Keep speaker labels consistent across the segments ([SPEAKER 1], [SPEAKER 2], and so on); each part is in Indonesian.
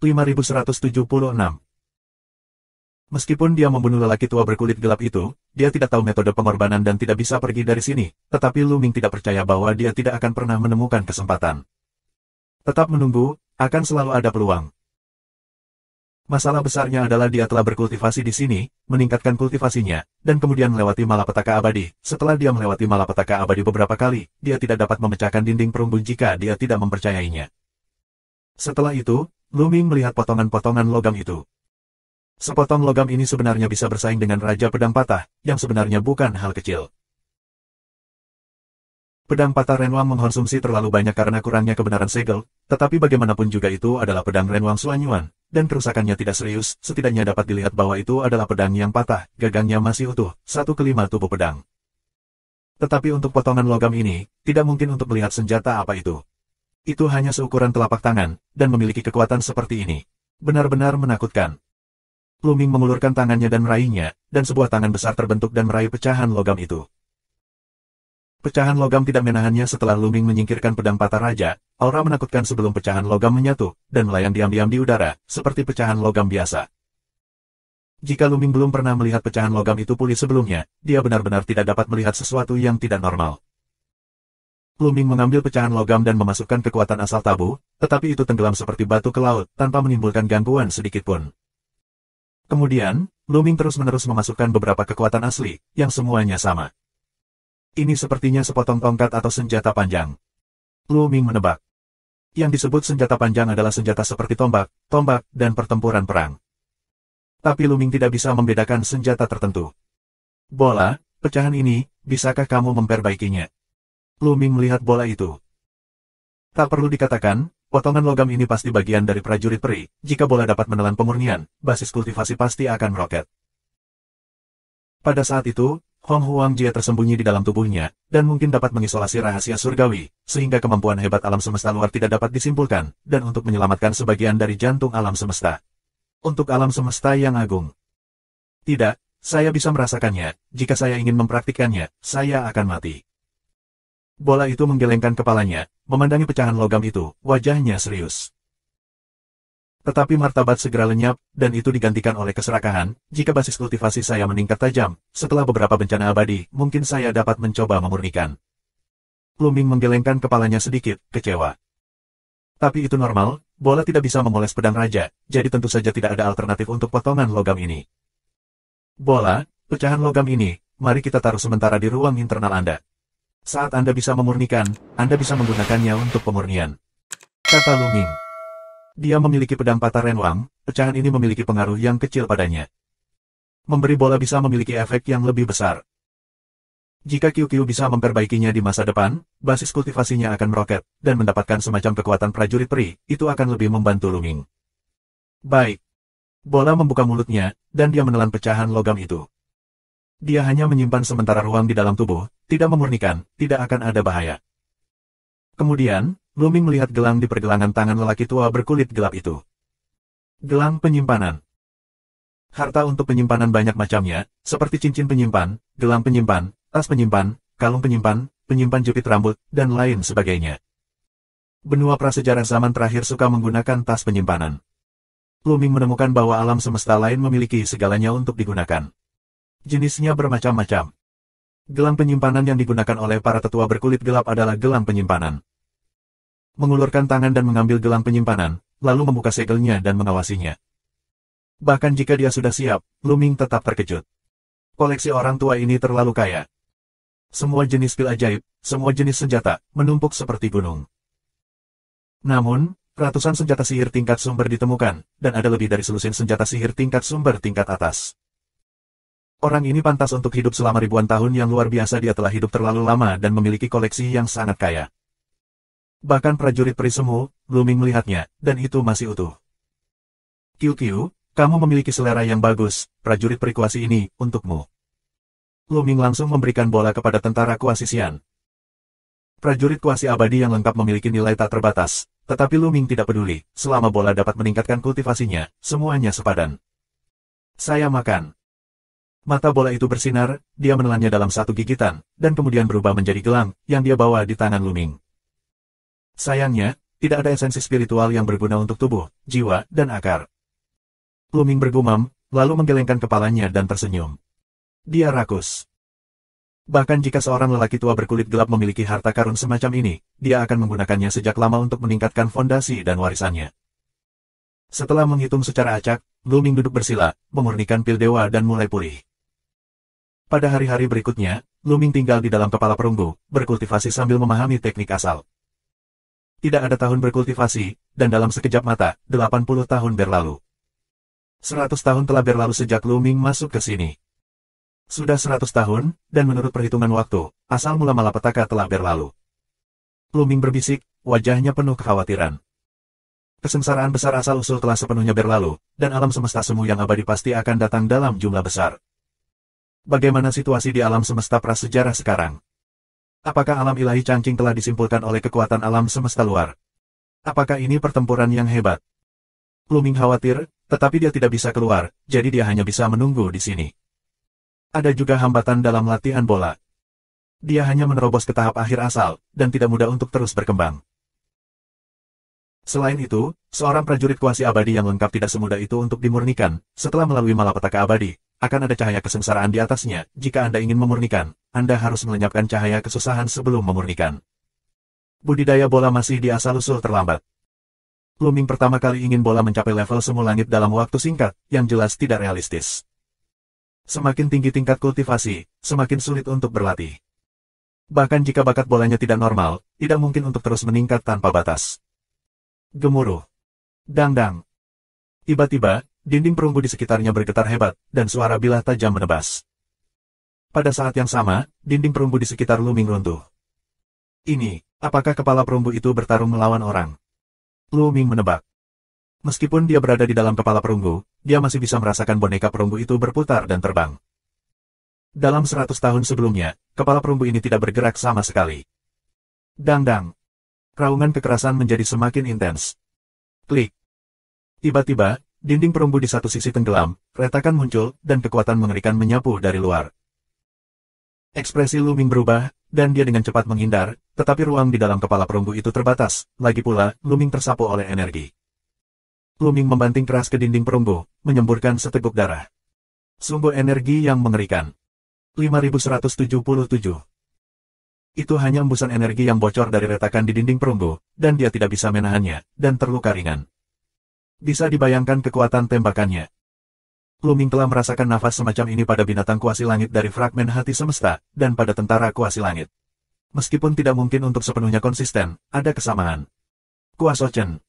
[SPEAKER 1] 5176. Meskipun dia membunuh lelaki tua berkulit gelap itu, dia tidak tahu metode pengorbanan dan tidak bisa pergi dari sini, tetapi Lu Ming tidak percaya bahwa dia tidak akan pernah menemukan kesempatan. Tetap menunggu, akan selalu ada peluang. Masalah besarnya adalah dia telah berkultivasi di sini, meningkatkan kultivasinya, dan kemudian melewati malapetaka abadi. Setelah dia melewati malapetaka abadi beberapa kali, dia tidak dapat memecahkan dinding perunggu jika dia tidak mempercayainya. Setelah itu, Lu Ming melihat potongan-potongan logam itu. Sepotong logam ini sebenarnya bisa bersaing dengan Raja Pedang Patah, yang sebenarnya bukan hal kecil. Pedang patah Renwang mengkonsumsi terlalu banyak karena kurangnya kebenaran segel, tetapi bagaimanapun juga itu adalah pedang Renwang Suanyuan, dan kerusakannya tidak serius, setidaknya dapat dilihat bahwa itu adalah pedang yang patah, gagangnya masih utuh, 1/5 tubuh pedang. Tetapi untuk potongan logam ini, tidak mungkin untuk melihat senjata apa itu. Itu hanya seukuran telapak tangan, dan memiliki kekuatan seperti ini. Benar-benar menakutkan. Lu Ming mengulurkan tangannya dan meraihnya, dan sebuah tangan besar terbentuk dan meraih pecahan logam itu. Pecahan logam tidak menahannya setelah Lu Ming menyingkirkan pedang patah raja, aura menakutkan sebelum pecahan logam menyatu, dan melayang diam-diam di udara, seperti pecahan logam biasa. Jika Lu Ming belum pernah melihat pecahan logam itu pulih sebelumnya, dia benar-benar tidak dapat melihat sesuatu yang tidak normal. Lu Ming mengambil pecahan logam dan memasukkan kekuatan asal tabu, tetapi itu tenggelam seperti batu ke laut, tanpa menimbulkan gangguan sedikitpun. Kemudian, Lu Ming terus-menerus memasukkan beberapa kekuatan asli, yang semuanya sama. Ini sepertinya sepotong tongkat atau senjata panjang. Lu Ming menebak. Yang disebut senjata panjang adalah senjata seperti tombak, dan pertempuran perang. Tapi Lu Ming tidak bisa membedakan senjata tertentu. Bola, pecahan ini, bisakah kamu memperbaikinya? Lu Ming melihat bola itu. Tak perlu dikatakan, potongan logam ini pasti bagian dari prajurit peri. Jika bola dapat menelan pemurnian, basis kultivasi pasti akan meroket. Pada saat itu, Hong Huang Jie tersembunyi di dalam tubuhnya, dan mungkin dapat mengisolasi rahasia surgawi, sehingga kemampuan hebat alam semesta luar tidak dapat disimpulkan, dan untuk menyelamatkan sebagian dari jantung alam semesta. Untuk alam semesta yang agung. Tidak, saya bisa merasakannya, jika saya ingin mempraktikkannya, saya akan mati. Bola itu menggelengkan kepalanya, memandangi pecahan logam itu, wajahnya serius. Tetapi martabat segera lenyap, dan itu digantikan oleh keserakahan. Jika basis kultivasi saya meningkat tajam, setelah beberapa bencana abadi, mungkin saya dapat mencoba memurnikan. Lu Ming menggelengkan kepalanya sedikit, kecewa. Tapi itu normal, bola tidak bisa memoles pedang raja, jadi tentu saja tidak ada alternatif untuk potongan logam ini. Bola, pecahan logam ini, mari kita taruh sementara di ruang internal Anda. Saat Anda bisa memurnikan, Anda bisa menggunakannya untuk pemurnian. Kata Lu Ming. Dia memiliki pedang patah Renwang, pecahan ini memiliki pengaruh yang kecil padanya. Memberi bola bisa memiliki efek yang lebih besar. Jika QQ bisa memperbaikinya di masa depan, basis kultivasinya akan meroket, dan mendapatkan semacam kekuatan prajurit peri, itu akan lebih membantu Lu Ming. Baik. Bola membuka mulutnya, dan dia menelan pecahan logam itu. Dia hanya menyimpan sementara ruang di dalam tubuh, tidak memurnikan, tidak akan ada bahaya. Kemudian, Lu Ming melihat gelang di pergelangan tangan lelaki tua berkulit gelap itu. Gelang penyimpanan. Harta untuk penyimpanan banyak macamnya, seperti cincin penyimpan, gelang penyimpan, tas penyimpan, kalung penyimpan, penyimpan jepit rambut, dan lain sebagainya. Benua prasejarah zaman terakhir suka menggunakan tas penyimpanan. Lu Ming menemukan bahwa alam semesta lain memiliki segalanya untuk digunakan. Jenisnya bermacam-macam. Gelang penyimpanan yang digunakan oleh para tetua berkulit gelap adalah gelang penyimpanan. Mengulurkan tangan dan mengambil gelang penyimpanan, lalu membuka segelnya dan mengawasinya. Bahkan jika dia sudah siap, Lu Ming tetap terkejut. Koleksi orang tua ini terlalu kaya. Semua jenis pil ajaib, semua jenis senjata, menumpuk seperti gunung. Namun, ratusan senjata sihir tingkat sumber ditemukan, dan ada lebih dari selusin senjata sihir tingkat sumber tingkat atas. Orang ini pantas untuk hidup selama ribuan tahun yang luar biasa. Dia telah hidup terlalu lama dan memiliki koleksi yang sangat kaya. Bahkan prajurit peri semu, Lu Ming melihatnya, dan itu masih utuh. QQ, kamu memiliki selera yang bagus, prajurit peri kuasi ini, untukmu. Lu Ming langsung memberikan bola kepada tentara kuasi Xian. Prajurit kuasi abadi yang lengkap memiliki nilai tak terbatas, tetapi Lu Ming tidak peduli, selama bola dapat meningkatkan kultivasinya, semuanya sepadan. Saya makan. Mata bola itu bersinar, dia menelannya dalam satu gigitan, dan kemudian berubah menjadi gelang, yang dia bawa di tangan Lu Ming. Sayangnya, tidak ada esensi spiritual yang berguna untuk tubuh, jiwa, dan akar. Luming bergumam, lalu menggelengkan kepalanya dan tersenyum. Dia rakus. Bahkan jika seorang lelaki tua berkulit gelap memiliki harta karun semacam ini, dia akan menggunakannya sejak lama untuk meningkatkan fondasi dan warisannya. Setelah menghitung secara acak, Luming duduk bersila, memurnikan pil dewa dan mulai pulih. Pada hari-hari berikutnya, Luming tinggal di dalam kepala perunggu, berkultivasi sambil memahami teknik asal. Tidak ada tahun berkultivasi, dan dalam sekejap mata, 80 tahun berlalu. 100 tahun telah berlalu sejak Luming masuk ke sini. Sudah 100 tahun, dan menurut perhitungan waktu, asal mula malapetaka telah berlalu. Luming berbisik, wajahnya penuh kekhawatiran. Kesengsaraan besar asal-usul telah sepenuhnya berlalu, dan alam semesta semu yang abadi pasti akan datang dalam jumlah besar. Bagaimana situasi di alam semesta prasejarah sekarang? Apakah alam ilahi Changqing telah disimpulkan oleh kekuatan alam semesta luar? Apakah ini pertempuran yang hebat? Luming khawatir, tetapi dia tidak bisa keluar, jadi dia hanya bisa menunggu di sini. Ada juga hambatan dalam latihan bola. Dia hanya menerobos ke tahap akhir asal, dan tidak mudah untuk terus berkembang. Selain itu, seorang prajurit kuasi abadi yang lengkap tidak semudah itu untuk dimurnikan. Setelah melalui malapetaka abadi, akan ada cahaya kesengsaraan di atasnya. Jika Anda ingin memurnikan, Anda harus melenyapkan cahaya kesusahan sebelum memurnikan. Budidaya bola masih di asal-usul terlambat. Luming pertama kali ingin bola mencapai level semu langit dalam waktu singkat, yang jelas tidak realistis. Semakin tinggi tingkat kultivasi, semakin sulit untuk berlatih. Bahkan jika bakat bolanya tidak normal, tidak mungkin untuk terus meningkat tanpa batas. Gemuruh. Dang-dang. Tiba-tiba, dinding perunggu di sekitarnya bergetar hebat, dan suara bilah tajam menebas. Pada saat yang sama, dinding perunggu di sekitar Luming runtuh. Ini, apakah kepala perunggu itu bertarung melawan orang? Luming menebak. Meskipun dia berada di dalam kepala perunggu, dia masih bisa merasakan boneka perunggu itu berputar dan terbang. Dalam 100 tahun sebelumnya, kepala perunggu ini tidak bergerak sama sekali. Dang-dang. Raungan kekerasan menjadi semakin intens. Klik. Tiba-tiba, dinding perunggu di satu sisi tenggelam, retakan muncul, dan kekuatan mengerikan menyapu dari luar. Ekspresi Luming berubah, dan dia dengan cepat menghindar, tetapi ruang di dalam kepala perunggu itu terbatas. Lagi pula, Luming tersapu oleh energi. Luming membanting keras ke dinding perunggu, menyemburkan seteguk darah. Sumber energi yang mengerikan. 5177. Itu hanya embusan energi yang bocor dari retakan di dinding perunggu, dan dia tidak bisa menahannya, dan terluka ringan. Bisa dibayangkan kekuatan tembakannya. Luming telah merasakan nafas semacam ini pada binatang kuasi langit dari fragmen hati semesta, dan pada tentara kuasi langit. Meskipun tidak mungkin untuk sepenuhnya konsisten, ada kesamaan. Kuasochen.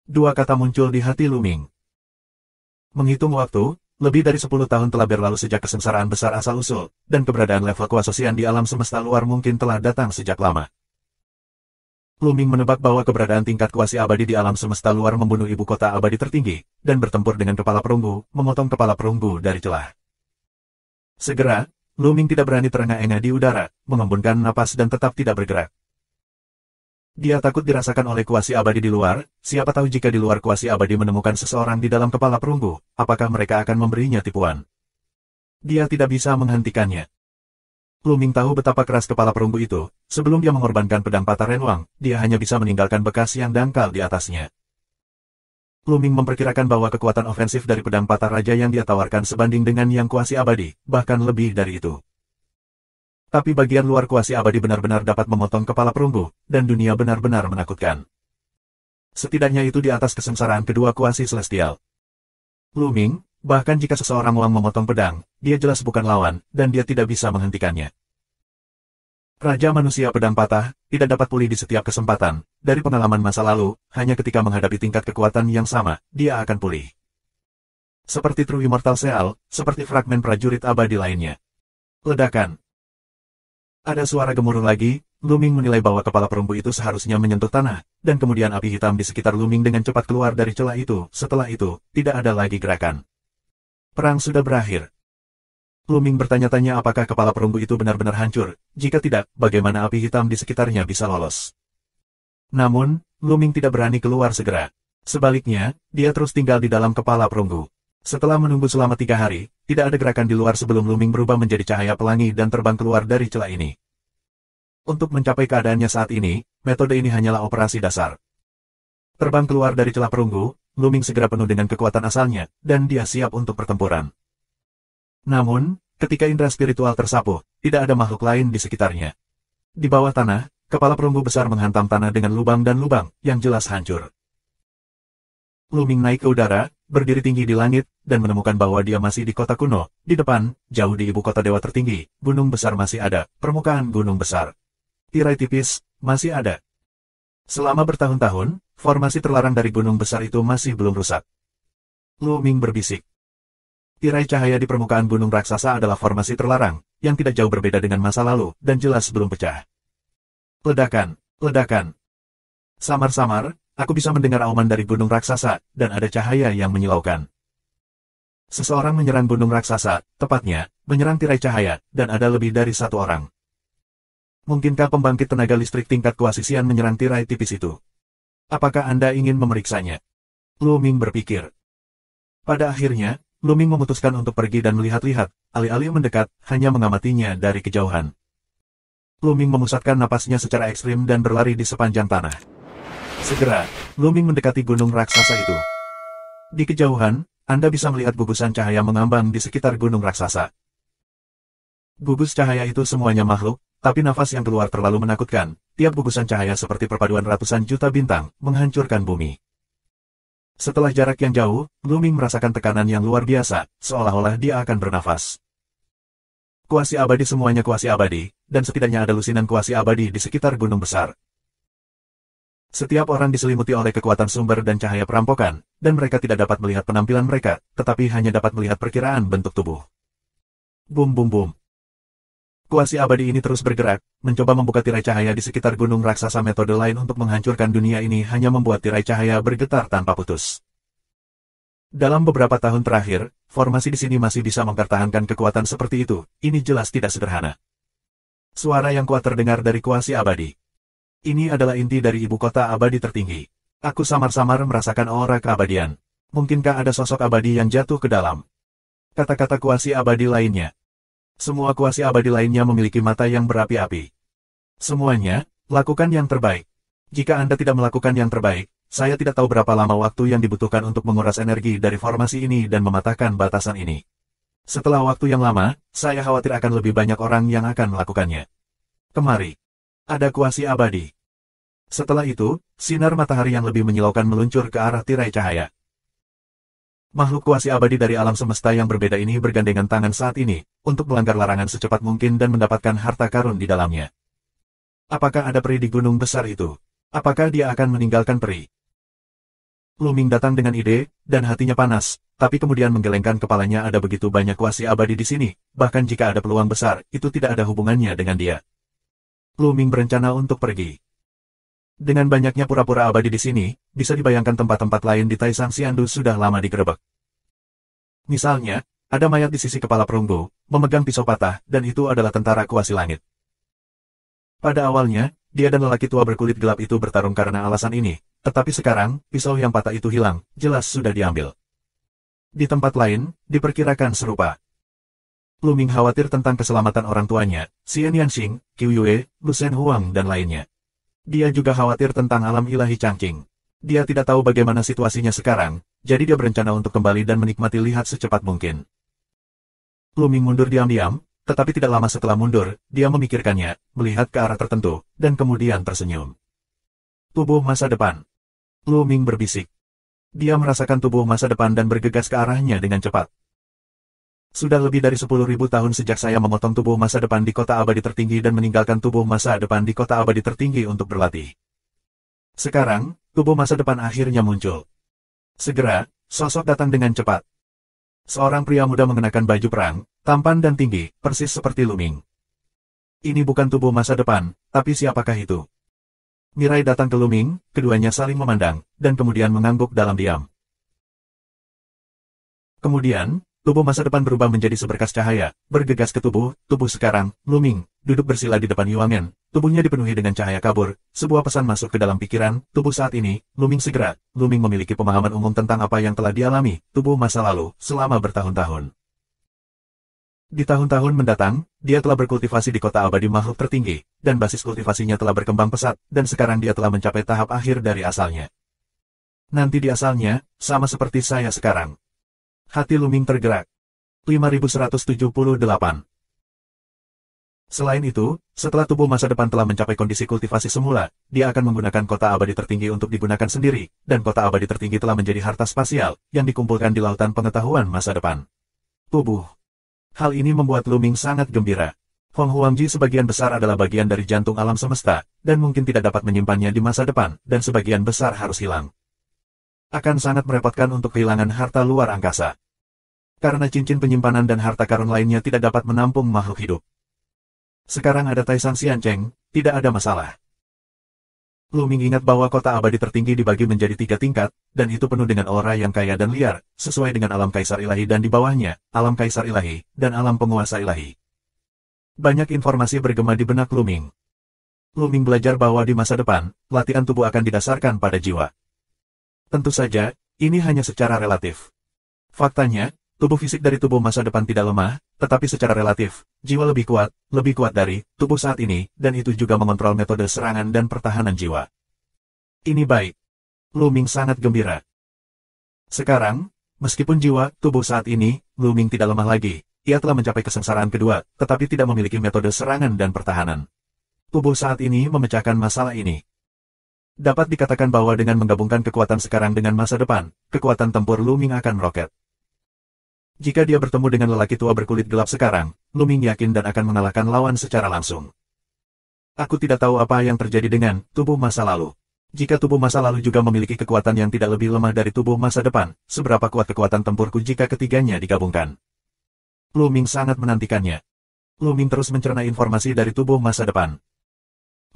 [SPEAKER 1] Dua kata muncul di hati Luming. Menghitung waktu, lebih dari 10 tahun telah berlalu sejak kesengsaraan besar asal-usul, dan keberadaan level kuasosian di alam semesta luar mungkin telah datang sejak lama. Luming menebak bahwa keberadaan tingkat kuasi abadi di alam semesta luar membunuh ibu kota abadi tertinggi, dan bertempur dengan kepala perunggu, memotong kepala perunggu dari celah. Segera, Luming tidak berani terengah-engah di udara, mengembunkan napas dan tetap tidak bergerak. Dia takut dirasakan oleh kuasi abadi di luar. Siapa tahu jika di luar kuasi abadi menemukan seseorang di dalam kepala perunggu, apakah mereka akan memberinya tipuan? Dia tidak bisa menghentikannya. Luming tahu betapa keras kepala perunggu itu. Sebelum dia mengorbankan pedang patah Renwang, dia hanya bisa meninggalkan bekas yang dangkal di atasnya. Luming memperkirakan bahwa kekuatan ofensif dari pedang patah raja yang dia tawarkan sebanding dengan yang kuasi abadi, bahkan lebih dari itu. Tapi bagian luar kuasi abadi benar-benar dapat memotong kepala perunggu, dan dunia benar-benar menakutkan. Setidaknya itu di atas kesengsaraan kedua kuasi celestial. Luming, bahkan jika seseorang mau memotong pedang, dia jelas bukan lawan, dan dia tidak bisa menghentikannya. Raja manusia pedang patah, tidak dapat pulih di setiap kesempatan. Dari pengalaman masa lalu, hanya ketika menghadapi tingkat kekuatan yang sama, dia akan pulih. Seperti True Immortal Seal, seperti fragmen prajurit abadi lainnya. Ledakan. Ada suara gemuruh lagi. Luming menilai bahwa kepala perunggu itu seharusnya menyentuh tanah, dan kemudian api hitam di sekitar Luming dengan cepat keluar dari celah itu. Setelah itu, tidak ada lagi gerakan. Perang sudah berakhir. Luming bertanya-tanya apakah kepala perunggu itu benar-benar hancur. Jika tidak, bagaimana api hitam di sekitarnya bisa lolos? Namun, Luming tidak berani keluar segera. Sebaliknya, dia terus tinggal di dalam kepala perunggu. Setelah menunggu selama 3 hari, tidak ada gerakan di luar sebelum Luming berubah menjadi cahaya pelangi dan terbang keluar dari celah ini. Untuk mencapai keadaannya saat ini, metode ini hanyalah operasi dasar. Terbang keluar dari celah perunggu, Luming segera penuh dengan kekuatan asalnya, dan dia siap untuk pertempuran. Namun, ketika indera spiritual tersapu, tidak ada makhluk lain di sekitarnya. Di bawah tanah, kepala perunggu besar menghantam tanah dengan lubang dan lubang, yang jelas hancur. Luming naik ke udara, berdiri tinggi di langit, dan menemukan bahwa dia masih di kota kuno. Di depan, jauh di ibu kota dewa tertinggi, gunung besar masih ada, permukaan gunung besar. Tirai tipis, masih ada. Selama bertahun-tahun, formasi terlarang dari gunung besar itu masih belum rusak. Luming berbisik. Tirai cahaya di permukaan gunung raksasa adalah formasi terlarang, yang tidak jauh berbeda dengan masa lalu, dan jelas belum pecah. Ledakan, ledakan. Samar-samar, aku bisa mendengar auman dari gunung raksasa, dan ada cahaya yang menyilaukan. Seseorang menyerang gunung raksasa, tepatnya, menyerang tirai cahaya, dan ada lebih dari satu orang. Mungkinkah pembangkit tenaga listrik tingkat kuasisian menyerang tirai tipis itu? Apakah Anda ingin memeriksanya? Luming berpikir. Pada akhirnya, Luming memutuskan untuk pergi dan melihat-lihat, alih-alih mendekat, hanya mengamatinya dari kejauhan. Luming memusatkan napasnya secara ekstrim dan berlari di sepanjang tanah. Segera, Luming mendekati gunung raksasa itu. Di kejauhan, Anda bisa melihat gugusan cahaya mengambang di sekitar gunung raksasa. Gugus cahaya itu semuanya makhluk, tapi nafas yang keluar terlalu menakutkan. Tiap gugusan cahaya seperti perpaduan ratusan juta bintang, menghancurkan bumi. Setelah jarak yang jauh, Luming merasakan tekanan yang luar biasa, seolah-olah dia akan bernafas. Kuasi abadi semuanya kuasi abadi, dan setidaknya ada lusinan kuasi abadi di sekitar gunung besar. Setiap orang diselimuti oleh kekuatan sumber dan cahaya perampokan, dan mereka tidak dapat melihat penampilan mereka, tetapi hanya dapat melihat perkiraan bentuk tubuh. Bum bum bum. Kuasi abadi ini terus bergerak, mencoba membuka tirai cahaya di sekitar gunung raksasa. Metode lain untuk menghancurkan dunia ini hanya membuat tirai cahaya bergetar tanpa putus. Dalam beberapa tahun terakhir, formasi di sini masih bisa mempertahankan kekuatan seperti itu. Ini jelas tidak sederhana. Suara yang kuat terdengar dari kuasi abadi. Ini adalah inti dari ibu kota abadi tertinggi. Aku samar-samar merasakan aura keabadian. Mungkinkah ada sosok abadi yang jatuh ke dalam? Kata-kata kuasi abadi lainnya. Semua kuasi abadi lainnya memiliki mata yang berapi-api. Semuanya, lakukan yang terbaik. Jika Anda tidak melakukan yang terbaik, saya tidak tahu berapa lama waktu yang dibutuhkan untuk menguras energi dari formasi ini dan mematahkan batasan ini. Setelah waktu yang lama, saya khawatir akan lebih banyak orang yang akan melakukannya. Kemari. Ada kuasi abadi. Setelah itu, sinar matahari yang lebih menyilaukan meluncur ke arah tirai cahaya. Makhluk kuasi abadi dari alam semesta yang berbeda ini bergandengan tangan saat ini, untuk melanggar larangan secepat mungkin dan mendapatkan harta karun di dalamnya. Apakah ada peri di gunung besar itu? Apakah dia akan meninggalkan peri? Luming datang dengan ide, dan hatinya panas, tapi kemudian menggelengkan kepalanya. Ada begitu banyak kuasi abadi di sini, bahkan jika ada peluang besar, itu tidak ada hubungannya dengan dia. Luming berencana untuk pergi. Dengan banyaknya pura-pura abadi di sini, bisa dibayangkan tempat-tempat lain di Taisang Xiandu sudah lama digerebek. Misalnya, ada mayat di sisi kepala perunggu, memegang pisau patah, dan itu adalah tentara kuasi langit. Pada awalnya, dia dan lelaki tua berkulit gelap itu bertarung karena alasan ini, tetapi sekarang, pisau yang patah itu hilang, jelas sudah diambil. Di tempat lain, diperkirakan serupa. Luming khawatir tentang keselamatan orang tuanya, Xian Yanxing, Qiu Yue, Lu Shen Huang dan lainnya. Dia juga khawatir tentang alam ilahi Changqing. Dia tidak tahu bagaimana situasinya sekarang, jadi dia berencana untuk kembali dan menikmati lihat secepat mungkin. Luming mundur diam-diam, tetapi tidak lama setelah mundur, dia memikirkannya, melihat ke arah tertentu, dan kemudian tersenyum. Tubuh masa depan. Luming berbisik. Dia merasakan tubuh masa depan dan bergegas ke arahnya dengan cepat. Sudah lebih dari 10.000 tahun sejak saya memotong tubuh masa depan di kota abadi tertinggi dan meninggalkan tubuh masa depan di kota abadi tertinggi untuk berlatih. Sekarang, tubuh masa depan akhirnya muncul. Segera, sosok datang dengan cepat. Seorang pria muda mengenakan baju perang, tampan dan tinggi, persis seperti Luming. Ini bukan tubuh masa depan, tapi siapakah itu? Mirai datang ke Luming, keduanya saling memandang, dan kemudian mengangguk dalam diam. Kemudian, tubuh masa depan berubah menjadi seberkas cahaya, bergegas ke tubuh sekarang. Luming, duduk bersila di depan Yuangen, tubuhnya dipenuhi dengan cahaya kabur. Sebuah pesan masuk ke dalam pikiran, tubuh saat ini. Luming segera. Luming memiliki pemahaman umum tentang apa yang telah dialami, tubuh masa lalu, selama bertahun-tahun. Di tahun-tahun mendatang, dia telah berkultivasi di kota abadi makhluk tertinggi, dan basis kultivasinya telah berkembang pesat, dan sekarang dia telah mencapai tahap akhir dari asalnya. Nanti di asalnya, sama seperti saya sekarang. Hati Luming tergerak. 5178. Selain itu, setelah tubuh masa depan telah mencapai kondisi kultivasi semula, dia akan menggunakan kota abadi tertinggi untuk digunakan sendiri, dan kota abadi tertinggi telah menjadi harta spasial, yang dikumpulkan di lautan pengetahuan masa depan. Tubuh. Hal ini membuat Luming sangat gembira. Feng Huangji sebagian besar adalah bagian dari jantung alam semesta, dan mungkin tidak dapat menyimpannya di masa depan, dan sebagian besar harus hilang. Akan sangat merepotkan untuk kehilangan harta luar angkasa. Karena cincin penyimpanan dan harta karun lainnya tidak dapat menampung makhluk hidup. Sekarang ada Taisang Xiancheng, tidak ada masalah. Luming ingat bahwa kota abadi tertinggi dibagi menjadi 3 tingkat, dan itu penuh dengan aura yang kaya dan liar, sesuai dengan alam kaisar ilahi dan di bawahnya, alam kaisar ilahi, dan alam penguasa ilahi. Banyak informasi bergema di benak Luming. Luming belajar bahwa di masa depan, latihan tubuh akan didasarkan pada jiwa. Tentu saja, ini hanya secara relatif. Faktanya, tubuh fisik dari tubuh masa depan tidak lemah, tetapi secara relatif, jiwa lebih kuat dari tubuh saat ini, dan itu juga mengontrol metode serangan dan pertahanan jiwa. Ini baik. Luming sangat gembira. Sekarang, meskipun jiwa, tubuh saat ini, Luming tidak lemah lagi, ia telah mencapai kesengsaraan kedua, tetapi tidak memiliki metode serangan dan pertahanan. Tubuh saat ini memecahkan masalah ini. Dapat dikatakan bahwa dengan menggabungkan kekuatan sekarang dengan masa depan, kekuatan tempur Luming akan meroket. Jika dia bertemu dengan lelaki tua berkulit gelap sekarang, Luming yakin dan akan mengalahkan lawan secara langsung. Aku tidak tahu apa yang terjadi dengan tubuh masa lalu. Jika tubuh masa lalu juga memiliki kekuatan yang tidak lebih lemah dari tubuh masa depan, seberapa kuat kekuatan tempurku jika ketiganya digabungkan? Luming sangat menantikannya. Luming terus mencerna informasi dari tubuh masa depan.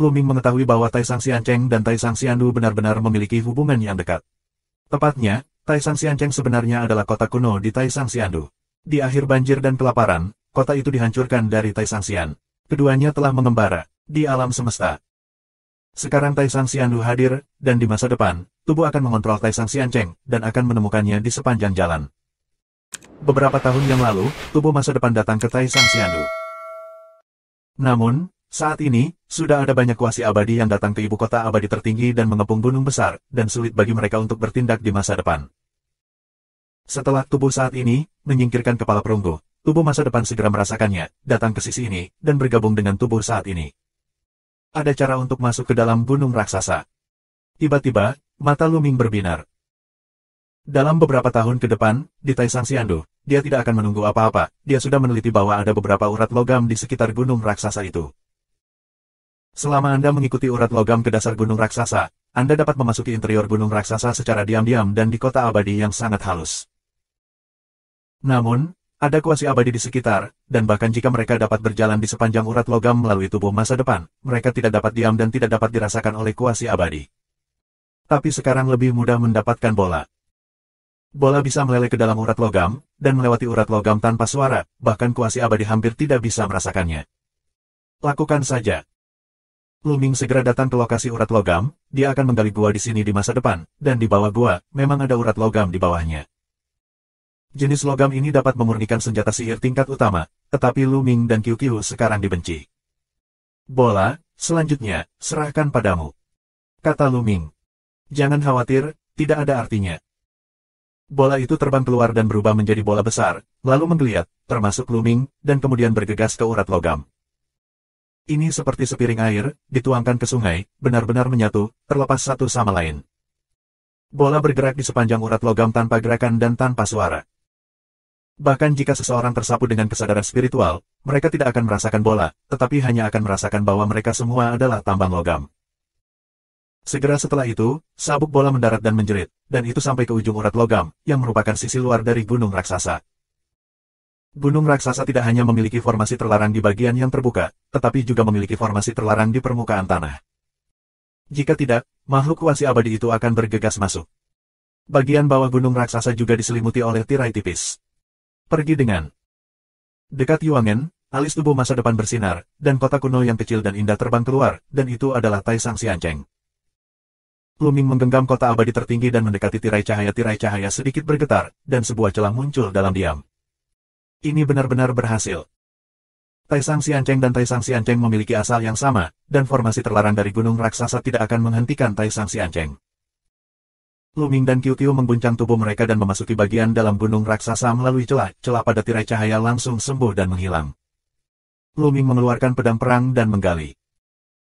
[SPEAKER 1] Luming mengetahui bahwa Taisang Xiancheng dan Taisang Xiandu benar-benar memiliki hubungan yang dekat. Tepatnya, Taisang Xiancheng sebenarnya adalah kota kuno di Taisang Xiandu. Di akhir banjir dan kelaparan, kota itu dihancurkan dari Taisang Xian. Keduanya telah mengembara di alam semesta. Sekarang Taisang Xiandu hadir, dan di masa depan, tubuh akan mengontrol Taisang Xiancheng, dan akan menemukannya di sepanjang jalan. Beberapa tahun yang lalu, tubuh masa depan datang ke Taisang Xiandu. Namun, saat ini, sudah ada banyak kuasi abadi yang datang ke ibu kota abadi tertinggi dan mengepung gunung besar, dan sulit bagi mereka untuk bertindak di masa depan. Setelah tubuh saat ini, menyingkirkan kepala perunggu, tubuh masa depan segera merasakannya, datang ke sisi ini, dan bergabung dengan tubuh saat ini. Ada cara untuk masuk ke dalam gunung raksasa. Tiba-tiba, mata Luming berbinar. Dalam beberapa tahun ke depan, di Taisang Xiandu, dia tidak akan menunggu apa-apa, dia sudah meneliti bahwa ada beberapa urat logam di sekitar gunung raksasa itu. Selama Anda mengikuti urat logam ke dasar gunung raksasa, Anda dapat memasuki interior gunung raksasa secara diam-diam dan di kota abadi yang sangat halus. Namun, ada kuasi abadi di sekitar, dan bahkan jika mereka dapat berjalan di sepanjang urat logam melalui tubuh masa depan, mereka tidak dapat diam dan tidak dapat dirasakan oleh kuasi abadi. Tapi sekarang lebih mudah mendapatkan bola. Bola bisa meleleh ke dalam urat logam, dan melewati urat logam tanpa suara, bahkan kuasi abadi hampir tidak bisa merasakannya. Lakukan saja. Luming segera datang ke lokasi urat logam, dia akan menggali gua di sini di masa depan, dan di bawah gua, memang ada urat logam di bawahnya. Jenis logam ini dapat memurnikan senjata sihir tingkat utama, tetapi Luming dan Qiu sekarang dibenci. Bola, selanjutnya, serahkan padamu. Kata Luming. Jangan khawatir, tidak ada artinya. Bola itu terbang keluar dan berubah menjadi bola besar, lalu menggeliat, termasuk Luming, dan kemudian bergegas ke urat logam. Ini seperti sepiring air, dituangkan ke sungai, benar-benar menyatu, terlepas satu sama lain. Bola bergerak di sepanjang urat logam tanpa gerakan dan tanpa suara. Bahkan jika seseorang tersapu dengan kesadaran spiritual, mereka tidak akan merasakan bola, tetapi hanya akan merasakan bahwa mereka semua adalah tambang logam. Segera setelah itu, sabuk bola mendarat dan menjerit, dan itu sampai ke ujung urat logam, yang merupakan sisi luar dari gunung raksasa. Gunung raksasa tidak hanya memiliki formasi terlarang di bagian yang terbuka, tetapi juga memiliki formasi terlarang di permukaan tanah. Jika tidak, makhluk kuasi abadi itu akan bergegas masuk. Bagian bawah gunung raksasa juga diselimuti oleh tirai tipis. Pergi dengan. Dekat Yuangen, alis tubuh masa depan bersinar, dan kota kuno yang kecil dan indah terbang keluar, dan itu adalah Taisang Xiancheng. Luming menggenggam kota abadi tertinggi dan mendekati tirai cahaya sedikit bergetar, dan sebuah celah muncul dalam diam. Ini benar-benar berhasil. Taisang Xiancheng dan Taisang Xiancheng memiliki asal yang sama, dan formasi terlarang dari gunung raksasa tidak akan menghentikan Taisang Xiancheng. Luming dan Qiutiu mengguncang tubuh mereka dan memasuki bagian dalam gunung raksasa melalui celah-celah pada tirai cahaya langsung sembuh dan menghilang. Luming mengeluarkan pedang perang dan menggali.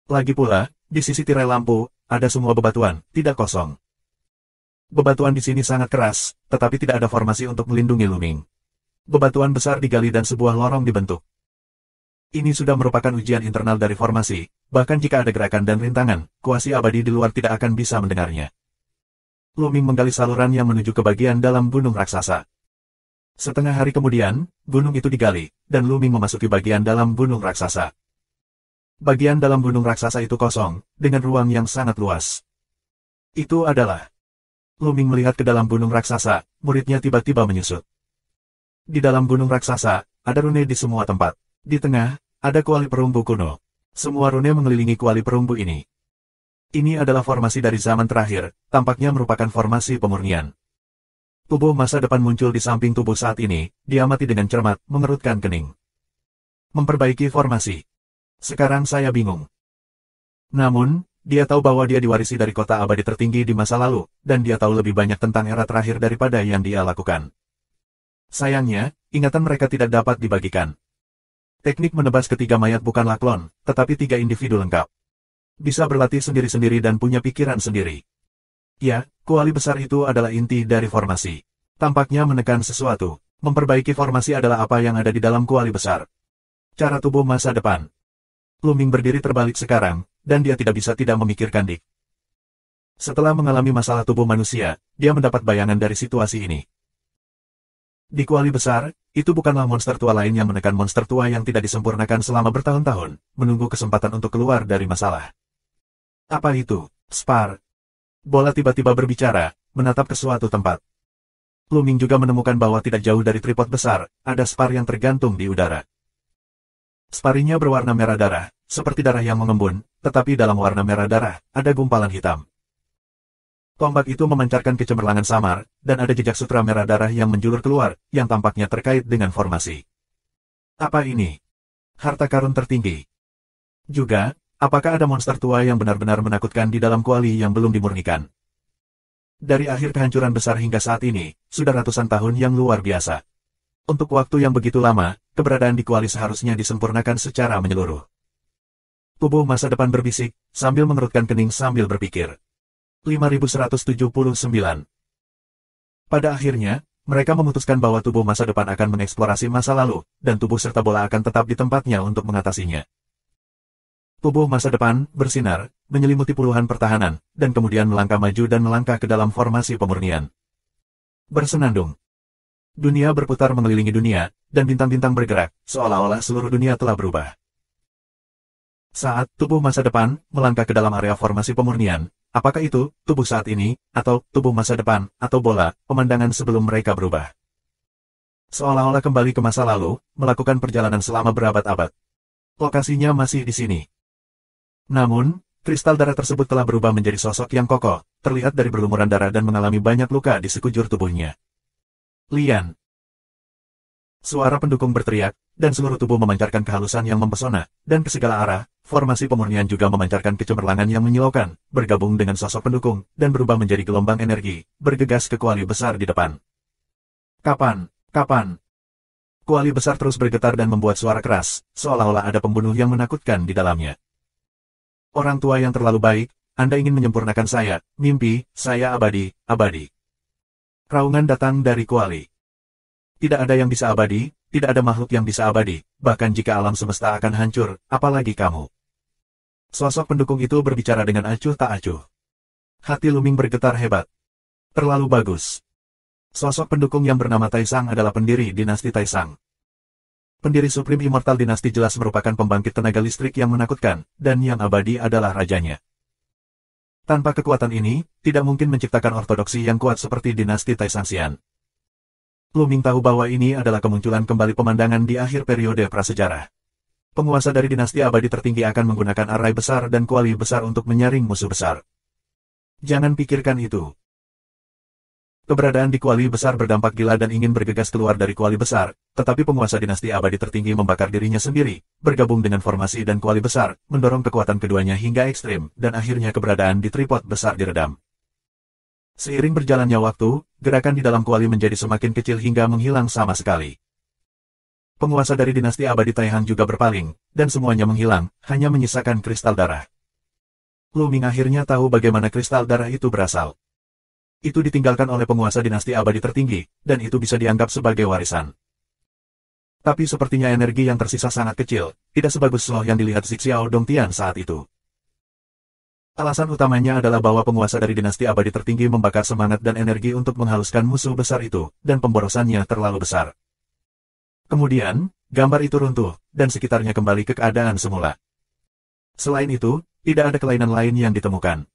[SPEAKER 1] Lagi pula, di sisi tirai lampu, ada semua bebatuan, tidak kosong. Bebatuan di sini sangat keras, tetapi tidak ada formasi untuk melindungi Luming. Bebatuan besar digali dan sebuah lorong dibentuk. Ini sudah merupakan ujian internal dari formasi, bahkan jika ada gerakan dan rintangan, kuasi abadi di luar tidak akan bisa mendengarnya. Luming menggali saluran yang menuju ke bagian dalam gunung raksasa. Setengah hari kemudian, gunung itu digali, dan Luming memasuki bagian dalam gunung raksasa. Bagian dalam gunung raksasa itu kosong, dengan ruang yang sangat luas. Itu adalah... Luming melihat ke dalam gunung raksasa, muridnya tiba-tiba menyusut. Di dalam gunung raksasa, ada rune di semua tempat. Di tengah, ada kuali perunggu kuno. Semua rune mengelilingi kuali perunggu ini. Ini adalah formasi dari zaman terakhir, tampaknya merupakan formasi pemurnian. Tubuh masa depan muncul di samping tubuh saat ini, diamati dengan cermat, mengerutkan kening. Memperbaiki formasi. Sekarang saya bingung. Namun, dia tahu bahwa dia diwarisi dari kota abadi tertinggi di masa lalu, dan dia tahu lebih banyak tentang era terakhir daripada yang dia lakukan. Sayangnya, ingatan mereka tidak dapat dibagikan. Teknik menebas ketiga mayat bukanlah klon, tetapi 3 individu lengkap. Bisa berlatih sendiri-sendiri dan punya pikiran sendiri. Ya, kuali besar itu adalah inti dari formasi. Tampaknya menekan sesuatu. Memperbaiki formasi adalah apa yang ada di dalam kuali besar. Cara tubuh masa depan. Luming berdiri terbalik sekarang, dan dia tidak bisa tidak memikirkan Dik. Setelah mengalami masalah tubuh manusia, dia mendapat bayangan dari situasi ini. Di kuali besar, itu bukanlah monster tua lain yang menekan monster tua yang tidak disempurnakan selama bertahun-tahun, menunggu kesempatan untuk keluar dari masalah. Apa itu? Spar. Bola tiba-tiba berbicara, menatap ke suatu tempat. Luming juga menemukan bahwa tidak jauh dari tripod besar, ada spar yang tergantung di udara. Sparinya berwarna merah darah, seperti darah yang mengembun, tetapi dalam warna merah darah, ada gumpalan hitam. Tombak itu memancarkan kecemerlangan samar, dan ada jejak sutra merah darah yang menjulur keluar, yang tampaknya terkait dengan formasi. Apa ini? Harta karun tertinggi. Juga, apakah ada monster tua yang benar-benar menakutkan di dalam kuali yang belum dimurnikan? Dari akhir kehancuran besar hingga saat ini, sudah ratusan tahun yang luar biasa. Untuk waktu yang begitu lama, keberadaan di kuali seharusnya disempurnakan secara menyeluruh. Tubuh masa depan berbisik, sambil mengerutkan kening sambil berpikir. 5179. Pada akhirnya, mereka memutuskan bahwa tubuh masa depan akan mengeksplorasi masa lalu, dan tubuh serta bola akan tetap di tempatnya untuk mengatasinya. Tubuh masa depan bersinar, menyelimuti puluhan pertahanan, dan kemudian melangkah maju dan melangkah ke dalam formasi pemurnian. Bersenandung. Dunia berputar mengelilingi dunia, dan bintang-bintang bergerak, seolah-olah seluruh dunia telah berubah. Saat tubuh masa depan melangkah ke dalam area formasi pemurnian, apakah itu tubuh saat ini, atau tubuh masa depan, atau bola, pemandangan sebelum mereka berubah? Seolah-olah kembali ke masa lalu, melakukan perjalanan selama berabad-abad. Lokasinya masih di sini. Namun, kristal darah tersebut telah berubah menjadi sosok yang kokoh, terlihat dari berlumuran darah dan mengalami banyak luka di sekujur tubuhnya. Lian. Suara pendukung berteriak, dan seluruh tubuh memancarkan kehalusan yang mempesona, dan ke segala arah, formasi pemurnian juga memancarkan kecemerlangan yang menyilaukan, bergabung dengan sosok pendukung, dan berubah menjadi gelombang energi, bergegas ke kuali besar di depan. Kapan? Kapan? Kuali besar terus bergetar dan membuat suara keras, seolah-olah ada pembunuh yang menakutkan di dalamnya. Orang tua yang terlalu baik, Anda ingin menyempurnakan saya, mimpi, saya abadi, abadi. Raungan datang dari kuali. Tidak ada yang bisa abadi, tidak ada makhluk yang bisa abadi, bahkan jika alam semesta akan hancur, apalagi kamu. Sosok pendukung itu berbicara dengan acuh tak acuh. Hati Luming bergetar hebat. Terlalu bagus. Sosok pendukung yang bernama Taisang adalah pendiri dinasti Taisang. Pendiri Supreme Immortal dinasti jelas merupakan pembangkit tenaga listrik yang menakutkan, dan yang abadi adalah rajanya. Tanpa kekuatan ini, tidak mungkin menciptakan ortodoksi yang kuat seperti dinasti Taisangsian. Luming tahu bahwa ini adalah kemunculan kembali pemandangan di akhir periode prasejarah. Penguasa dari dinasti abadi tertinggi akan menggunakan arai besar dan kuali besar untuk menyaring musuh besar. Jangan pikirkan itu. Keberadaan di kuali besar berdampak gila dan ingin bergegas keluar dari kuali besar, tetapi penguasa dinasti abadi tertinggi membakar dirinya sendiri, bergabung dengan formasi dan kuali besar, mendorong kekuatan keduanya hingga ekstrim, dan akhirnya keberadaan di tripod besar diredam. Seiring berjalannya waktu, gerakan di dalam kuali menjadi semakin kecil hingga menghilang sama sekali. Penguasa dari dinasti abadi Taihang juga berpaling, dan semuanya menghilang, hanya menyisakan kristal darah. Lu Ming akhirnya tahu bagaimana kristal darah itu berasal. Itu ditinggalkan oleh penguasa dinasti abadi tertinggi, dan itu bisa dianggap sebagai warisan. Tapi sepertinya energi yang tersisa sangat kecil, tidak sebagus sloh yang dilihat Xiao Dongtian saat itu. Alasan utamanya adalah bahwa penguasa dari dinasti abadi tertinggi membakar semangat dan energi untuk menghaluskan musuh besar itu, dan pemborosannya terlalu besar. Kemudian, gambar itu runtuh, dan sekitarnya kembali ke keadaan semula. Selain itu, tidak ada kelainan lain yang ditemukan.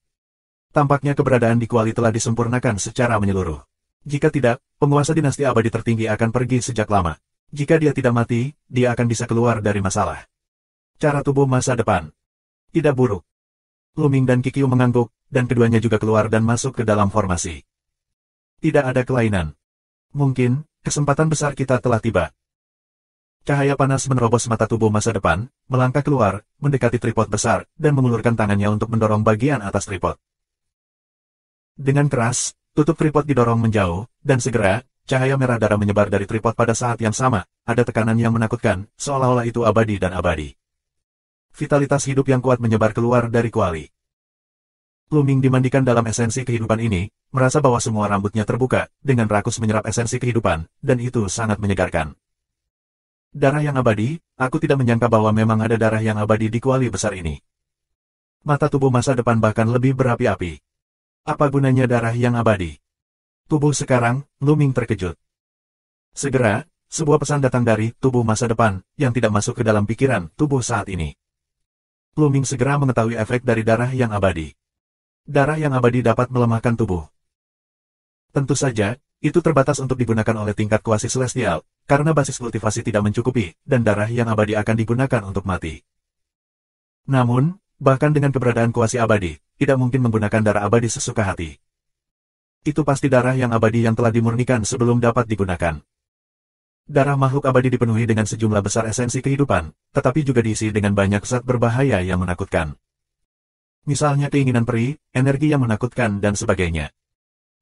[SPEAKER 1] Tampaknya keberadaan di kuali telah disempurnakan secara menyeluruh. Jika tidak, penguasa dinasti abadi tertinggi akan pergi sejak lama. Jika dia tidak mati, dia akan bisa keluar dari masalah. Cara tubuh masa depan. Tidak buruk. Lu Ming dan Kikyu mengangguk, dan keduanya juga keluar dan masuk ke dalam formasi. Tidak ada kelainan. Mungkin, kesempatan besar kita telah tiba. Cahaya panas menerobos mata tubuh masa depan, melangkah keluar, mendekati tripod besar, dan mengulurkan tangannya untuk mendorong bagian atas tripod. Dengan keras, tutup tripod didorong menjauh, dan segera, cahaya merah darah menyebar dari tripod pada saat yang sama, ada tekanan yang menakutkan, seolah-olah itu abadi dan abadi. Vitalitas hidup yang kuat menyebar keluar dari kuali. Lu Ming dimandikan dalam esensi kehidupan ini, merasa bahwa semua rambutnya terbuka, dengan rakus menyerap esensi kehidupan, dan itu sangat menyegarkan. Darah yang abadi, aku tidak menyangka bahwa memang ada darah yang abadi di kuali besar ini. Mata tubuh masa depan bahkan lebih berapi-api. Apa gunanya darah yang abadi? Tubuh sekarang, Lu Ming terkejut. Segera, sebuah pesan datang dari tubuh masa depan, yang tidak masuk ke dalam pikiran tubuh saat ini. Lu Ming segera mengetahui efek dari darah yang abadi. Darah yang abadi dapat melemahkan tubuh. Tentu saja, itu terbatas untuk digunakan oleh tingkat kuasi celestial, karena basis kultivasi tidak mencukupi, dan darah yang abadi akan digunakan untuk mati. Namun, bahkan dengan keberadaan kuasi abadi, tidak mungkin menggunakan darah abadi sesuka hati. Itu pasti darah yang abadi yang telah dimurnikan sebelum dapat digunakan. Darah makhluk abadi dipenuhi dengan sejumlah besar esensi kehidupan, tetapi juga diisi dengan banyak zat berbahaya yang menakutkan. Misalnya keinginan peri, energi yang menakutkan dan sebagainya.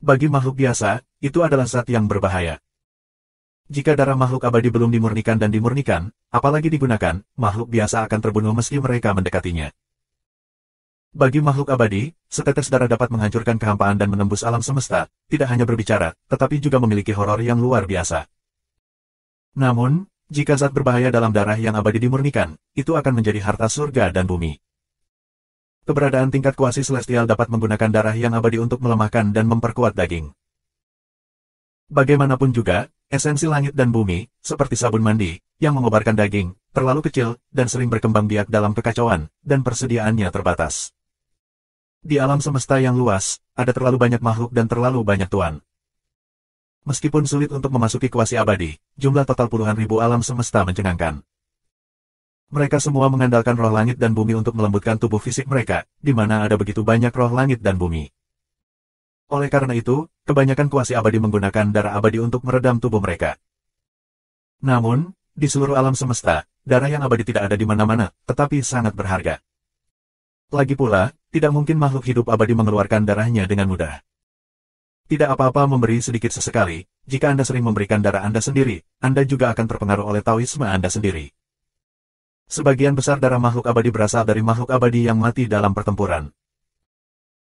[SPEAKER 1] Bagi makhluk biasa, itu adalah zat yang berbahaya. Jika darah makhluk abadi belum dimurnikan dan dimurnikan, apalagi digunakan, makhluk biasa akan terbunuh meski mereka mendekatinya. Bagi makhluk abadi, setetes darah dapat menghancurkan kehampaan dan menembus alam semesta, tidak hanya berbicara, tetapi juga memiliki horor yang luar biasa. Namun, jika zat berbahaya dalam darah yang abadi dimurnikan, itu akan menjadi harta surga dan bumi. Keberadaan tingkat kuasi celestial dapat menggunakan darah yang abadi untuk melemahkan dan memperkuat daging. Bagaimanapun juga, esensi langit dan bumi, seperti sabun mandi, yang mengobarkan daging, terlalu kecil, dan sering berkembang biak dalam kekacauan, dan persediaannya terbatas. Di alam semesta yang luas, ada terlalu banyak makhluk dan terlalu banyak tuan. Meskipun sulit untuk memasuki kuasi abadi, jumlah total puluhan ribu alam semesta mencengangkan. Mereka semua mengandalkan roh langit dan bumi untuk melembutkan tubuh fisik mereka, di mana ada begitu banyak roh langit dan bumi. Oleh karena itu, kebanyakan kuasi abadi menggunakan darah abadi untuk meredam tubuh mereka. Namun, di seluruh alam semesta, darah yang abadi tidak ada di mana-mana, tetapi sangat berharga. Lagi pula, tidak mungkin makhluk hidup abadi mengeluarkan darahnya dengan mudah. Tidak apa-apa memberi sedikit sesekali, jika Anda sering memberikan darah Anda sendiri, Anda juga akan terpengaruh oleh Taoisme Anda sendiri. Sebagian besar darah makhluk abadi berasal dari makhluk abadi yang mati dalam pertempuran.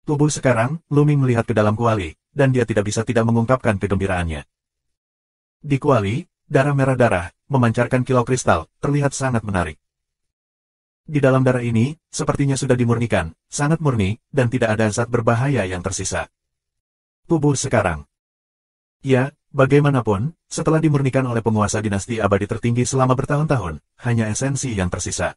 [SPEAKER 1] Tubuh sekarang, Lu Ming melihat ke dalam kuali, dan dia tidak bisa tidak mengungkapkan kegembiraannya. Di kuali, darah merah darah, memancarkan kilau kristal, terlihat sangat menarik. Di dalam darah ini, sepertinya sudah dimurnikan, sangat murni, dan tidak ada zat berbahaya yang tersisa. Tubuh sekarang. Ya, bagaimanapun, setelah dimurnikan oleh penguasa dinasti abadi tertinggi selama bertahun-tahun, hanya esensi yang tersisa.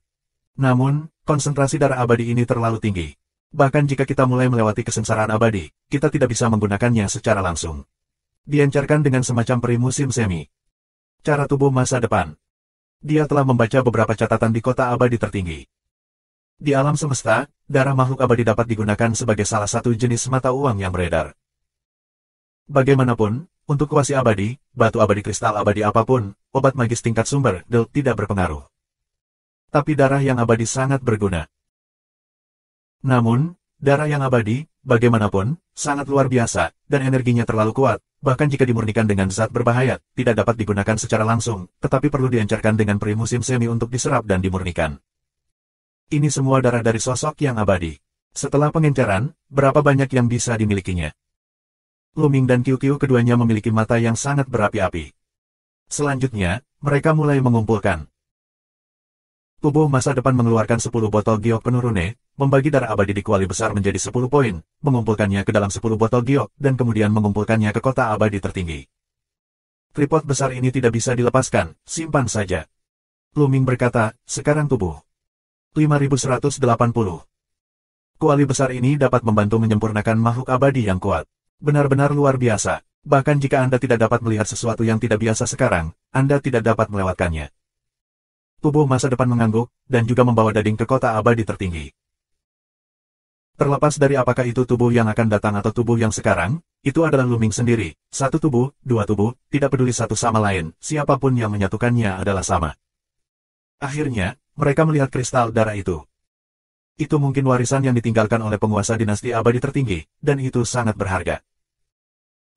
[SPEAKER 1] Namun, konsentrasi darah abadi ini terlalu tinggi. Bahkan jika kita mulai melewati kesengsaraan abadi, kita tidak bisa menggunakannya secara langsung. Diencarkan dengan semacam peri musim semi. Cara tubuh masa depan. Dia telah membaca beberapa catatan di kota abadi tertinggi. Di alam semesta, darah makhluk abadi dapat digunakan sebagai salah satu jenis mata uang yang beredar. Bagaimanapun, untuk kuasi abadi, batu abadi kristal abadi apapun, obat magis tingkat sumber, tidak berpengaruh. Tapi darah yang abadi sangat berguna. Namun, darah yang abadi, bagaimanapun, sangat luar biasa, dan energinya terlalu kuat, bahkan jika dimurnikan dengan zat berbahaya, tidak dapat digunakan secara langsung, tetapi perlu diencerkan dengan peri musim semi untuk diserap dan dimurnikan. Ini semua darah dari sosok yang abadi. Setelah pengenceran, berapa banyak yang bisa dimilikinya? Luming dan Qiu keduanya memiliki mata yang sangat berapi-api. Selanjutnya, mereka mulai mengumpulkan. Tubuh masa depan mengeluarkan 10 botol giok penurune, membagi darah abadi di kuali besar menjadi 10 poin, mengumpulkannya ke dalam 10 botol giok, dan kemudian mengumpulkannya ke kota abadi tertinggi. Tripod besar ini tidak bisa dilepaskan, simpan saja. Luming berkata, sekarang tubuh. 5180. Kuali besar ini dapat membantu menyempurnakan makhluk abadi yang kuat. Benar-benar luar biasa. Bahkan jika Anda tidak dapat melihat sesuatu yang tidak biasa sekarang, Anda tidak dapat melewatkannya. Tubuh masa depan mengangguk, dan juga membawa Dading ke kota abadi tertinggi. Terlepas dari apakah itu tubuh yang akan datang atau tubuh yang sekarang, itu adalah Luming sendiri. Satu tubuh, dua tubuh, tidak peduli satu sama lain, siapapun yang menyatukannya adalah sama. Akhirnya, mereka melihat kristal darah itu. Itu mungkin warisan yang ditinggalkan oleh penguasa dinasti abadi tertinggi, dan itu sangat berharga.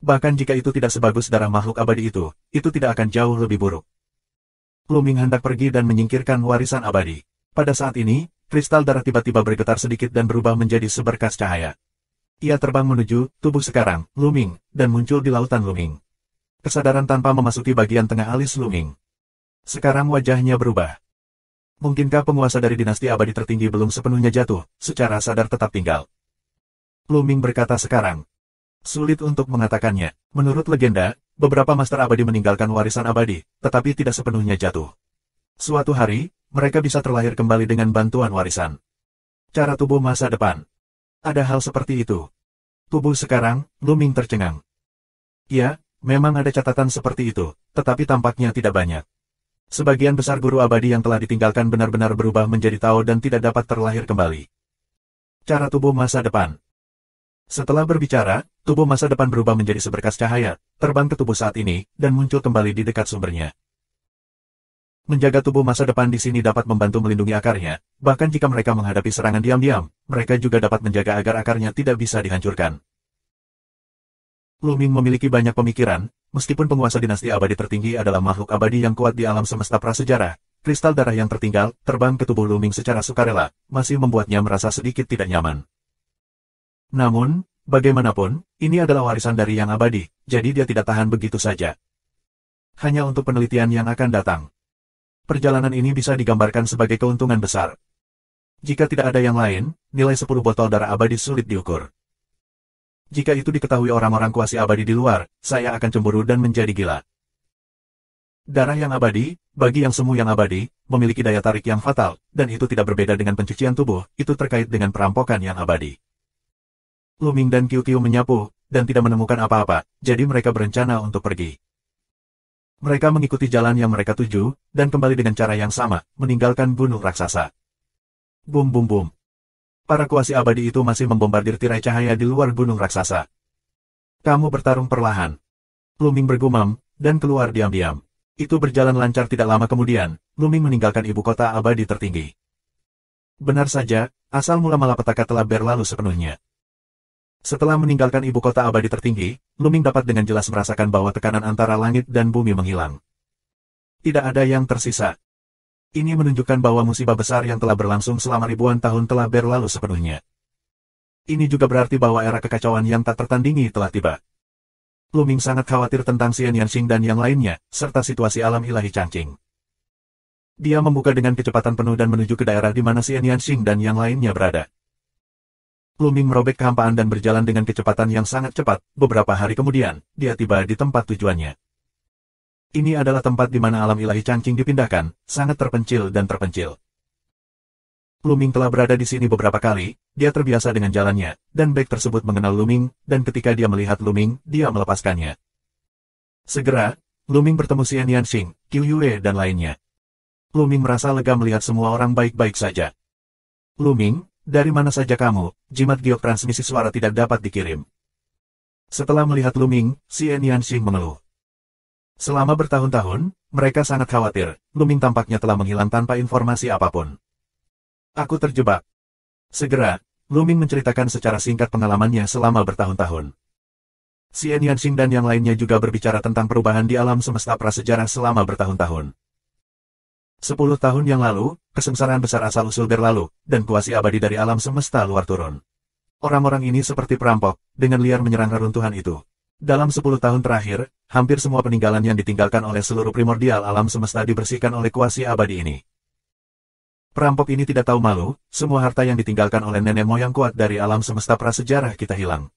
[SPEAKER 1] Bahkan jika itu tidak sebagus darah makhluk abadi itu tidak akan jauh lebih buruk. Luming hendak pergi dan menyingkirkan warisan abadi. Pada saat ini, kristal darah tiba-tiba bergetar sedikit dan berubah menjadi seberkas cahaya. Ia terbang menuju tubuh sekarang, Luming, dan muncul di lautan Luming. Kesadaran tanpa memasuki bagian tengah alis Luming. Sekarang wajahnya berubah. Mungkinkah penguasa dari dinasti abadi tertinggi belum sepenuhnya jatuh, secara sadar tetap tinggal? Luming berkata sekarang. Sulit untuk mengatakannya. Menurut legenda, beberapa master abadi meninggalkan warisan abadi, tetapi tidak sepenuhnya jatuh. Suatu hari, mereka bisa terlahir kembali dengan bantuan warisan. Cara tubuh masa depan. Ada hal seperti itu. Tubuh sekarang, Luming tercengang. Ya, memang ada catatan seperti itu, tetapi tampaknya tidak banyak. Sebagian besar guru abadi yang telah ditinggalkan benar-benar berubah menjadi Tao dan tidak dapat terlahir kembali. Cara tubuh masa depan. Setelah berbicara, tubuh masa depan berubah menjadi seberkas cahaya, terbang ke tubuh saat ini, dan muncul kembali di dekat sumbernya. Menjaga tubuh masa depan di sini dapat membantu melindungi akarnya, bahkan jika mereka menghadapi serangan diam-diam, mereka juga dapat menjaga agar akarnya tidak bisa dihancurkan. Luming memiliki banyak pemikiran, meskipun penguasa dinasti abadi tertinggi adalah makhluk abadi yang kuat di alam semesta prasejarah, kristal darah yang tertinggal, terbang ke tubuh Luming secara sukarela, masih membuatnya merasa sedikit tidak nyaman. Namun, bagaimanapun, ini adalah warisan dari yang abadi, jadi dia tidak tahan begitu saja. Hanya untuk penelitian yang akan datang. Perjalanan ini bisa digambarkan sebagai keuntungan besar. Jika tidak ada yang lain, nilai 10 botol darah abadi sulit diukur. Jika itu diketahui orang-orang kuasi abadi di luar, saya akan cemburu dan menjadi gila. Darah yang abadi, bagi yang semu yang abadi, memiliki daya tarik yang fatal, dan itu tidak berbeda dengan pencucian tubuh, itu terkait dengan perampokan yang abadi. Luming dan Qiu menyapu, dan tidak menemukan apa-apa, jadi mereka berencana untuk pergi. Mereka mengikuti jalan yang mereka tuju, dan kembali dengan cara yang sama, meninggalkan gunung raksasa. Bum bum bum. Para kuasi abadi itu masih membombardir tirai cahaya di luar gunung raksasa. Kamu bertarung perlahan. Luming bergumam, dan keluar diam-diam. Itu berjalan lancar tidak lama kemudian, Luming meninggalkan ibu kota abadi tertinggi. Benar saja, asal mula malapetaka telah berlalu sepenuhnya. Setelah meninggalkan ibu kota abadi tertinggi, Luming dapat dengan jelas merasakan bahwa tekanan antara langit dan bumi menghilang. Tidak ada yang tersisa. Ini menunjukkan bahwa musibah besar yang telah berlangsung selama ribuan tahun telah berlalu sepenuhnya. Ini juga berarti bahwa era kekacauan yang tak tertandingi telah tiba. Luming sangat khawatir tentang Xian Yanxing dan yang lainnya, serta situasi alam ilahi Changqing. Dia membuka dengan kecepatan penuh dan menuju ke daerah di mana Xian Yanxing dan yang lainnya berada. Luming merobek kehampaan dan berjalan dengan kecepatan yang sangat cepat. Beberapa hari kemudian, dia tiba di tempat tujuannya. Ini adalah tempat di mana alam ilahi Changqing dipindahkan, sangat terpencil dan terpencil. Luming telah berada di sini beberapa kali, dia terbiasa dengan jalannya, dan Bek tersebut mengenal Luming, dan ketika dia melihat Luming, dia melepaskannya. Segera, Luming bertemu Xian Yanxing, Qiu Yue dan lainnya. Luming merasa lega melihat semua orang baik-baik saja. Luming, dari mana saja kamu? Jimat giok transmisi suara tidak dapat dikirim. Setelah melihat Luming, Xian Yanxing mengeluh. Selama bertahun-tahun, mereka sangat khawatir, Luming tampaknya telah menghilang tanpa informasi apapun. Aku terjebak. Segera, Lu Ming menceritakan secara singkat pengalamannya selama bertahun-tahun. Xian Yanxing dan yang lainnya juga berbicara tentang perubahan di alam semesta prasejarah selama bertahun-tahun. 10 tahun yang lalu, kesengsaraan besar asal-usul berlalu, dan kuasi abadi dari alam semesta luar turun. Orang-orang ini seperti perampok, dengan liar menyerang reruntuhan itu. Dalam 10 tahun terakhir, hampir semua peninggalan yang ditinggalkan oleh seluruh primordial alam semesta dibersihkan oleh kuasi abadi ini. Perampok ini tidak tahu malu, semua harta yang ditinggalkan oleh nenek moyang kuat dari alam semesta prasejarah kita hilang.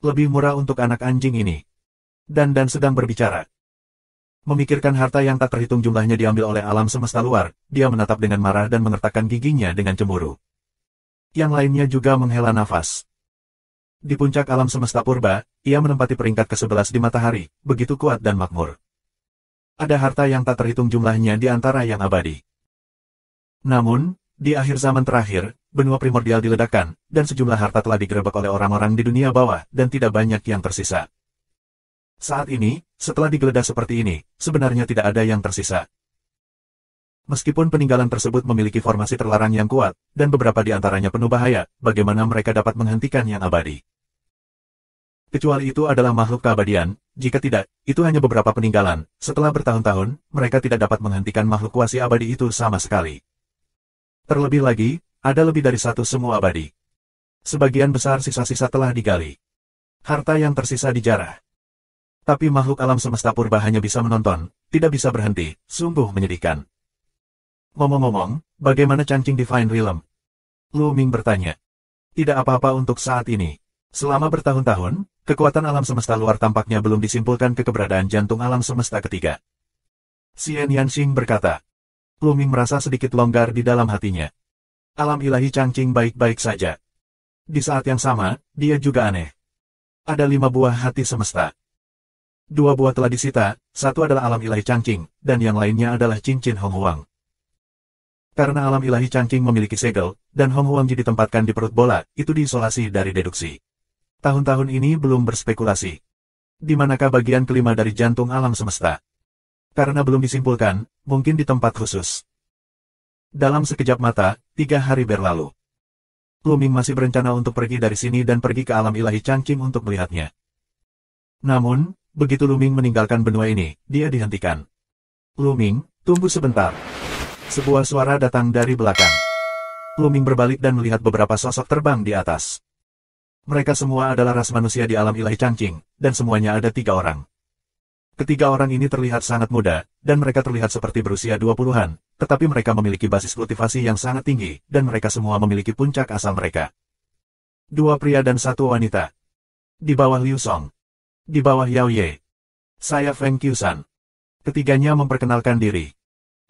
[SPEAKER 1] Lebih murah untuk anak anjing ini. Dan sedang berbicara. Memikirkan harta yang tak terhitung jumlahnya diambil oleh alam semesta luar, dia menatap dengan marah dan mengertakkan giginya dengan cemburu. Yang lainnya juga menghela nafas. Di puncak alam semesta purba, ia menempati peringkat ke-11 di matahari, begitu kuat dan makmur. Ada harta yang tak terhitung jumlahnya di antara yang abadi. Namun, di akhir zaman terakhir, benua primordial diledakkan, dan sejumlah harta telah digerebek oleh orang-orang di dunia bawah, dan tidak banyak yang tersisa. Saat ini, setelah digeledah seperti ini, sebenarnya tidak ada yang tersisa. Meskipun peninggalan tersebut memiliki formasi terlarang yang kuat, dan beberapa di antaranya penuh bahaya, bagaimana mereka dapat menghentikan yang abadi? Kecuali itu adalah makhluk keabadian, jika tidak, itu hanya beberapa peninggalan. Setelah bertahun-tahun, mereka tidak dapat menghentikan makhluk kuasi abadi itu sama sekali. Terlebih lagi, ada lebih dari satu semua abadi. Sebagian besar sisa-sisa telah digali. Harta yang tersisa dijarah. Tapi makhluk alam semesta purba hanya bisa menonton, tidak bisa berhenti, sungguh menyedihkan. Ngomong-ngomong, bagaimana Changqing Divine Realm? Lu Ming bertanya. Tidak apa-apa untuk saat ini. Selama bertahun-tahun, kekuatan alam semesta luar tampaknya belum disimpulkan ke keberadaan jantung alam semesta ketiga. Xian Yanxing berkata. Lu Ming merasa sedikit longgar di dalam hatinya. Alam ilahi Changqing baik-baik saja. Di saat yang sama, dia juga aneh. Ada 5 buah hati semesta. 2 buah telah disita, satu adalah alam ilahi Changqing, dan yang lainnya adalah cincin Hong Huang. Karena alam ilahi Changqing memiliki segel, dan Hong Huang ditempatkan di perut bola, itu diisolasi dari deduksi. Tahun-tahun ini belum berspekulasi. Di manakah bagian kelima dari jantung alam semesta? Karena belum disimpulkan, mungkin di tempat khusus. Dalam sekejap mata, 3 hari berlalu. Lu Ming masih berencana untuk pergi dari sini dan pergi ke alam ilahi Changqing untuk melihatnya. Namun, begitu Lu Ming meninggalkan benua ini, dia dihentikan. Lu Ming, tunggu sebentar. Sebuah suara datang dari belakang. Lu Ming berbalik dan melihat beberapa sosok terbang di atas. Mereka semua adalah ras manusia di alam ilahi Changqing, dan semuanya ada 3 orang. Ketiga orang ini terlihat sangat muda, dan mereka terlihat seperti berusia 20-an, tetapi mereka memiliki basis kultivasi yang sangat tinggi, dan mereka semua memiliki puncak asal mereka. 2 pria dan 1 wanita. Di bawah Liu Song. Di bawah Yao Ye. Saya Feng Qiusan. Ketiganya memperkenalkan diri.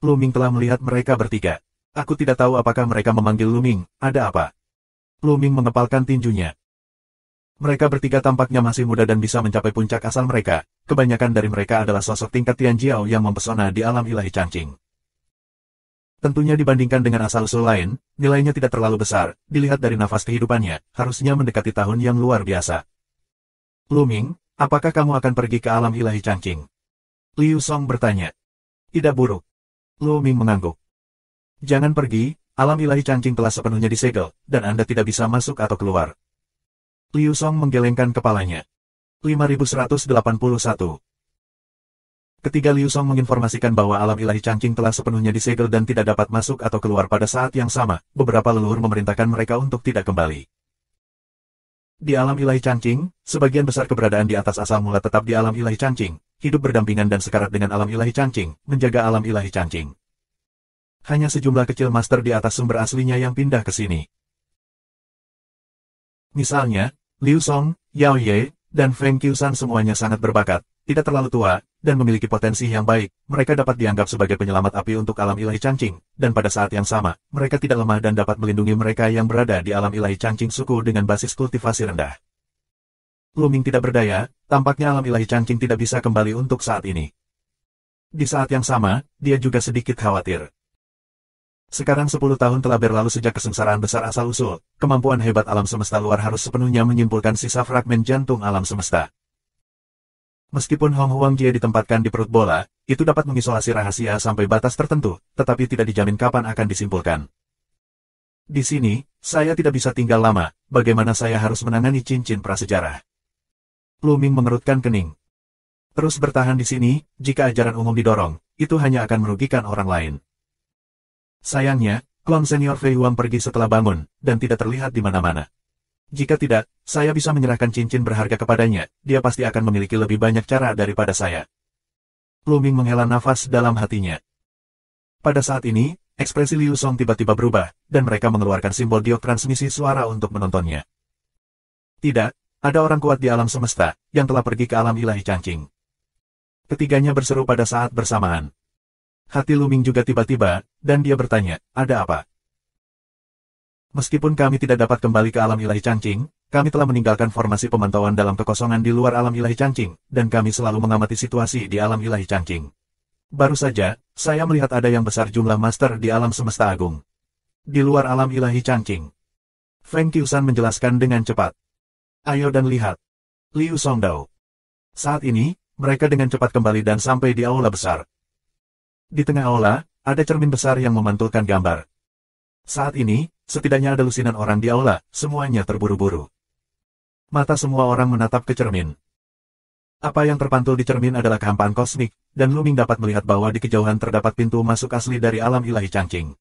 [SPEAKER 1] Lu Ming telah melihat mereka bertiga. Aku tidak tahu apakah mereka memanggil Lu Ming, ada apa? Lu Ming mengepalkan tinjunya. Mereka bertiga tampaknya masih muda dan bisa mencapai puncak asal mereka. Kebanyakan dari mereka adalah sosok tingkat Tian Jiao yang mempesona di alam ilahi Changqing. Tentunya dibandingkan dengan asal-usul lain, nilainya tidak terlalu besar. Dilihat dari nafas kehidupannya, harusnya mendekati tahun yang luar biasa. Lu Ming, apakah kamu akan pergi ke alam ilahi Changqing? Liu Song bertanya. Tidak buruk. Lu Ming mengangguk. Jangan pergi, alam ilahi Changqing telah sepenuhnya disegel, dan Anda tidak bisa masuk atau keluar. Liu Song menggelengkan kepalanya. 5181. Ketika Liu Song menginformasikan bahwa alam ilahi Changqing telah sepenuhnya disegel dan tidak dapat masuk atau keluar pada saat yang sama, beberapa leluhur memerintahkan mereka untuk tidak kembali. Di alam ilahi Changqing, sebagian besar keberadaan di atas asal mula tetap di alam ilahi Changqing, hidup berdampingan dan sekarat dengan alam ilahi Changqing, menjaga alam ilahi Changqing. Hanya sejumlah kecil master di atas sumber aslinya yang pindah ke sini. Misalnya, Liu Song, Yao Ye, dan Feng Qiusan semuanya sangat berbakat, tidak terlalu tua, dan memiliki potensi yang baik. Mereka dapat dianggap sebagai penyelamat api untuk alam ilahi Changqing, dan pada saat yang sama, mereka tidak lemah dan dapat melindungi mereka yang berada di alam ilahi Changqing suku dengan basis kultivasi rendah. Lu Ming tidak berdaya, tampaknya alam ilahi Changqing tidak bisa kembali untuk saat ini. Di saat yang sama, dia juga sedikit khawatir. Sekarang 10 tahun telah berlalu sejak kesengsaraan besar asal-usul, kemampuan hebat alam semesta luar harus sepenuhnya menyimpulkan sisa fragmen jantung alam semesta. Meskipun Hong Huang Jie ditempatkan di perut bola, itu dapat mengisolasi rahasia sampai batas tertentu, tetapi tidak dijamin kapan akan disimpulkan. Di sini, saya tidak bisa tinggal lama, bagaimana saya harus menangani cincin prasejarah? Lu Ming mengerutkan kening. Terus bertahan di sini, jika ajaran umum didorong, itu hanya akan merugikan orang lain. Sayangnya, Klon Senior Fei Huang pergi setelah bangun, dan tidak terlihat di mana-mana. Jika tidak, saya bisa menyerahkan cincin berharga kepadanya, dia pasti akan memiliki lebih banyak cara daripada saya. Lu Ming menghela nafas dalam hatinya. Pada saat ini, ekspresi Liu Song tiba-tiba berubah, dan mereka mengeluarkan simbol diok transmisi suara untuk menontonnya. Tidak, ada orang kuat di alam semesta, yang telah pergi ke alam ilahi Changqing. Ketiganya berseru pada saat bersamaan. Hati Lu Ming juga tiba-tiba, dan dia bertanya, ada apa? Meskipun kami tidak dapat kembali ke alam ilahi Changqing, kami telah meninggalkan formasi pemantauan dalam kekosongan di luar alam ilahi Changqing, dan kami selalu mengamati situasi di alam ilahi Changqing. Baru saja, saya melihat ada yang besar jumlah master di alam semesta agung. Di luar alam ilahi Changqing. Feng Qiusan menjelaskan dengan cepat. Ayo dan lihat. Liu Songdao. Saat ini, mereka dengan cepat kembali dan sampai di aula besar. Di tengah aula, ada cermin besar yang memantulkan gambar. Saat ini, setidaknya ada lusinan orang di aula, semuanya terburu-buru. Mata semua orang menatap ke cermin. Apa yang terpantul di cermin adalah kehampaan kosmik, dan Lu Ming dapat melihat bahwa di kejauhan terdapat pintu masuk asli dari alam ilahi Changqing.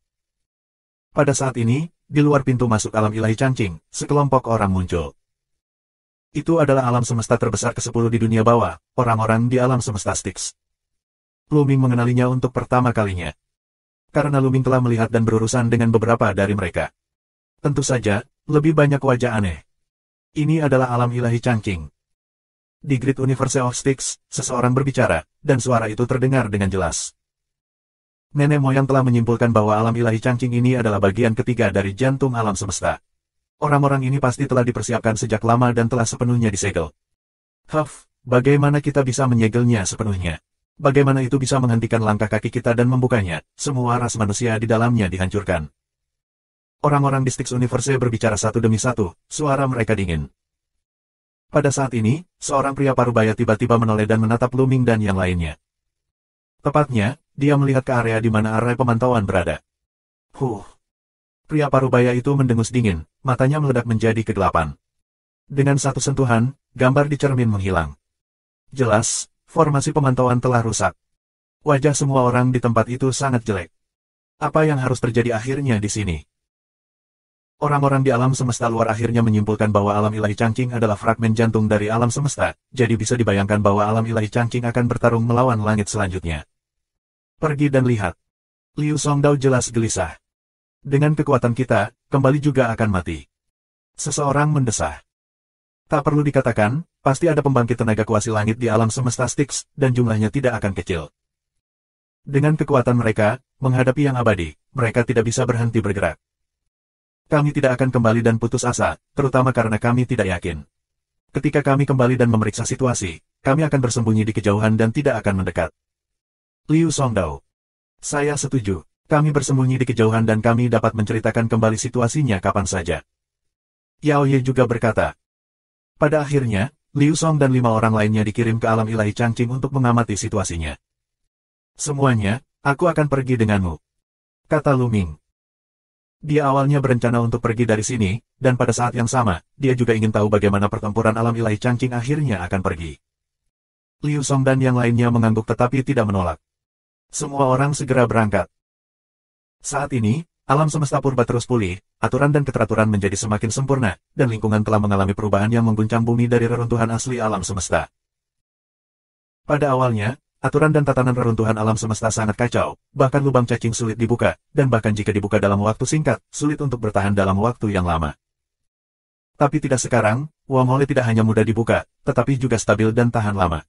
[SPEAKER 1] Pada saat ini, di luar pintu masuk alam ilahi Changqing, sekelompok orang muncul. Itu adalah alam semesta terbesar ke-10 di dunia bawah, orang-orang di alam semesta Styx. Lu Ming mengenalinya untuk pertama kalinya. Karena Lu Ming telah melihat dan berurusan dengan beberapa dari mereka. Tentu saja, lebih banyak wajah aneh. Ini adalah alam ilahi Changqing. Di Great Universe of Styx, seseorang berbicara, dan suara itu terdengar dengan jelas. Nenek moyang telah menyimpulkan bahwa alam ilahi Changqing ini adalah bagian ketiga dari jantung alam semesta. Orang-orang ini pasti telah dipersiapkan sejak lama dan telah sepenuhnya disegel. Huff, bagaimana kita bisa menyegelnya sepenuhnya? Bagaimana itu bisa menghentikan langkah kaki kita dan membukanya? Semua ras manusia di dalamnya dihancurkan. Orang-orang di Styx Universe berbicara satu demi satu, suara mereka dingin. Pada saat ini, seorang pria parubaya tiba-tiba menoleh dan menatap Lu Ming dan yang lainnya. Tepatnya, dia melihat ke area di mana area pemantauan berada. Pria parubaya itu mendengus dingin, matanya meledak menjadi kegelapan. Dengan satu sentuhan, gambar di cermin menghilang. Jelas, formasi pemantauan telah rusak. Wajah semua orang di tempat itu sangat jelek. Apa yang harus terjadi akhirnya di sini? Orang-orang di alam semesta luar akhirnya menyimpulkan bahwa alam ilahi Changqing adalah fragmen jantung dari alam semesta, jadi bisa dibayangkan bahwa alam ilahi Changqing akan bertarung melawan langit selanjutnya. Pergi dan lihat. Liu Songdao jelas gelisah. Dengan kekuatan kita, kembali juga akan mati. Seseorang mendesah. Tak perlu dikatakan, pasti ada pembangkit tenaga kuasi langit di alam semesta Styx, dan jumlahnya tidak akan kecil. Dengan kekuatan mereka, menghadapi yang abadi, mereka tidak bisa berhenti bergerak. Kami tidak akan kembali dan putus asa, terutama karena kami tidak yakin. Ketika kami kembali dan memeriksa situasi, kami akan bersembunyi di kejauhan dan tidak akan mendekat. Liu Songdao. Saya setuju, kami bersembunyi di kejauhan dan kami dapat menceritakan kembali situasinya kapan saja. Yao Ye juga berkata. Pada akhirnya, Liu Song dan 5 orang lainnya dikirim ke alam ilahi Changqing untuk mengamati situasinya. Semuanya, aku akan pergi denganmu, kata Lu Ming. Dia awalnya berencana untuk pergi dari sini, dan pada saat yang sama, dia juga ingin tahu bagaimana pertempuran alam ilahi Changqing akhirnya akan pergi. Liu Song dan yang lainnya mengangguk tetapi tidak menolak. Semua orang segera berangkat. Saat ini, alam semesta purba terus pulih, aturan dan keteraturan menjadi semakin sempurna, dan lingkungan telah mengalami perubahan yang mengguncang bumi dari reruntuhan asli alam semesta. Pada awalnya, aturan dan tatanan reruntuhan alam semesta sangat kacau, bahkan lubang cacing sulit dibuka, dan bahkan jika dibuka dalam waktu singkat, sulit untuk bertahan dalam waktu yang lama. Tapi tidak sekarang, wormhole tidak hanya mudah dibuka, tetapi juga stabil dan tahan lama.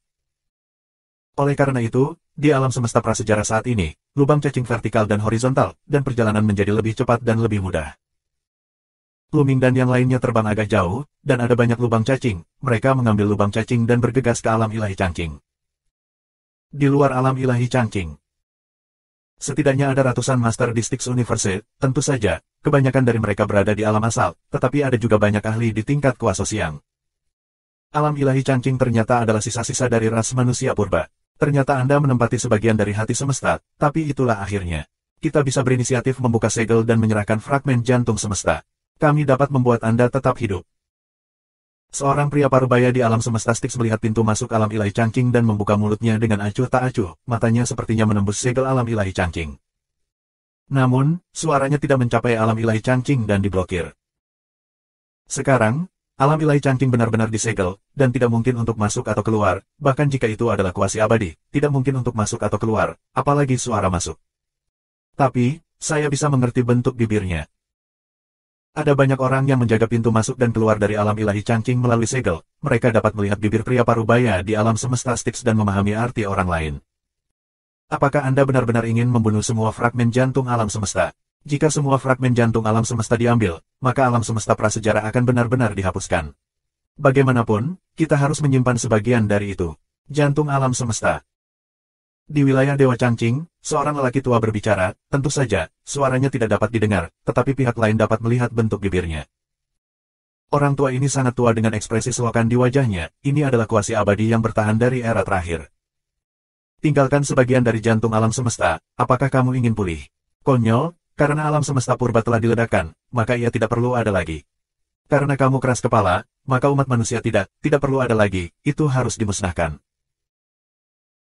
[SPEAKER 1] Oleh karena itu, di alam semesta prasejarah saat ini, lubang cacing vertikal dan horizontal, dan perjalanan menjadi lebih cepat dan lebih mudah. Lu Ming dan yang lainnya terbang agak jauh, dan ada banyak lubang cacing, mereka mengambil lubang cacing dan bergegas ke alam ilahi Changqing. Di luar alam ilahi Changqing. Setidaknya ada ratusan master di Styx Universe, tentu saja, kebanyakan dari mereka berada di alam asal, tetapi ada juga banyak ahli di tingkat kuasa siang. Alam ilahi Changqing ternyata adalah sisa-sisa dari ras manusia purba. Ternyata Anda menempati sebagian dari hati semesta, tapi itulah akhirnya. kita bisa berinisiatif membuka segel dan menyerahkan fragmen jantung semesta. Kami dapat membuat Anda tetap hidup. Seorang pria parubaya di alam semesta Styx melihat pintu masuk alam ilahi Changqing dan membuka mulutnya dengan acuh tak acuh, matanya sepertinya menembus segel alam ilahi Changqing. Namun, suaranya tidak mencapai alam ilahi Changqing dan diblokir. Sekarang, alam ilahi Changqing benar-benar disegel, dan tidak mungkin untuk masuk atau keluar, bahkan jika itu adalah kuasi abadi, tidak mungkin untuk masuk atau keluar, apalagi suara masuk. Tapi, saya bisa mengerti bentuk bibirnya. Ada banyak orang yang menjaga pintu masuk dan keluar dari alam ilahi Changqing melalui segel. Mereka dapat melihat bibir pria parubaya di alam semesta Styx dan memahami arti orang lain. Apakah Anda benar-benar ingin membunuh semua fragmen jantung alam semesta? Jika semua fragmen jantung alam semesta diambil, maka alam semesta prasejarah akan benar-benar dihapuskan. Bagaimanapun, kita harus menyimpan sebagian dari itu. Jantung alam semesta. Di wilayah Dewa Changqing, seorang lelaki tua berbicara, tentu saja, suaranya tidak dapat didengar, tetapi pihak lain dapat melihat bentuk bibirnya. Orang tua ini sangat tua dengan ekspresi selokan di wajahnya, ini adalah kuasi abadi yang bertahan dari era terakhir. Tinggalkan sebagian dari jantung alam semesta, apakah kamu ingin pulih? Konyol, karena alam semesta purba telah diledakkan, maka ia tidak perlu ada lagi. Karena kamu keras kepala, maka umat manusia tidak perlu ada lagi, itu harus dimusnahkan.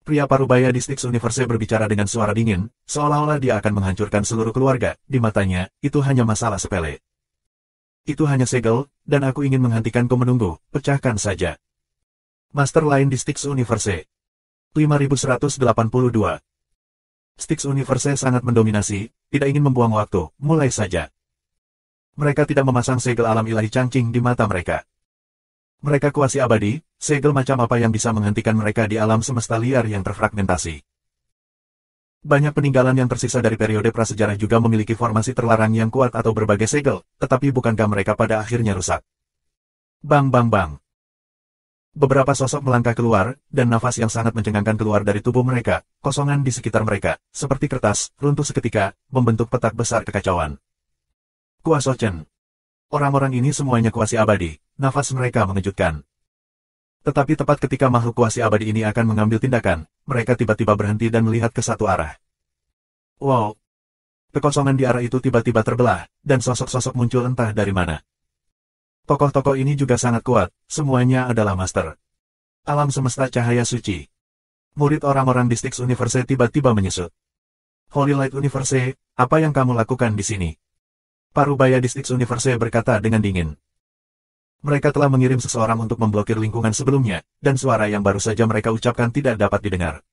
[SPEAKER 1] Pria parubaya di Styx Universe berbicara dengan suara dingin, seolah-olah dia akan menghancurkan seluruh keluarga. Di matanya, itu hanya masalah sepele. Itu hanya segel, dan aku ingin menghentikanku menunggu, pecahkan saja. Master lain di Styx Universe. 5182. Styx Universe sangat mendominasi, tidak ingin membuang waktu, mulai saja. Mereka tidak memasang segel alam ilahi Changqing di mata mereka. Mereka kuasi abadi, segel macam apa yang bisa menghentikan mereka di alam semesta liar yang terfragmentasi. Banyak peninggalan yang tersisa dari periode prasejarah juga memiliki formasi terlarang yang kuat atau berbagai segel, tetapi bukankah mereka pada akhirnya rusak? Bang bang bang. Beberapa sosok melangkah keluar, dan nafas yang sangat mencengangkan keluar dari tubuh mereka, kosongan di sekitar mereka, seperti kertas, runtuh seketika, membentuk petak besar kekacauan. Kuasochen. Orang-orang ini semuanya kuasi abadi, nafas mereka mengejutkan. Tetapi tepat ketika makhluk kuasi abadi ini akan mengambil tindakan, mereka tiba-tiba berhenti dan melihat ke satu arah. Wow! Kekosongan di arah itu tiba-tiba terbelah, dan sosok-sosok muncul entah dari mana. Tokoh-tokoh ini juga sangat kuat, semuanya adalah master alam semesta cahaya suci. Murid orang-orang di Styx Universe tiba-tiba menyusut. Holy Light Universe, apa yang kamu lakukan di sini? Parubaya di Styx Universe berkata dengan dingin. Mereka telah mengirim seseorang untuk memblokir lingkungan sebelumnya, dan suara yang baru saja mereka ucapkan tidak dapat didengar.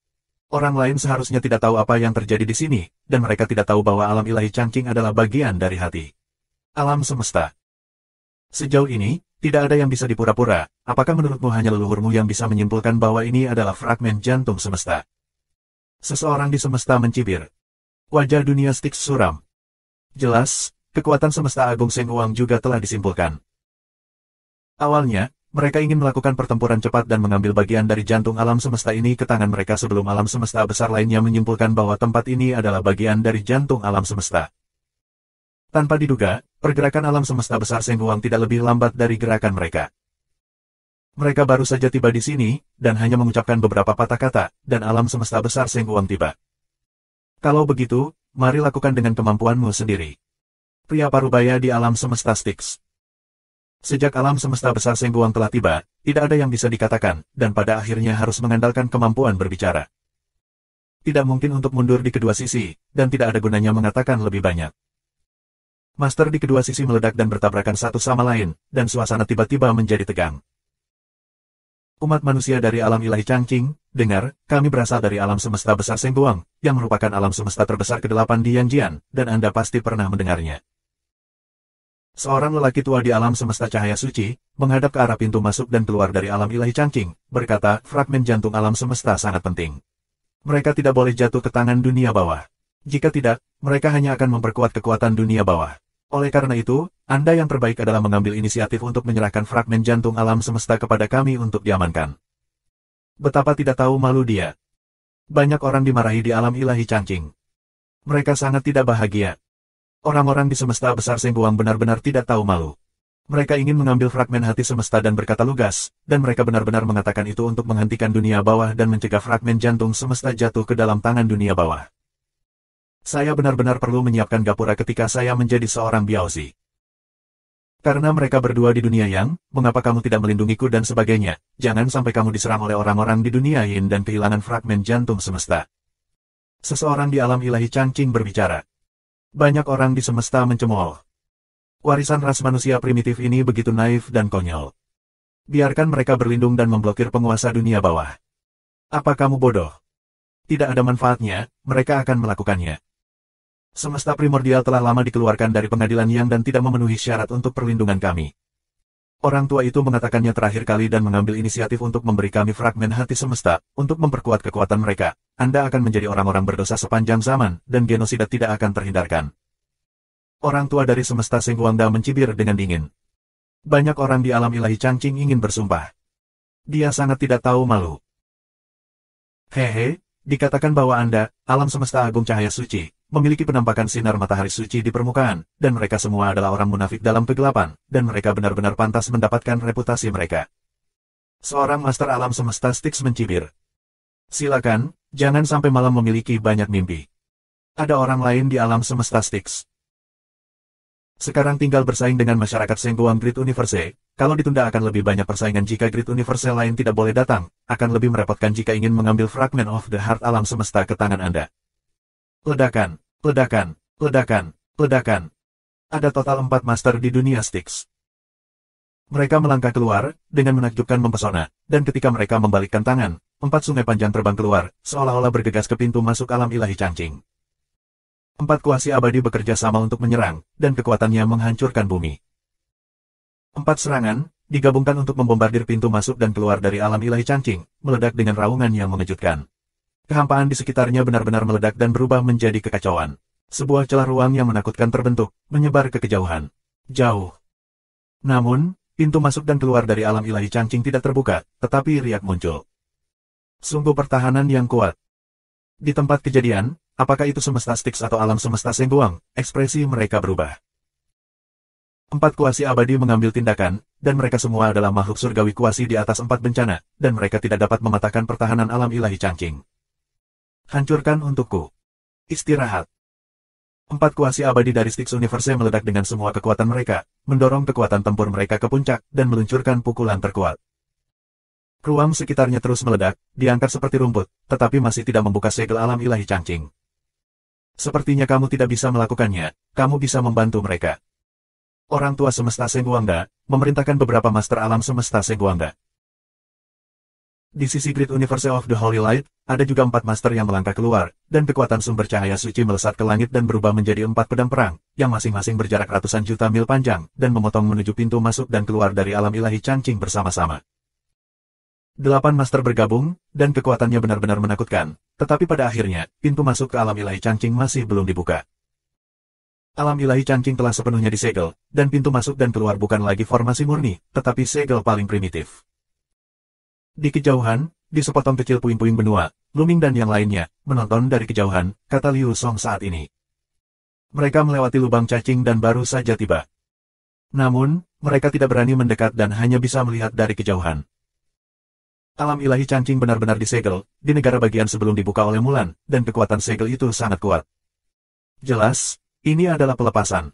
[SPEAKER 1] Orang lain seharusnya tidak tahu apa yang terjadi di sini, dan mereka tidak tahu bahwa alam ilahi Changqing adalah bagian dari hati alam semesta. Sejauh ini, tidak ada yang bisa dipura-pura. Apakah menurutmu hanya leluhurmu yang bisa menyimpulkan bahwa ini adalah fragmen jantung semesta? Seseorang di semesta mencibir. Wajah dunia Styx suram. Jelas, kekuatan semesta agung Seng Wang juga telah disimpulkan. Awalnya, mereka ingin melakukan pertempuran cepat dan mengambil bagian dari jantung alam semesta ini ke tangan mereka sebelum alam semesta besar lainnya menyimpulkan bahwa tempat ini adalah bagian dari jantung alam semesta. Tanpa diduga, pergerakan alam semesta besar Seng Wang tidak lebih lambat dari gerakan mereka. Mereka baru saja tiba di sini, dan hanya mengucapkan beberapa patah kata, dan alam semesta besar Seng Wang tiba. Kalau begitu, mari lakukan dengan kemampuanmu sendiri. Pria parubaya di alam semesta Styx. Sejak alam semesta besar Seng Wang telah tiba, tidak ada yang bisa dikatakan, dan pada akhirnya harus mengandalkan kemampuan berbicara. Tidak mungkin untuk mundur di kedua sisi, dan tidak ada gunanya mengatakan lebih banyak. Master di kedua sisi meledak dan bertabrakan satu sama lain, dan suasana tiba-tiba menjadi tegang. Umat manusia dari alam ilahi Changqing, dengar, kami berasal dari alam semesta besar Seng Wang, yang merupakan alam semesta terbesar ke-8 di Yanjian, dan Anda pasti pernah mendengarnya. Seorang lelaki tua di alam semesta cahaya suci, menghadap ke arah pintu masuk dan keluar dari alam ilahi Changqing, berkata, fragmen jantung alam semesta sangat penting. Mereka tidak boleh jatuh ke tangan dunia bawah. Jika tidak, mereka hanya akan memperkuat kekuatan dunia bawah. Oleh karena itu, Anda yang terbaik adalah mengambil inisiatif untuk menyerahkan fragmen jantung alam semesta kepada kami untuk diamankan. Betapa tidak tahu malu dia. Banyak orang dimarahi di alam ilahi Changqing. Mereka sangat tidak bahagia. Orang-orang di semesta besar Seng Wang benar-benar tidak tahu malu. Mereka ingin mengambil fragmen hati semesta dan berkata lugas, dan mereka benar-benar mengatakan itu untuk menghentikan dunia bawah dan mencegah fragmen jantung semesta jatuh ke dalam tangan dunia bawah. Saya benar-benar perlu menyiapkan gapura ketika saya menjadi seorang Biaozi. Karena mereka berdua di dunia Yang, mengapa kamu tidak melindungiku dan sebagainya, jangan sampai kamu diserang oleh orang-orang di dunia Yin dan kehilangan fragmen jantung semesta. Seseorang di alam ilahi Changqing berbicara. Banyak orang di semesta mencemooh. Warisan ras manusia primitif ini begitu naif dan konyol. Biarkan mereka berlindung dan memblokir penguasa dunia bawah. Apa kamu bodoh? Tidak ada manfaatnya, mereka akan melakukannya. Semesta primordial telah lama dikeluarkan dari pengadilan Yang dan tidak memenuhi syarat untuk perlindungan kami. Orang tua itu mengatakannya terakhir kali dan mengambil inisiatif untuk memberi kami fragmen hati semesta, untuk memperkuat kekuatan mereka. Anda akan menjadi orang-orang berdosa sepanjang zaman, dan genosida tidak akan terhindarkan. Orang tua dari semesta Sengguangda mencibir dengan dingin. Banyak orang di alam ilahi Changqing ingin bersumpah. Dia sangat tidak tahu malu. Hehe, dikatakan bahwa Anda, alam semesta agung cahaya suci, memiliki penampakan sinar matahari suci di permukaan, dan mereka semua adalah orang munafik dalam kegelapan, dan mereka benar-benar pantas mendapatkan reputasi mereka. Seorang master alam semesta Styx mencibir. Silakan, jangan sampai malam memiliki banyak mimpi. Ada orang lain di alam semesta Styx. Sekarang tinggal bersaing dengan masyarakat Sengguang Great Universe. Kalau ditunda akan lebih banyak persaingan jika Great Universe lain tidak boleh datang, akan lebih merepotkan jika ingin mengambil fragment of the heart alam semesta ke tangan Anda. Ledakan, ledakan, ledakan, ledakan. Ada total 4 master di dunia Styx. Mereka melangkah keluar, dengan menakjubkan mempesona, dan ketika mereka membalikkan tangan, 4 sungai panjang terbang keluar, seolah-olah bergegas ke pintu masuk alam ilahi Changqing. 4 kuasi abadi bekerja sama untuk menyerang, dan kekuatannya menghancurkan bumi. 4 serangan, digabungkan untuk membombardir pintu masuk dan keluar dari alam ilahi Changqing, meledak dengan raungan yang mengejutkan. Kehampaan di sekitarnya benar-benar meledak dan berubah menjadi kekacauan. Sebuah celah ruang yang menakutkan terbentuk, menyebar ke kejauhan. Jauh. Namun, pintu masuk dan keluar dari alam ilahi Changqing tidak terbuka, tetapi riak muncul. Sungguh pertahanan yang kuat. Di tempat kejadian, apakah itu semesta Styx atau alam semesta Sengguang, ekspresi mereka berubah. 4 kuasi abadi mengambil tindakan, dan mereka semua adalah makhluk surgawi kuasi di atas 4 bencana, dan mereka tidak dapat mematahkan pertahanan alam ilahi Changqing. Hancurkan untukku. Istirahat. 4 kuasi abadi dari Styx Universe meledak dengan semua kekuatan mereka, mendorong kekuatan tempur mereka ke puncak, dan meluncurkan pukulan terkuat. Ruang sekitarnya terus meledak, diangkat seperti rumput, tetapi masih tidak membuka segel alam ilahi Changqing. Sepertinya kamu tidak bisa melakukannya, kamu bisa membantu mereka. Orang tua semesta Sengguangda, memerintahkan beberapa master alam semesta Sengguangda. Di sisi Great Universe of the Holy Light, ada juga 4 master yang melangkah keluar, dan kekuatan sumber cahaya suci melesat ke langit dan berubah menjadi 4 pedang perang, yang masing-masing berjarak ratusan juta mil panjang, dan memotong menuju pintu masuk dan keluar dari alam ilahi Changqing bersama-sama. 8 master bergabung, dan kekuatannya benar-benar menakutkan, tetapi pada akhirnya, pintu masuk ke alam ilahi Changqing masih belum dibuka. Alam ilahi Changqing telah sepenuhnya disegel, dan pintu masuk dan keluar bukan lagi formasi murni, tetapi segel paling primitif. Di kejauhan, di sepotong kecil puing-puing benua, Luming dan yang lainnya, menonton dari kejauhan, kata Liu Song saat ini. Mereka melewati lubang cacing dan baru saja tiba. Namun, mereka tidak berani mendekat dan hanya bisa melihat dari kejauhan. Alam ilahi Changqing benar-benar disegel, di negara bagian sebelum dibuka oleh Mulan, dan kekuatan segel itu sangat kuat. Jelas, ini adalah pelepasan.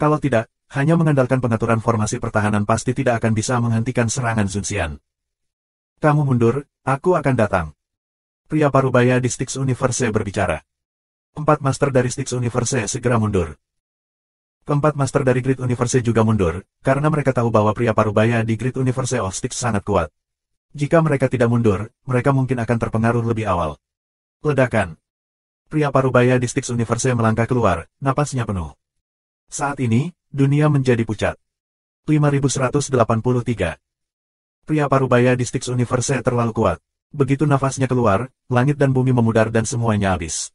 [SPEAKER 1] Kalau tidak, hanya mengandalkan pengaturan formasi pertahanan pasti tidak akan bisa menghentikan serangan Zunxian. Kamu mundur, aku akan datang. Pria parubaya di Styx Universe berbicara. 4 master dari Styx Universe segera mundur. Keempat master dari Great Universe juga mundur, karena mereka tahu bahwa pria parubaya di Great Universe of Styx sangat kuat. Jika mereka tidak mundur, mereka mungkin akan terpengaruh lebih awal. Ledakan. Pria parubaya di Styx Universe melangkah keluar, napasnya penuh. Saat ini, dunia menjadi pucat. 5183. Pria parubaya di Styx Universe terlalu kuat. Begitu nafasnya keluar, langit dan bumi memudar dan semuanya habis.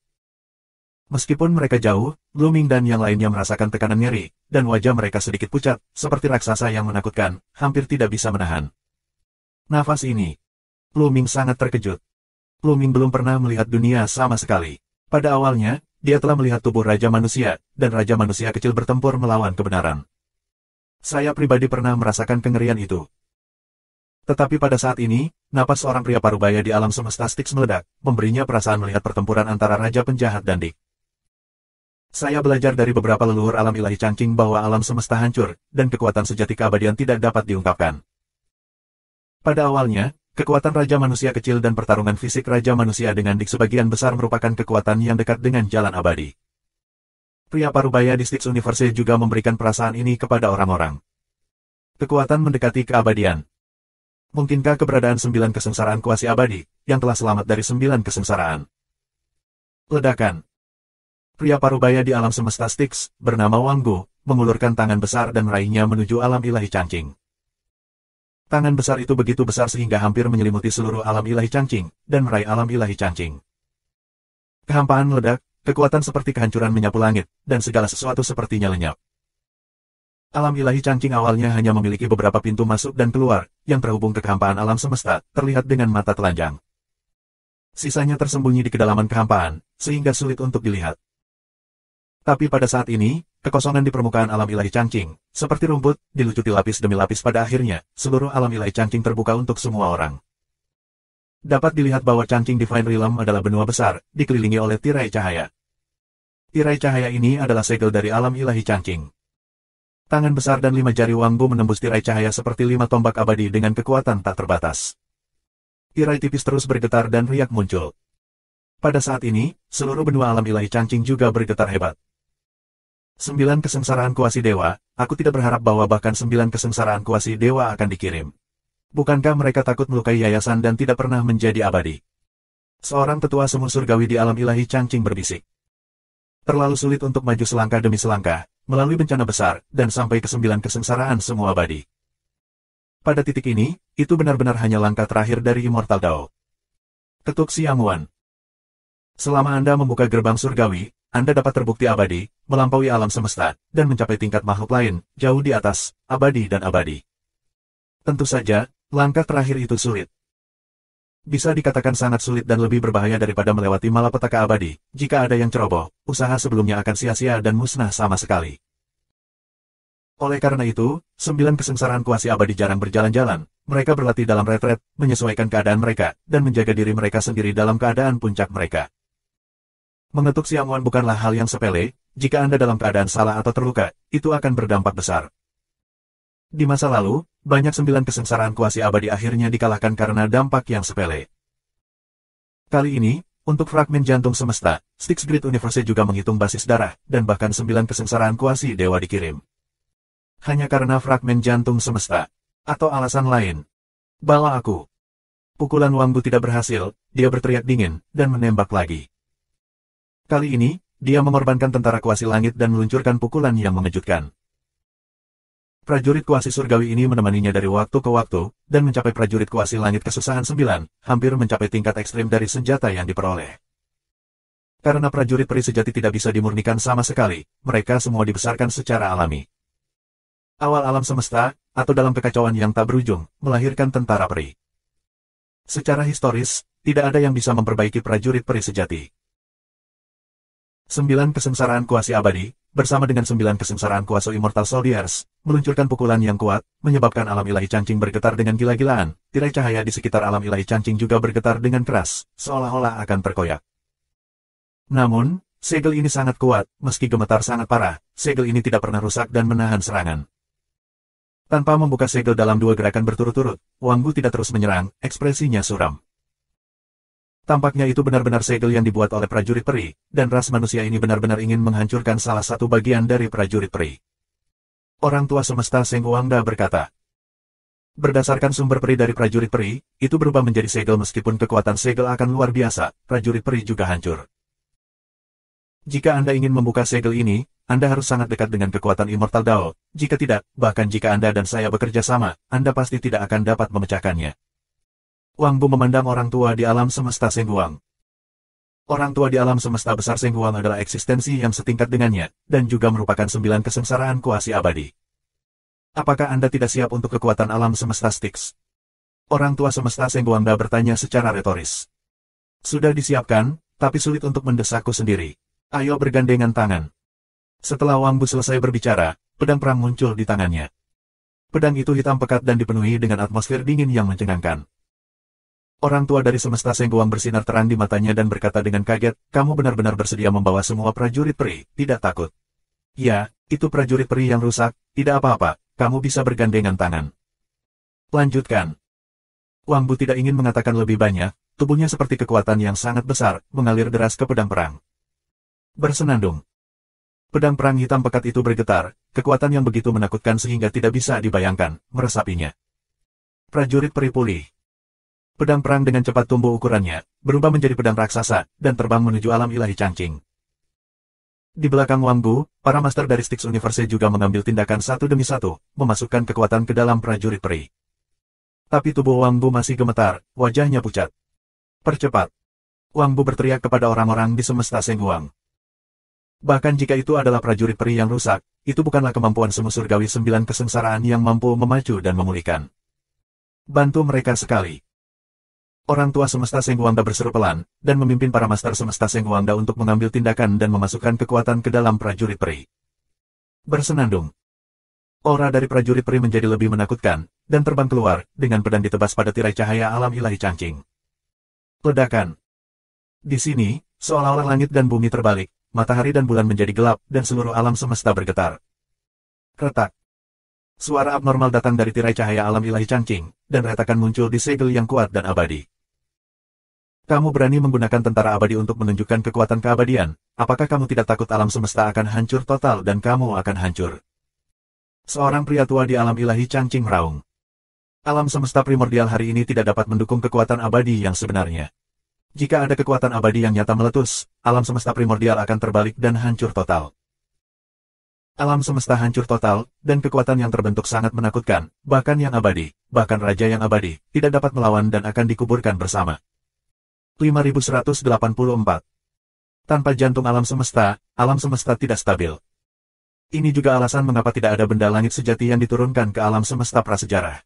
[SPEAKER 1] Meskipun mereka jauh, Luming dan yang lainnya merasakan tekanan nyeri, dan wajah mereka sedikit pucat, seperti raksasa yang menakutkan, hampir tidak bisa menahan nafas ini. Luming sangat terkejut. Luming belum pernah melihat dunia sama sekali. Pada awalnya, dia telah melihat tubuh Raja Manusia, dan Raja Manusia kecil bertempur melawan kebenaran. Saya pribadi pernah merasakan kengerian itu. Tetapi pada saat ini, napas seorang pria parubaya di alam semesta Styx meledak, memberinya perasaan melihat pertempuran antara Raja Penjahat dan Dik. Saya belajar dari beberapa leluhur alam ilahi Changqing bahwa alam semesta hancur, dan kekuatan sejati keabadian tidak dapat diungkapkan. Pada awalnya, kekuatan Raja Manusia kecil dan pertarungan fisik Raja Manusia dengan Dik sebagian besar merupakan kekuatan yang dekat dengan jalan abadi. Pria parubaya di Styx Universe juga memberikan perasaan ini kepada orang-orang. Kekuatan mendekati keabadian. Mungkinkah keberadaan 9 kesengsaraan kuasi abadi, yang telah selamat dari 9 kesengsaraan? Ledakan. Pria parubaya di alam semesta Styx, bernama Wang Gu, mengulurkan tangan besar dan meraihnya menuju alam ilahi Changqing. Tangan besar itu begitu besar sehingga hampir menyelimuti seluruh alam ilahi Changqing, dan meraih alam ilahi Changqing. Kehampaan meledak, kekuatan seperti kehancuran menyapu langit, dan segala sesuatu sepertinya lenyap. Alam ilahi Changqing awalnya hanya memiliki beberapa pintu masuk dan keluar, yang terhubung ke kehampaan alam semesta, terlihat dengan mata telanjang. Sisanya tersembunyi di kedalaman kehampaan, sehingga sulit untuk dilihat. Tapi pada saat ini, kekosongan di permukaan alam ilahi Changqing, seperti rumput, dilucuti lapis demi lapis pada akhirnya, seluruh alam ilahi Changqing terbuka untuk semua orang. Dapat dilihat bahwa Changqing Divine Realm adalah benua besar, dikelilingi oleh tirai cahaya. Tirai cahaya ini adalah segel dari alam ilahi Changqing. Tangan besar dan 5 jari Wang Gu menembus tirai cahaya seperti 5 tombak abadi dengan kekuatan tak terbatas. Tirai tipis terus bergetar dan riak muncul. Pada saat ini, seluruh benua alam ilahi Changqing juga bergetar hebat. 9 kesengsaraan kuasi dewa, aku tidak berharap bahwa bahkan 9 kesengsaraan kuasi dewa akan dikirim. Bukankah mereka takut melukai yayasan dan tidak pernah menjadi abadi? Seorang tetua semu surgawi di alam ilahi Changqing berbisik. Terlalu sulit untuk maju selangkah demi selangkah, melalui bencana besar, dan sampai ke 9 kesengsaraan semua abadi. Pada titik ini, itu benar-benar hanya langkah terakhir dari Immortal Dao. Ketuk Xiangwan. Selama Anda membuka gerbang surgawi, Anda dapat terbukti abadi, melampaui alam semesta, dan mencapai tingkat makhluk lain, jauh di atas, abadi dan abadi. Tentu saja, langkah terakhir itu sulit. Bisa dikatakan sangat sulit dan lebih berbahaya daripada melewati malapetaka abadi. Jika ada yang ceroboh, usaha sebelumnya akan sia-sia dan musnah sama sekali. Oleh karena itu, 9 kesengsaraan kuasi abadi jarang berjalan-jalan. Mereka berlatih dalam retret, menyesuaikan keadaan mereka, dan menjaga diri mereka sendiri dalam keadaan puncak mereka. Mengetuk Xiangwan bukanlah hal yang sepele, jika Anda dalam keadaan salah atau terluka, itu akan berdampak besar. Di masa lalu, banyak 9 kesengsaraan kuasi abadi akhirnya dikalahkan karena dampak yang sepele. Kali ini, untuk fragmen jantung semesta, Styx Great Universe juga menghitung basis darah, dan bahkan 9 kesengsaraan kuasi dewa dikirim. Hanya karena fragmen jantung semesta, atau alasan lain. Bala aku. Pukulan Wang Gu tidak berhasil, dia berteriak dingin, dan menembak lagi. Kali ini, dia mengorbankan tentara kuasi langit dan meluncurkan pukulan yang mengejutkan. Prajurit kuasi surgawi ini menemaninya dari waktu ke waktu, dan mencapai prajurit kuasi langit kesusahan 9, hampir mencapai tingkat ekstrim dari senjata yang diperoleh. Karena prajurit peri sejati tidak bisa dimurnikan sama sekali, mereka semua dibesarkan secara alami. Awal alam semesta, atau dalam kekacauan yang tak berujung, melahirkan tentara peri. Secara historis, tidak ada yang bisa memperbaiki prajurit peri sejati. 9 kesengsaraan kuasi abadi, bersama dengan 9 kesengsaraan kuasa Immortal Soldiers, meluncurkan pukulan yang kuat, menyebabkan alam ilahi Changqing bergetar dengan gila-gilaan. Tirai cahaya di sekitar alam ilahi Changqing juga bergetar dengan keras, seolah-olah akan terkoyak. Namun, segel ini sangat kuat, meski gemetar sangat parah, segel ini tidak pernah rusak dan menahan serangan. Tanpa membuka segel dalam 2 gerakan berturut-turut, Wang Gu tidak terus menyerang, ekspresinya suram. Tampaknya itu benar-benar segel yang dibuat oleh prajurit peri, dan ras manusia ini benar-benar ingin menghancurkan salah satu bagian dari prajurit peri. Orang tua semesta Seng Wangda berkata. Berdasarkan sumber peri dari prajurit peri, itu berubah menjadi segel meskipun kekuatan segel akan luar biasa, prajurit peri juga hancur. Jika Anda ingin membuka segel ini, Anda harus sangat dekat dengan kekuatan Immortal Dao, jika tidak, bahkan jika Anda dan saya bekerja sama, Anda pasti tidak akan dapat memecahkannya. Wang Gu memandang orang tua di alam semesta Seng Huang. Orang tua di alam semesta besar Seng Huang adalah eksistensi yang setingkat dengannya, dan juga merupakan 9 kesengsaraan kuasi abadi. Apakah Anda tidak siap untuk kekuatan alam semesta Styx? Orang tua semesta Seng Huangda bertanya secara retoris. Sudah disiapkan, tapi sulit untuk mendesakku sendiri. Ayo bergandengan tangan. Setelah Wang Gu selesai berbicara, pedang perang muncul di tangannya. Pedang itu hitam pekat dan dipenuhi dengan atmosfer dingin yang mencengangkan. Orang tua dari semesta Sengguang bersinar terang di matanya dan berkata dengan kaget, kamu benar-benar bersedia membawa semua prajurit peri, tidak takut. Ya, itu prajurit peri yang rusak, tidak apa-apa, kamu bisa bergandengan tangan. Lanjutkan. Wang Bu tidak ingin mengatakan lebih banyak, tubuhnya seperti kekuatan yang sangat besar, mengalir deras ke pedang perang. Bersenandung. Pedang perang hitam pekat itu bergetar, kekuatan yang begitu menakutkan sehingga tidak bisa dibayangkan, meresapinya. Prajurit peri pulih. Pedang perang dengan cepat tumbuh ukurannya, berubah menjadi pedang raksasa, dan terbang menuju alam ilahi Changqing. Di belakang Wang Bu, para master dari Styx Universe juga mengambil tindakan satu demi satu, memasukkan kekuatan ke dalam prajurit peri. Tapi tubuh Wang Bu masih gemetar, wajahnya pucat. Percepat. Wang Bu berteriak kepada orang-orang di semesta Sengguang. Bahkan jika itu adalah prajurit peri yang rusak, itu bukanlah kemampuan semu surgawi 9 kesengsaraan yang mampu memacu dan memulihkan. Bantu mereka sekali. Orang tua semesta Sengguangda berseru pelan, dan memimpin para master semesta Sengguangda untuk mengambil tindakan dan memasukkan kekuatan ke dalam prajurit peri. Bersenandung. Aura dari prajurit peri menjadi lebih menakutkan, dan terbang keluar, dengan pedang ditebas pada tirai cahaya alam ilahi Changqing. Ledakan. Di sini, seolah-olah langit dan bumi terbalik, matahari dan bulan menjadi gelap, dan seluruh alam semesta bergetar. Retak. Suara abnormal datang dari tirai cahaya alam ilahi Changqing, dan retakan muncul di segel yang kuat dan abadi. Kamu berani menggunakan tentara abadi untuk menunjukkan kekuatan keabadian, apakah kamu tidak takut alam semesta akan hancur total dan kamu akan hancur? Seorang pria tua di alam ilahi Changqing meraung. Alam semesta primordial hari ini tidak dapat mendukung kekuatan abadi yang sebenarnya. Jika ada kekuatan abadi yang nyata meletus, alam semesta primordial akan terbalik dan hancur total. Alam semesta hancur total, dan kekuatan yang terbentuk sangat menakutkan, bahkan yang abadi, bahkan raja yang abadi, tidak dapat melawan dan akan dikuburkan bersama. 5184. Tanpa jantung alam semesta tidak stabil. Ini juga alasan mengapa tidak ada benda langit sejati yang diturunkan ke alam semesta prasejarah.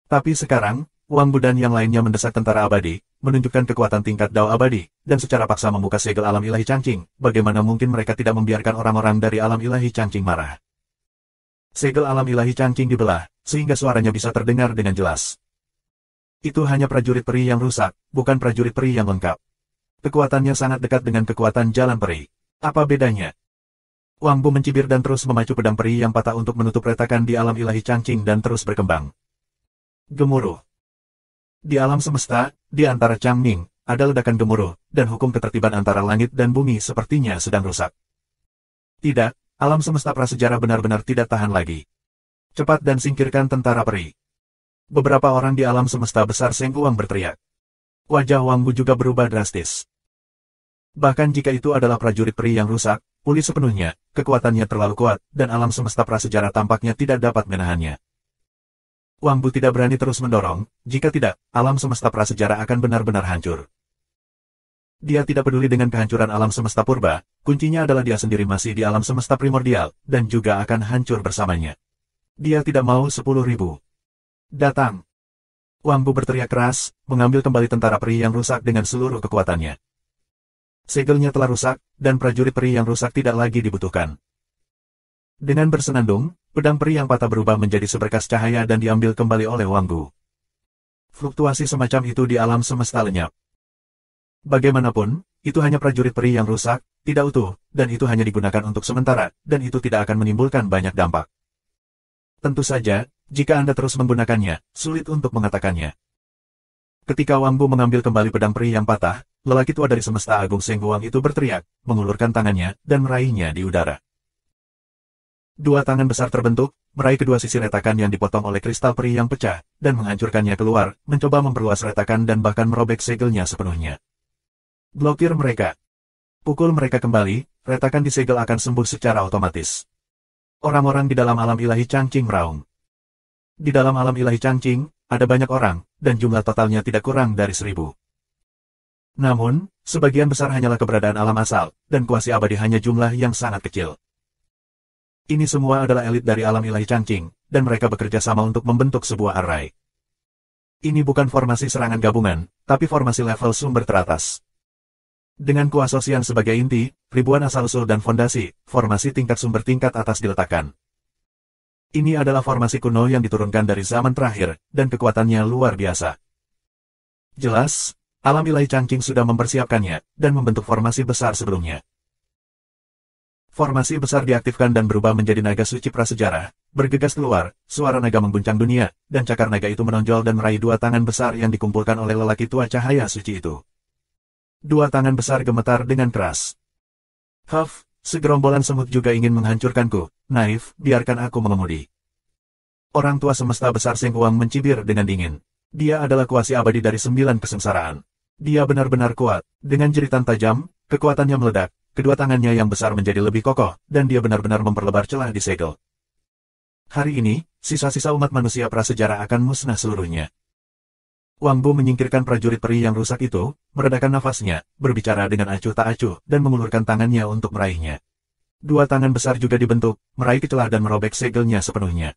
[SPEAKER 1] Tapi sekarang, Wang Bu dan yang lainnya mendesak tentara abadi, menunjukkan kekuatan tingkat Dao abadi, dan secara paksa membuka segel alam ilahi Changqing. Bagaimana mungkin mereka tidak membiarkan orang-orang dari alam ilahi Changqing marah? Segel alam ilahi Changqing dibelah, sehingga suaranya bisa terdengar dengan jelas. Itu hanya prajurit peri yang rusak, bukan prajurit peri yang lengkap. Kekuatannya sangat dekat dengan kekuatan jalan peri. Apa bedanya? Wang Bu mencibir dan terus memacu pedang peri yang patah untuk menutup retakan di alam ilahi Changqing dan terus berkembang. Gemuruh. Di alam semesta, di antara Changming, ada ledakan gemuruh, dan hukum ketertiban antara langit dan bumi sepertinya sedang rusak. Tidak, alam semesta prasejarah benar-benar tidak tahan lagi. Cepat dan singkirkan tentara peri. Beberapa orang di alam semesta besar Sengguang berteriak. Wajah Wang Bu juga berubah drastis. Bahkan jika itu adalah prajurit peri yang rusak, pulih sepenuhnya, kekuatannya terlalu kuat, dan alam semesta prasejarah tampaknya tidak dapat menahannya. Wang Bu tidak berani terus mendorong, jika tidak, alam semesta prasejarah akan benar-benar hancur. Dia tidak peduli dengan kehancuran alam semesta purba, kuncinya adalah dia sendiri masih di alam semesta primordial, dan juga akan hancur bersamanya. Dia tidak mau 10.000. Datang. Wang Bu berteriak keras, mengambil kembali tentara peri yang rusak dengan seluruh kekuatannya. Segelnya telah rusak, dan prajurit peri yang rusak tidak lagi dibutuhkan. Dengan bersenandung, pedang peri yang patah berubah menjadi seberkas cahaya dan diambil kembali oleh Wang Bu. Fluktuasi semacam itu di alam semesta lenyap. Bagaimanapun, itu hanya prajurit peri yang rusak, tidak utuh, dan itu hanya digunakan untuk sementara, dan itu tidak akan menimbulkan banyak dampak. Tentu saja, jika Anda terus menggunakannya, sulit untuk mengatakannya. Ketika Wang Bu mengambil kembali pedang peri yang patah, lelaki tua dari semesta agung Sengguang itu berteriak, mengulurkan tangannya, dan meraihnya di udara. Dua tangan besar terbentuk, meraih kedua sisi retakan yang dipotong oleh kristal peri yang pecah, dan menghancurkannya keluar, mencoba memperluas retakan dan bahkan merobek segelnya sepenuhnya. Blokir mereka. Pukul mereka kembali, retakan di segel akan sembuh secara otomatis. Orang-orang di dalam alam ilahi Changqing meraung. Di dalam alam ilahi Changqing, ada banyak orang, dan jumlah totalnya tidak kurang dari 1000. Namun, sebagian besar hanyalah keberadaan alam asal, dan kuasi abadi hanya jumlah yang sangat kecil. Ini semua adalah elit dari alam ilahi Changqing, dan mereka bekerja sama untuk membentuk sebuah array. Ini bukan formasi serangan gabungan, tapi formasi level sumber teratas. Dengan kuasosian sebagai inti, ribuan asal-usul dan fondasi, formasi tingkat sumber tingkat atas diletakkan. Ini adalah formasi kuno yang diturunkan dari zaman terakhir, dan kekuatannya luar biasa. Jelas, alam ilahi Changqing sudah mempersiapkannya, dan membentuk formasi besar sebelumnya. Formasi besar diaktifkan dan berubah menjadi naga suci prasejarah, bergegas keluar, suara naga mengguncang dunia, dan cakar naga itu menonjol dan meraih dua tangan besar yang dikumpulkan oleh lelaki tua cahaya suci itu. Dua tangan besar gemetar dengan keras. Huff, segerombolan semut juga ingin menghancurkanku, naif, biarkan aku mengemudi. Orang tua semesta besar Seng Huang mencibir dengan dingin. Dia adalah kuasi abadi dari 9 kesengsaraan. Dia benar-benar kuat, dengan jeritan tajam, kekuatannya meledak. Kedua tangannya yang besar menjadi lebih kokoh, dan dia benar-benar memperlebar celah di segel. Hari ini, sisa-sisa umat manusia prasejarah akan musnah seluruhnya. Wang Bu menyingkirkan prajurit peri yang rusak itu, meredakan nafasnya, berbicara dengan acuh tak acuh, dan mengulurkan tangannya untuk meraihnya. Dua tangan besar juga dibentuk, meraih ke celah dan merobek segelnya sepenuhnya.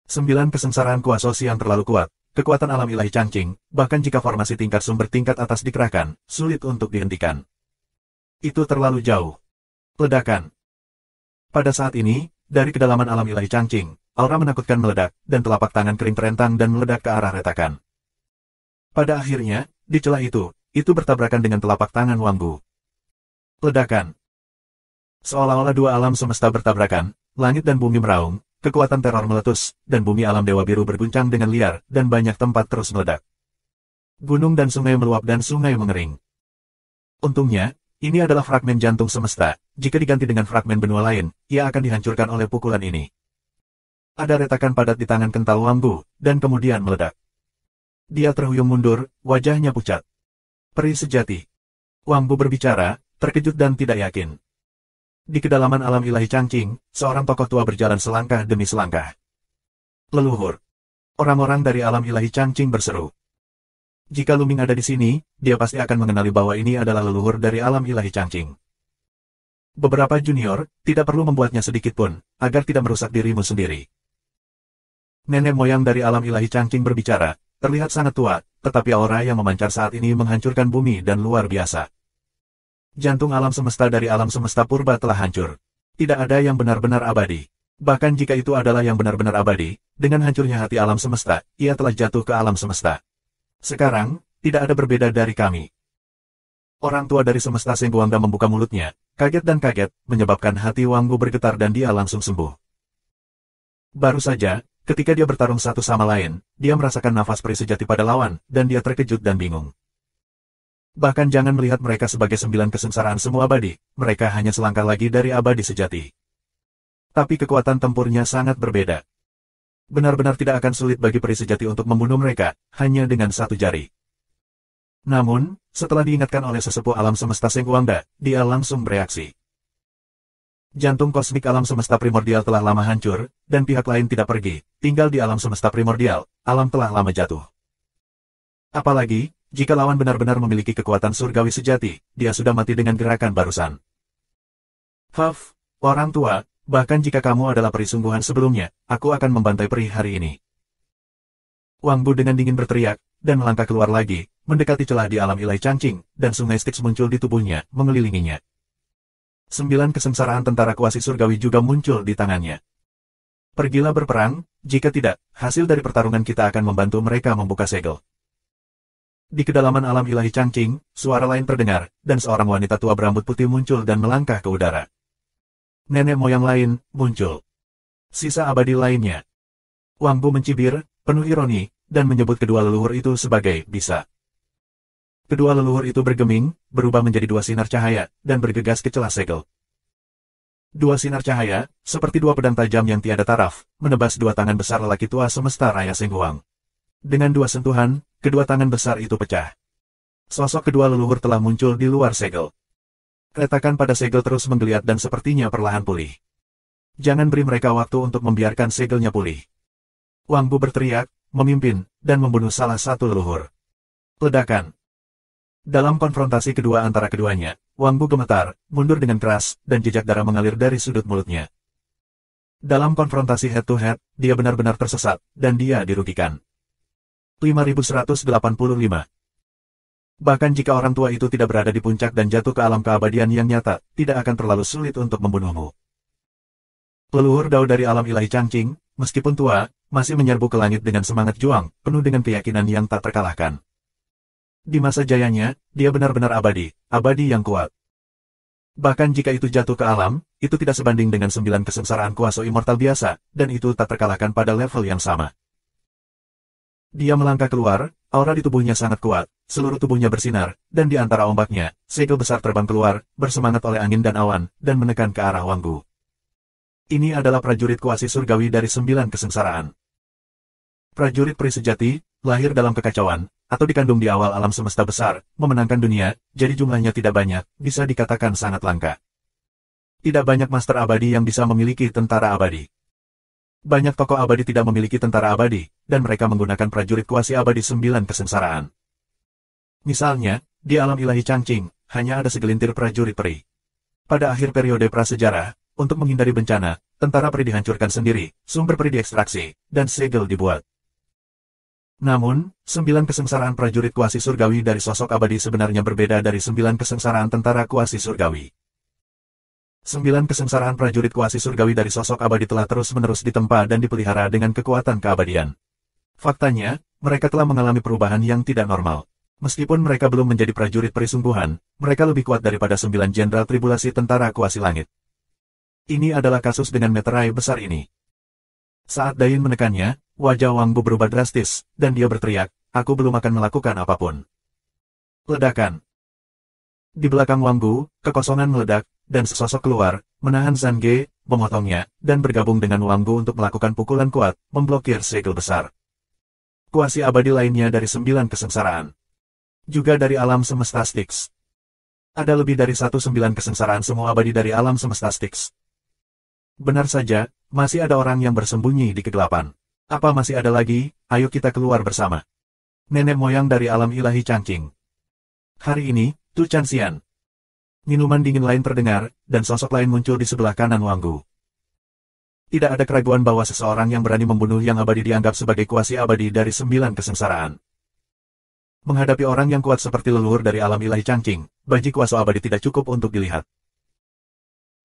[SPEAKER 1] 9 kesengsaraan kuasosi yang terlalu kuat, kekuatan alam ilahi Changqing, bahkan jika formasi tingkat sumber tingkat atas dikerahkan, sulit untuk dihentikan. Itu terlalu jauh. Ledakan. Pada saat ini, dari kedalaman alam ilahi Changqing, aura menakutkan meledak, dan telapak tangan kering terentang dan meledak ke arah retakan. Pada akhirnya, di celah itu bertabrakan dengan telapak tangan Wang Bu. Ledakan. Seolah-olah dua alam semesta bertabrakan, langit dan bumi meraung, kekuatan teror meletus, dan bumi alam Dewa Biru berguncang dengan liar, dan banyak tempat terus meledak. Gunung dan sungai meluap dan sungai mengering. Untungnya, ini adalah fragmen jantung semesta, jika diganti dengan fragmen benua lain, ia akan dihancurkan oleh pukulan ini. Ada retakan padat di tangan kental Wang Bu, dan kemudian meledak. Dia terhuyung mundur, wajahnya pucat. Peri sejati. Wang Bu berbicara, terkejut dan tidak yakin. Di kedalaman alam ilahi Changqing, seorang tokoh tua berjalan selangkah demi selangkah. Leluhur. Orang-orang dari alam ilahi Changqing berseru. Jika Luming ada di sini, dia pasti akan mengenali bahwa ini adalah leluhur dari alam ilahi Changqing. Beberapa junior, tidak perlu membuatnya sedikit pun, agar tidak merusak dirimu sendiri. Nenek moyang dari alam ilahi Changqing berbicara, terlihat sangat tua, tetapi aura yang memancar saat ini menghancurkan bumi dan luar biasa. Jantung alam semesta dari alam semesta purba telah hancur. Tidak ada yang benar-benar abadi. Bahkan jika itu adalah yang benar-benar abadi, dengan hancurnya hati alam semesta, ia telah jatuh ke alam semesta. Sekarang, tidak ada berbeda dari kami. Orang tua dari semesta Seng Guangga membuka mulutnya, kaget dan kaget, menyebabkan hati Wang Bu bergetar dan dia langsung sembuh. Baru saja, ketika dia bertarung satu sama lain, dia merasakan nafas peri sejati pada lawan, dan dia terkejut dan bingung. Bahkan jangan melihat mereka sebagai 9 kesengsaraan semua abadi, mereka hanya selangkah lagi dari abadi sejati. Tapi kekuatan tempurnya sangat berbeda. Benar-benar tidak akan sulit bagi peri sejati untuk membunuh mereka, hanya dengan satu jari. Namun, setelah diingatkan oleh sesepuh alam semesta Seng Guangda, dia langsung bereaksi. Jantung kosmik alam semesta primordial telah lama hancur, dan pihak lain tidak pergi, tinggal di alam semesta primordial, alam telah lama jatuh. Apalagi, jika lawan benar-benar memiliki kekuatan surgawi sejati, dia sudah mati dengan gerakan barusan. Huff, orang tua, bahkan jika kamu adalah peri sungguhan sebelumnya, aku akan membantai peri hari ini. Wang Bu dengan dingin berteriak, dan melangkah keluar lagi, mendekati celah di alam ilahi Changqing, dan sungai Styx muncul di tubuhnya, mengelilinginya. 9 kesengsaraan tentara kuasi surgawi juga muncul di tangannya. Pergilah berperang, jika tidak, hasil dari pertarungan kita akan membantu mereka membuka segel. Di kedalaman alam ilahi Changqing, suara lain terdengar, dan seorang wanita tua berambut putih muncul dan melangkah ke udara. Nenek moyang lain muncul. Sisa abadi lainnya. Wang Bu mencibir, penuh ironi, dan menyebut kedua leluhur itu sebagai bisa. Kedua leluhur itu bergeming, berubah menjadi dua sinar cahaya, dan bergegas ke celah segel. Dua sinar cahaya, seperti dua pedang tajam yang tiada taraf, menebas dua tangan besar lelaki tua semesta raya Seng Huang. Dengan dua sentuhan, kedua tangan besar itu pecah. Sosok kedua leluhur telah muncul di luar segel. Retakan pada segel terus menggeliat dan sepertinya perlahan pulih. Jangan beri mereka waktu untuk membiarkan segelnya pulih. Wang Bu berteriak, memimpin, dan membunuh salah satu leluhur. Ledakan. Dalam konfrontasi kedua antara keduanya, Wang Bu gemetar, mundur dengan keras, dan jejak darah mengalir dari sudut mulutnya. Dalam konfrontasi head-to-head, dia benar-benar tersesat, dan dia dirugikan. 5185. Bahkan jika orang tua itu tidak berada di puncak dan jatuh ke alam keabadian yang nyata, tidak akan terlalu sulit untuk membunuhmu. Leluhur Dao dari alam ilahi Changqing, meskipun tua, masih menyerbu ke langit dengan semangat juang, penuh dengan keyakinan yang tak terkalahkan. Di masa jayanya, dia benar-benar abadi, abadi yang kuat. Bahkan jika itu jatuh ke alam, itu tidak sebanding dengan 9 kesengsaraan kuasa immortal biasa, dan itu tak terkalahkan pada level yang sama. Dia melangkah keluar, aura di tubuhnya sangat kuat, seluruh tubuhnya bersinar, dan di antara ombaknya, segel besar terbang keluar, bersemangat oleh angin dan awan, dan menekan ke arah Wang Gu. Ini adalah prajurit kuasi surgawi dari 9 kesengsaraan. Prajurit peri sejati, lahir dalam kekacauan, atau dikandung di awal alam semesta besar, memenangkan dunia, jadi jumlahnya tidak banyak, bisa dikatakan sangat langka. Tidak banyak master abadi yang bisa memiliki tentara abadi. Banyak tokoh abadi tidak memiliki tentara abadi, dan mereka menggunakan prajurit kuasi abadi 9 kesengsaraan. Misalnya, di alam ilahi Changqing, hanya ada segelintir prajurit peri. Pada akhir periode prasejarah, untuk menghindari bencana, tentara peri dihancurkan sendiri, sumber peri diekstraksi, dan segel dibuat. Namun, 9 kesengsaraan prajurit kuasi surgawi dari sosok abadi sebenarnya berbeda dari 9 kesengsaraan tentara kuasi surgawi. 9 kesengsaraan prajurit kuasi surgawi dari sosok abadi telah terus-menerus ditempa dan dipelihara dengan kekuatan keabadian. Faktanya, mereka telah mengalami perubahan yang tidak normal. Meskipun mereka belum menjadi prajurit perisungguhan, mereka lebih kuat daripada 9 jenderal tribulasi tentara kuasi langit. Ini adalah kasus dengan meterai besar ini. Saat Dain menekannya, wajah Wang Gu berubah drastis, dan dia berteriak, "Aku belum akan melakukan apapun." Ledakan. Di belakang Wang Gu, kekosongan meledak, dan sesosok keluar, menahan Zhang Ge, memotongnya, dan bergabung dengan Wang Gu untuk melakukan pukulan kuat, memblokir segel besar. Kuasi abadi lainnya dari 9 kesengsaraan. Juga dari alam semesta Styx. Ada lebih dari 9 kesengsaraan semua abadi dari alam semesta Styx. Benar saja, masih ada orang yang bersembunyi di kegelapan. Apa masih ada lagi? Ayo kita keluar bersama. Nenek moyang dari alam ilahi Changqing. Hari ini, Tu Chanxian. Minuman dingin lain terdengar, dan sosok lain muncul di sebelah kanan Wang Gu. Tidak ada keraguan bahwa seseorang yang berani membunuh yang abadi dianggap sebagai kuasi abadi dari 9 kesengsaraan. Menghadapi orang yang kuat seperti leluhur dari alam ilahi Changqing, baji kuasa abadi tidak cukup untuk dilihat.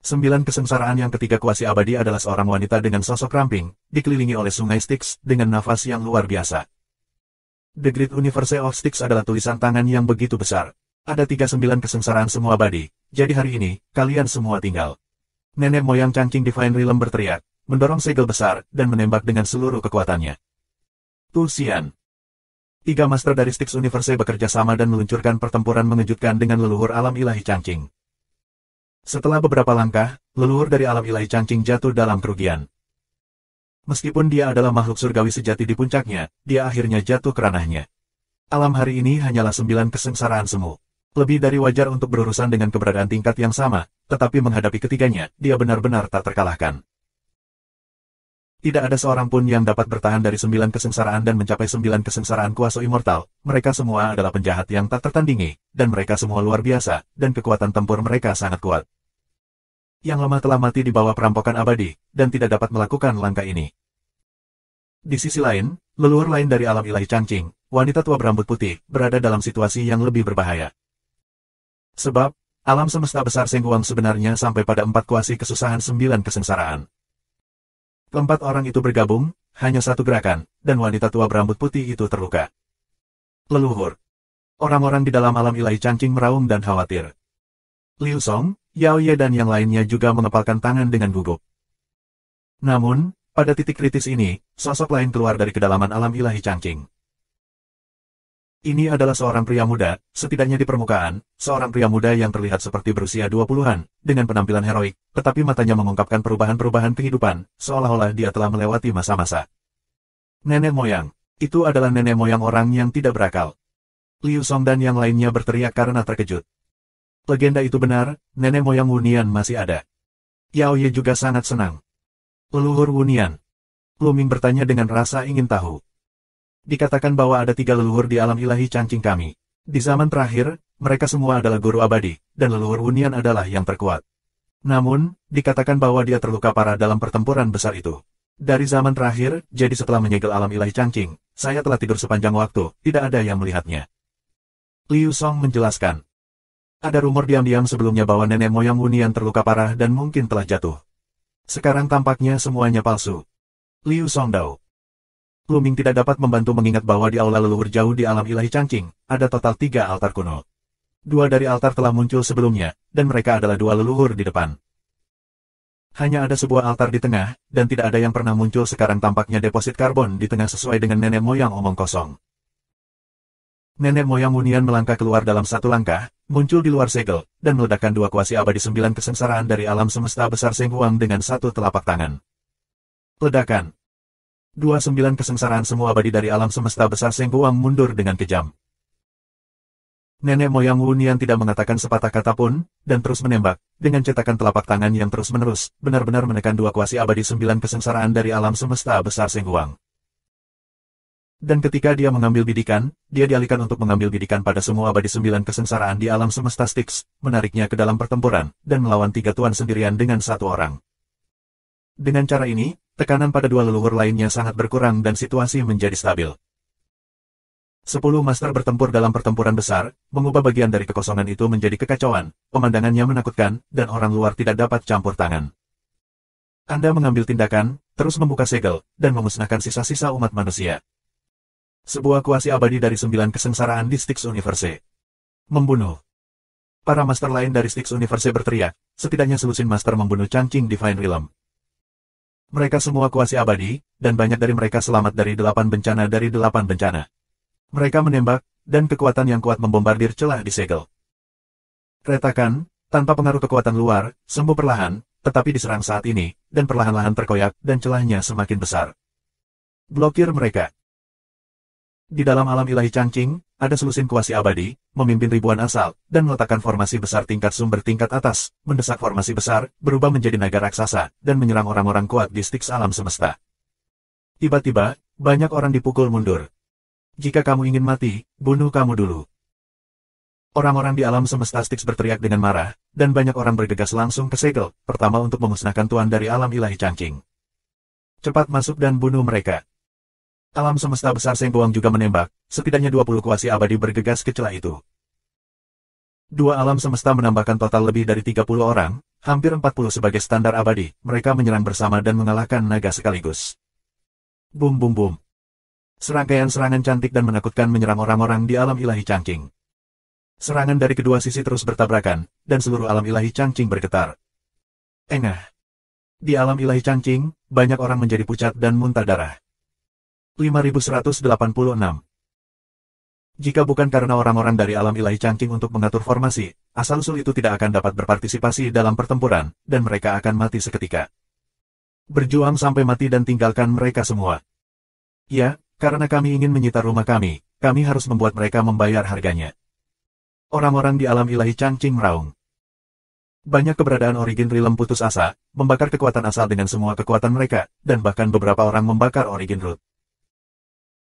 [SPEAKER 1] 9 kesengsaraan yang ketiga kuasi abadi adalah seorang wanita dengan sosok ramping, dikelilingi oleh sungai Styx, dengan nafas yang luar biasa. The Great Universe of Styx adalah tulisan tangan yang begitu besar. Ada 39 kesengsaraan semua abadi, jadi hari ini, kalian semua tinggal. Nenek moyang Changqing Divine Realm berteriak, mendorong segel besar, dan menembak dengan seluruh kekuatannya. Tu Xian. 3 master dari Styx Universe bekerja sama dan meluncurkan pertempuran mengejutkan dengan leluhur alam ilahi Changqing. Setelah beberapa langkah, leluhur dari alam ilahi Changqing jatuh dalam kerugian. Meskipun dia adalah makhluk surgawi sejati di puncaknya, dia akhirnya jatuh ke ranahnya. Alam hari ini hanyalah 9 kesengsaraan semu. Lebih dari wajar untuk berurusan dengan keberadaan tingkat yang sama, tetapi menghadapi ketiganya, dia benar-benar tak terkalahkan. Tidak ada seorang pun yang dapat bertahan dari 9 kesengsaraan dan mencapai 9 kesengsaraan kuasa immortal. Mereka semua adalah penjahat yang tak tertandingi, dan mereka semua luar biasa, dan kekuatan tempur mereka sangat kuat. Yang lama telah mati di bawah perampokan abadi, dan tidak dapat melakukan langkah ini. Di sisi lain, leluhur lain dari alam ilahi Changqing, wanita tua berambut putih, berada dalam situasi yang lebih berbahaya. Sebab, alam semesta besar Sengguang sebenarnya sampai pada 4 kuasi kesusahan 9 kesengsaraan. Keempat orang itu bergabung, hanya satu gerakan, dan wanita tua berambut putih itu terluka. Leluhur. Orang-orang di dalam alam ilahi Changqing meraung dan khawatir. Liu Song, Yao Ye dan yang lainnya juga mengepalkan tangan dengan gugup. Namun, pada titik kritis ini, sosok lain keluar dari kedalaman alam ilahi Changqing. Ini adalah seorang pria muda, setidaknya di permukaan, seorang pria muda yang terlihat seperti berusia 20-an, dengan penampilan heroik, tetapi matanya mengungkapkan perubahan-perubahan kehidupan, seolah-olah dia telah melewati masa-masa. Nenek moyang. Itu adalah nenek moyang orang yang tidak berakal. Liu Song dan yang lainnya berteriak karena terkejut. Legenda itu benar, nenek moyang Wunian masih ada. Yao Ye juga sangat senang. Leluhur Wunian. Lu Ming bertanya dengan rasa ingin tahu. Dikatakan bahwa ada 3 leluhur di alam ilahi Changqing kami. Di zaman terakhir, mereka semua adalah guru abadi, dan leluhur Wunian adalah yang terkuat. Namun, dikatakan bahwa dia terluka parah dalam pertempuran besar itu. Dari zaman terakhir, jadi setelah menyegel alam ilahi Changqing, saya telah tidur sepanjang waktu, tidak ada yang melihatnya. Liu Song menjelaskan. Ada rumor diam-diam sebelumnya bahwa nenek moyang Wunian terluka parah dan mungkin telah jatuh. Sekarang tampaknya semuanya palsu. Liu Songdao. Luming tidak dapat membantu mengingat bahwa di aula leluhur jauh di alam ilahi Changqing, ada total 3 altar kuno. 2 dari altar telah muncul sebelumnya, dan mereka adalah 2 leluhur di depan. Hanya ada sebuah altar di tengah, dan tidak ada yang pernah muncul sekarang tampaknya deposit karbon di tengah sesuai dengan nenek moyang omong kosong. Nenek moyang Wunian melangkah keluar dalam satu langkah, muncul di luar segel, dan meledakkan 2 kuasi abadi 9 kesengsaraan dari alam semesta besar Seng Huang dengan satu telapak tangan. Ledakan. 29 kesengsaraan semua abadi dari alam semesta besar Seng Huang mundur dengan kejam. Nenek moyang Wunian tidak mengatakan sepatah kata pun, dan terus menembak, dengan cetakan telapak tangan yang terus-menerus, benar-benar menekan 2 kuasi abadi 9 kesengsaraan dari alam semesta besar Seng Huang. Dan ketika dia mengambil bidikan, dia dialihkan untuk mengambil bidikan pada semua abadi 9 kesengsaraan di alam semesta Styx, menariknya ke dalam pertempuran, dan melawan 3 tuan sendirian dengan 1 orang. Dengan cara ini, tekanan pada 2 leluhur lainnya sangat berkurang dan situasi menjadi stabil. 10 master bertempur dalam pertempuran besar, mengubah bagian dari kekosongan itu menjadi kekacauan, pemandangannya menakutkan, dan orang luar tidak dapat campur tangan. Anda mengambil tindakan, terus membuka segel, dan memusnahkan sisa-sisa umat manusia. Sebuah kuasi abadi dari 9 kesengsaraan di Styx Universe. Membunuh. Para master lain dari Styx Universe berteriak, setidaknya selusin master membunuh Changqing Divine Realm. Mereka semua kuasi abadi, dan banyak dari mereka selamat dari 8 bencana dari 8 bencana. Mereka menembak, dan kekuatan yang kuat membombardir celah di segel. Retakan, tanpa pengaruh kekuatan luar, sembuh perlahan, tetapi diserang saat ini, dan perlahan-lahan terkoyak, dan celahnya semakin besar. Blokir mereka. Di dalam alam ilahi Changqing, ada selusin kuasi abadi, memimpin ribuan asal, dan meletakkan formasi besar tingkat sumber tingkat atas, mendesak formasi besar, berubah menjadi naga raksasa, dan menyerang orang-orang kuat di Styx alam semesta. Tiba-tiba, banyak orang dipukul mundur. Jika kamu ingin mati, bunuh kamu dulu. Orang-orang di alam semesta Styx berteriak dengan marah, dan banyak orang bergegas langsung ke segel, pertama untuk memusnahkan tuan dari alam ilahi Changqing. Cepat masuk dan bunuh mereka. Alam semesta besar Seng Huang juga menembak, setidaknya 20 kuasi abadi bergegas ke celah itu. 2 alam semesta menambahkan total lebih dari 30 orang, hampir 40 sebagai standar abadi, mereka menyerang bersama dan mengalahkan naga sekaligus. Bum bum bum. Serangkaian serangan cantik dan menakutkan menyerang orang-orang di alam ilahi Changqing. Serangan dari kedua sisi terus bertabrakan, dan seluruh alam ilahi Changqing bergetar. Engah. Di alam ilahi Changqing, banyak orang menjadi pucat dan muntah darah. 5186. Jika bukan karena orang-orang dari alam ilahi Changqing untuk mengatur formasi, asal-usul itu tidak akan dapat berpartisipasi dalam pertempuran, dan mereka akan mati seketika. Berjuang sampai mati dan tinggalkan mereka semua. Ya, karena kami ingin menyita rumah kami harus membuat mereka membayar harganya. Orang-orang di alam ilahi Changqing meraung. Banyak keberadaan Origin Realm putus asa, membakar kekuatan asal dengan semua kekuatan mereka, dan bahkan beberapa orang membakar Origin Root.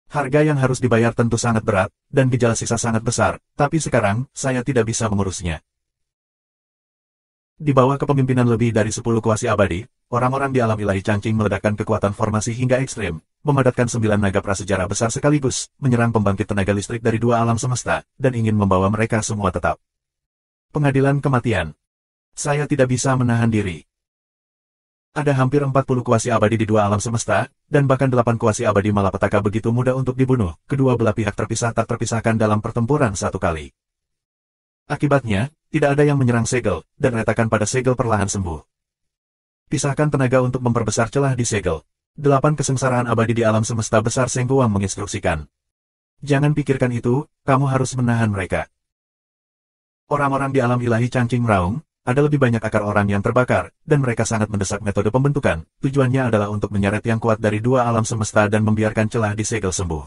[SPEAKER 1] Harga yang harus dibayar tentu sangat berat, dan gejala sisa sangat besar, tapi sekarang, saya tidak bisa mengurusnya. Di bawah kepemimpinan lebih dari 10 kuasi abadi, orang-orang di alam ilahi Changqing meledakkan kekuatan formasi hingga ekstrim, memadatkan 9 naga prasejarah besar sekaligus, menyerang pembangkit tenaga listrik dari 2 alam semesta, dan ingin membawa mereka semua tetap. Pengadilan kematian. Saya tidak bisa menahan diri. Ada hampir 40 kuasi abadi di 2 alam semesta, dan bahkan 8 kuasi abadi malapetaka begitu mudah untuk dibunuh, kedua belah pihak terpisah tak terpisahkan dalam pertempuran satu kali. Akibatnya, tidak ada yang menyerang segel, dan retakan pada segel perlahan sembuh. Pisahkan tenaga untuk memperbesar celah di segel. 8 kesengsaraan abadi di alam semesta besar Seng Huang menginstruksikan. Jangan pikirkan itu, kamu harus menahan mereka. Orang-orang di alam ilahi Changqing meraung, ada lebih banyak akar orang yang terbakar, dan mereka sangat mendesak metode pembentukan, tujuannya adalah untuk menyeret yang kuat dari 2 alam semesta dan membiarkan celah di segel sembuh.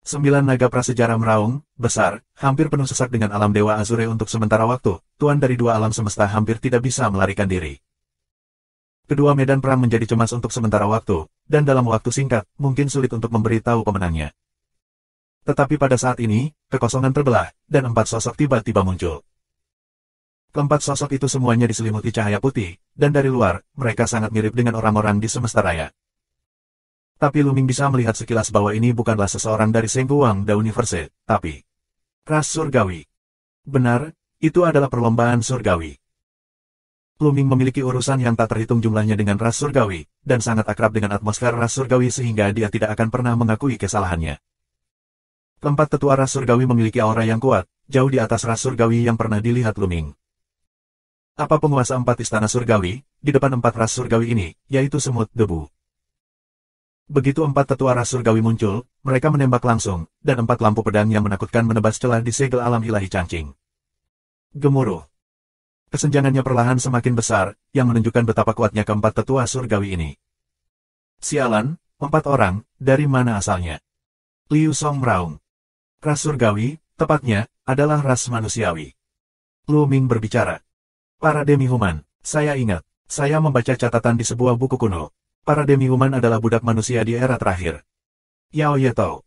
[SPEAKER 1] 9 naga prasejarah meraung, besar, hampir penuh sesak dengan alam Dewa Azure untuk sementara waktu, tuan dari 2 alam semesta hampir tidak bisa melarikan diri. Kedua medan perang menjadi cemas untuk sementara waktu, dan dalam waktu singkat, mungkin sulit untuk memberitahu pemenangnya. Tetapi pada saat ini, kekosongan terbelah, dan 4 sosok tiba-tiba muncul. Keempat sosok itu semuanya diselimuti cahaya putih, dan dari luar, mereka sangat mirip dengan orang-orang di semesta raya. Tapi Luming bisa melihat sekilas bahwa ini bukanlah seseorang dari Seng Huang The Universe, tapi ras surgawi. Benar, itu adalah perlombaan surgawi. Luming memiliki urusan yang tak terhitung jumlahnya dengan ras surgawi, dan sangat akrab dengan atmosfer ras surgawi sehingga dia tidak akan pernah mengakui kesalahannya. Keempat tetua ras surgawi memiliki aura yang kuat, jauh di atas ras surgawi yang pernah dilihat Luming. Apa penguasa empat istana surgawi, di depan empat ras surgawi ini, yaitu semut debu. Begitu empat tetua ras surgawi muncul, mereka menembak langsung, dan empat lampu pedang yang menakutkan menebas celah di segel alam ilahi Changqing. Gemuruh. Kesenjangannya perlahan semakin besar, yang menunjukkan betapa kuatnya keempat tetua surgawi ini. Sialan, 4 orang, dari mana asalnya? Liu Song meraung. Ras surgawi, tepatnya, adalah ras manusiawi. Lu Ming berbicara. Para demi-human, saya ingat, saya membaca catatan di sebuah buku kuno. Para demi-human adalah budak manusia di era terakhir. Yao Ye tahu.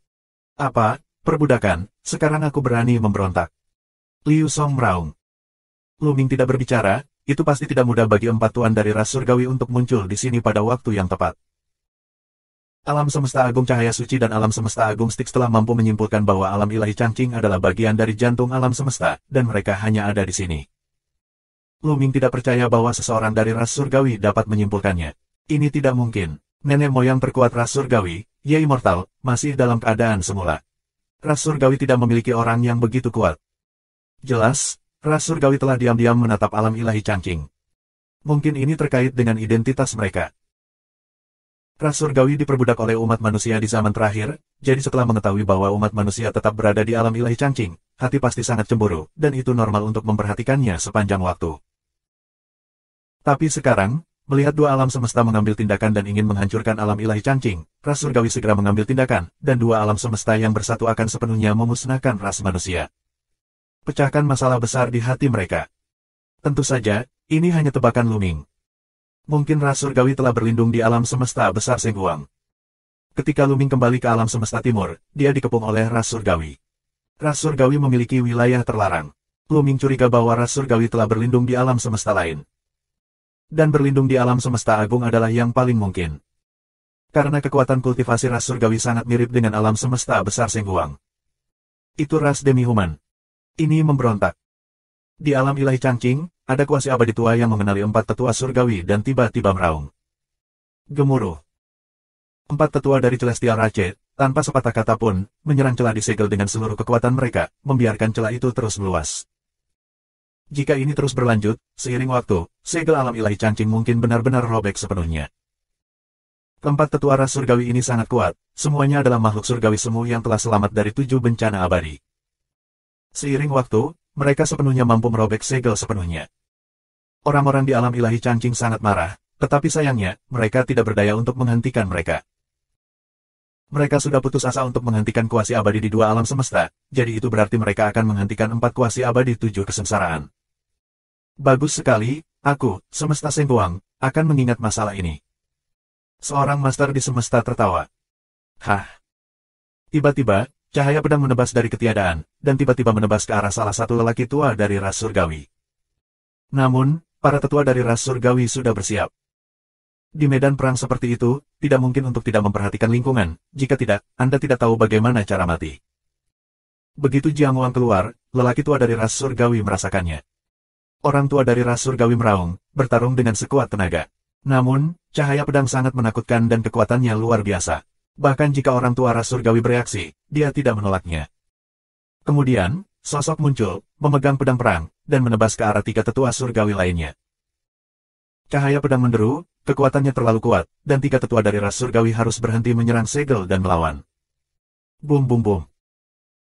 [SPEAKER 1] Apa, perbudakan, sekarang aku berani memberontak. Liu Song meraung. Lu Ming tidak berbicara, itu pasti tidak mudah bagi empat tuan dari ras surgawi untuk muncul di sini pada waktu yang tepat. Alam semesta agung cahaya suci dan alam semesta agung Styx telah mampu menyimpulkan bahwa alam ilahi Changqing adalah bagian dari jantung alam semesta, dan mereka hanya ada di sini. Lu Ming tidak percaya bahwa seseorang dari ras surgawi dapat menyimpulkannya. Ini tidak mungkin. Nenek moyang terkuat ras surgawi, Ye Immortal, masih dalam keadaan semula. Ras surgawi tidak memiliki orang yang begitu kuat. Jelas, ras surgawi telah diam-diam menatap alam ilahi Changqing. Mungkin ini terkait dengan identitas mereka. Ras surgawi diperbudak oleh umat manusia di zaman terakhir, jadi setelah mengetahui bahwa umat manusia tetap berada di alam ilahi Changqing, hati pasti sangat cemburu, dan itu normal untuk memperhatikannya sepanjang waktu. Tapi sekarang, melihat dua alam semesta mengambil tindakan dan ingin menghancurkan alam ilahi Changqing, ras surgawi segera mengambil tindakan, dan dua alam semesta yang bersatu akan sepenuhnya memusnahkan ras manusia. Pecahkan masalah besar di hati mereka. Tentu saja, ini hanya tebakan Lu Ming. Mungkin ras surgawi telah berlindung di alam semesta besar Sengguang. Ketika Lu Ming kembali ke alam semesta timur, dia dikepung oleh ras surgawi. Ras surgawi memiliki wilayah terlarang. Lu Ming curiga bahwa ras surgawi telah berlindung di alam semesta lain. Dan berlindung di alam semesta agung adalah yang paling mungkin. Karena kekuatan kultivasi ras surgawi sangat mirip dengan alam semesta besar Sengguang. Itu ras demi-human. Ini memberontak. Di alam ilahi Changqing, ada kuasi abadi tua yang mengenali empat tetua surgawi dan tiba-tiba meraung. Gemuruh. Empat tetua dari Celestial Ratchet, tanpa sepatah kata pun, menyerang celah di segel dengan seluruh kekuatan mereka, membiarkan celah itu terus meluas. Jika ini terus berlanjut, seiring waktu, segel alam ilahi Changqing mungkin benar-benar robek sepenuhnya. Keempat tetua ras surgawi ini sangat kuat, semuanya adalah makhluk surgawi semu yang telah selamat dari 7 bencana abadi. Seiring waktu, mereka sepenuhnya mampu merobek segel sepenuhnya. Orang-orang di alam ilahi Changqing sangat marah, tetapi sayangnya, mereka tidak berdaya untuk menghentikan mereka. Mereka sudah putus asa untuk menghentikan kuasi abadi di dua alam semesta, jadi itu berarti mereka akan menghentikan 4 kuasi abadi 7 kesengsaraan. Bagus sekali, aku, semesta Sengguang, akan mengingat masalah ini. Seorang master di semesta tertawa. Hah. Tiba-tiba, cahaya pedang menebas dari ketiadaan, dan tiba-tiba menebas ke arah salah satu lelaki tua dari ras surgawi. Namun, para tetua dari ras surgawi sudah bersiap. Di medan perang seperti itu, tidak mungkin untuk tidak memperhatikan lingkungan, jika tidak, Anda tidak tahu bagaimana cara mati. Begitu Jiang Wang keluar, lelaki tua dari ras surgawi merasakannya. Orang tua dari ras surgawi meraung, bertarung dengan sekuat tenaga. Namun, cahaya pedang sangat menakutkan dan kekuatannya luar biasa. Bahkan jika orang tua ras surgawi bereaksi, dia tidak menolaknya. Kemudian, sosok muncul, memegang pedang perang, dan menebas ke arah 3 tetua surgawi lainnya. Cahaya pedang menderu, kekuatannya terlalu kuat, dan 3 tetua dari ras surgawi harus berhenti menyerang segel dan melawan. Bum bum bum.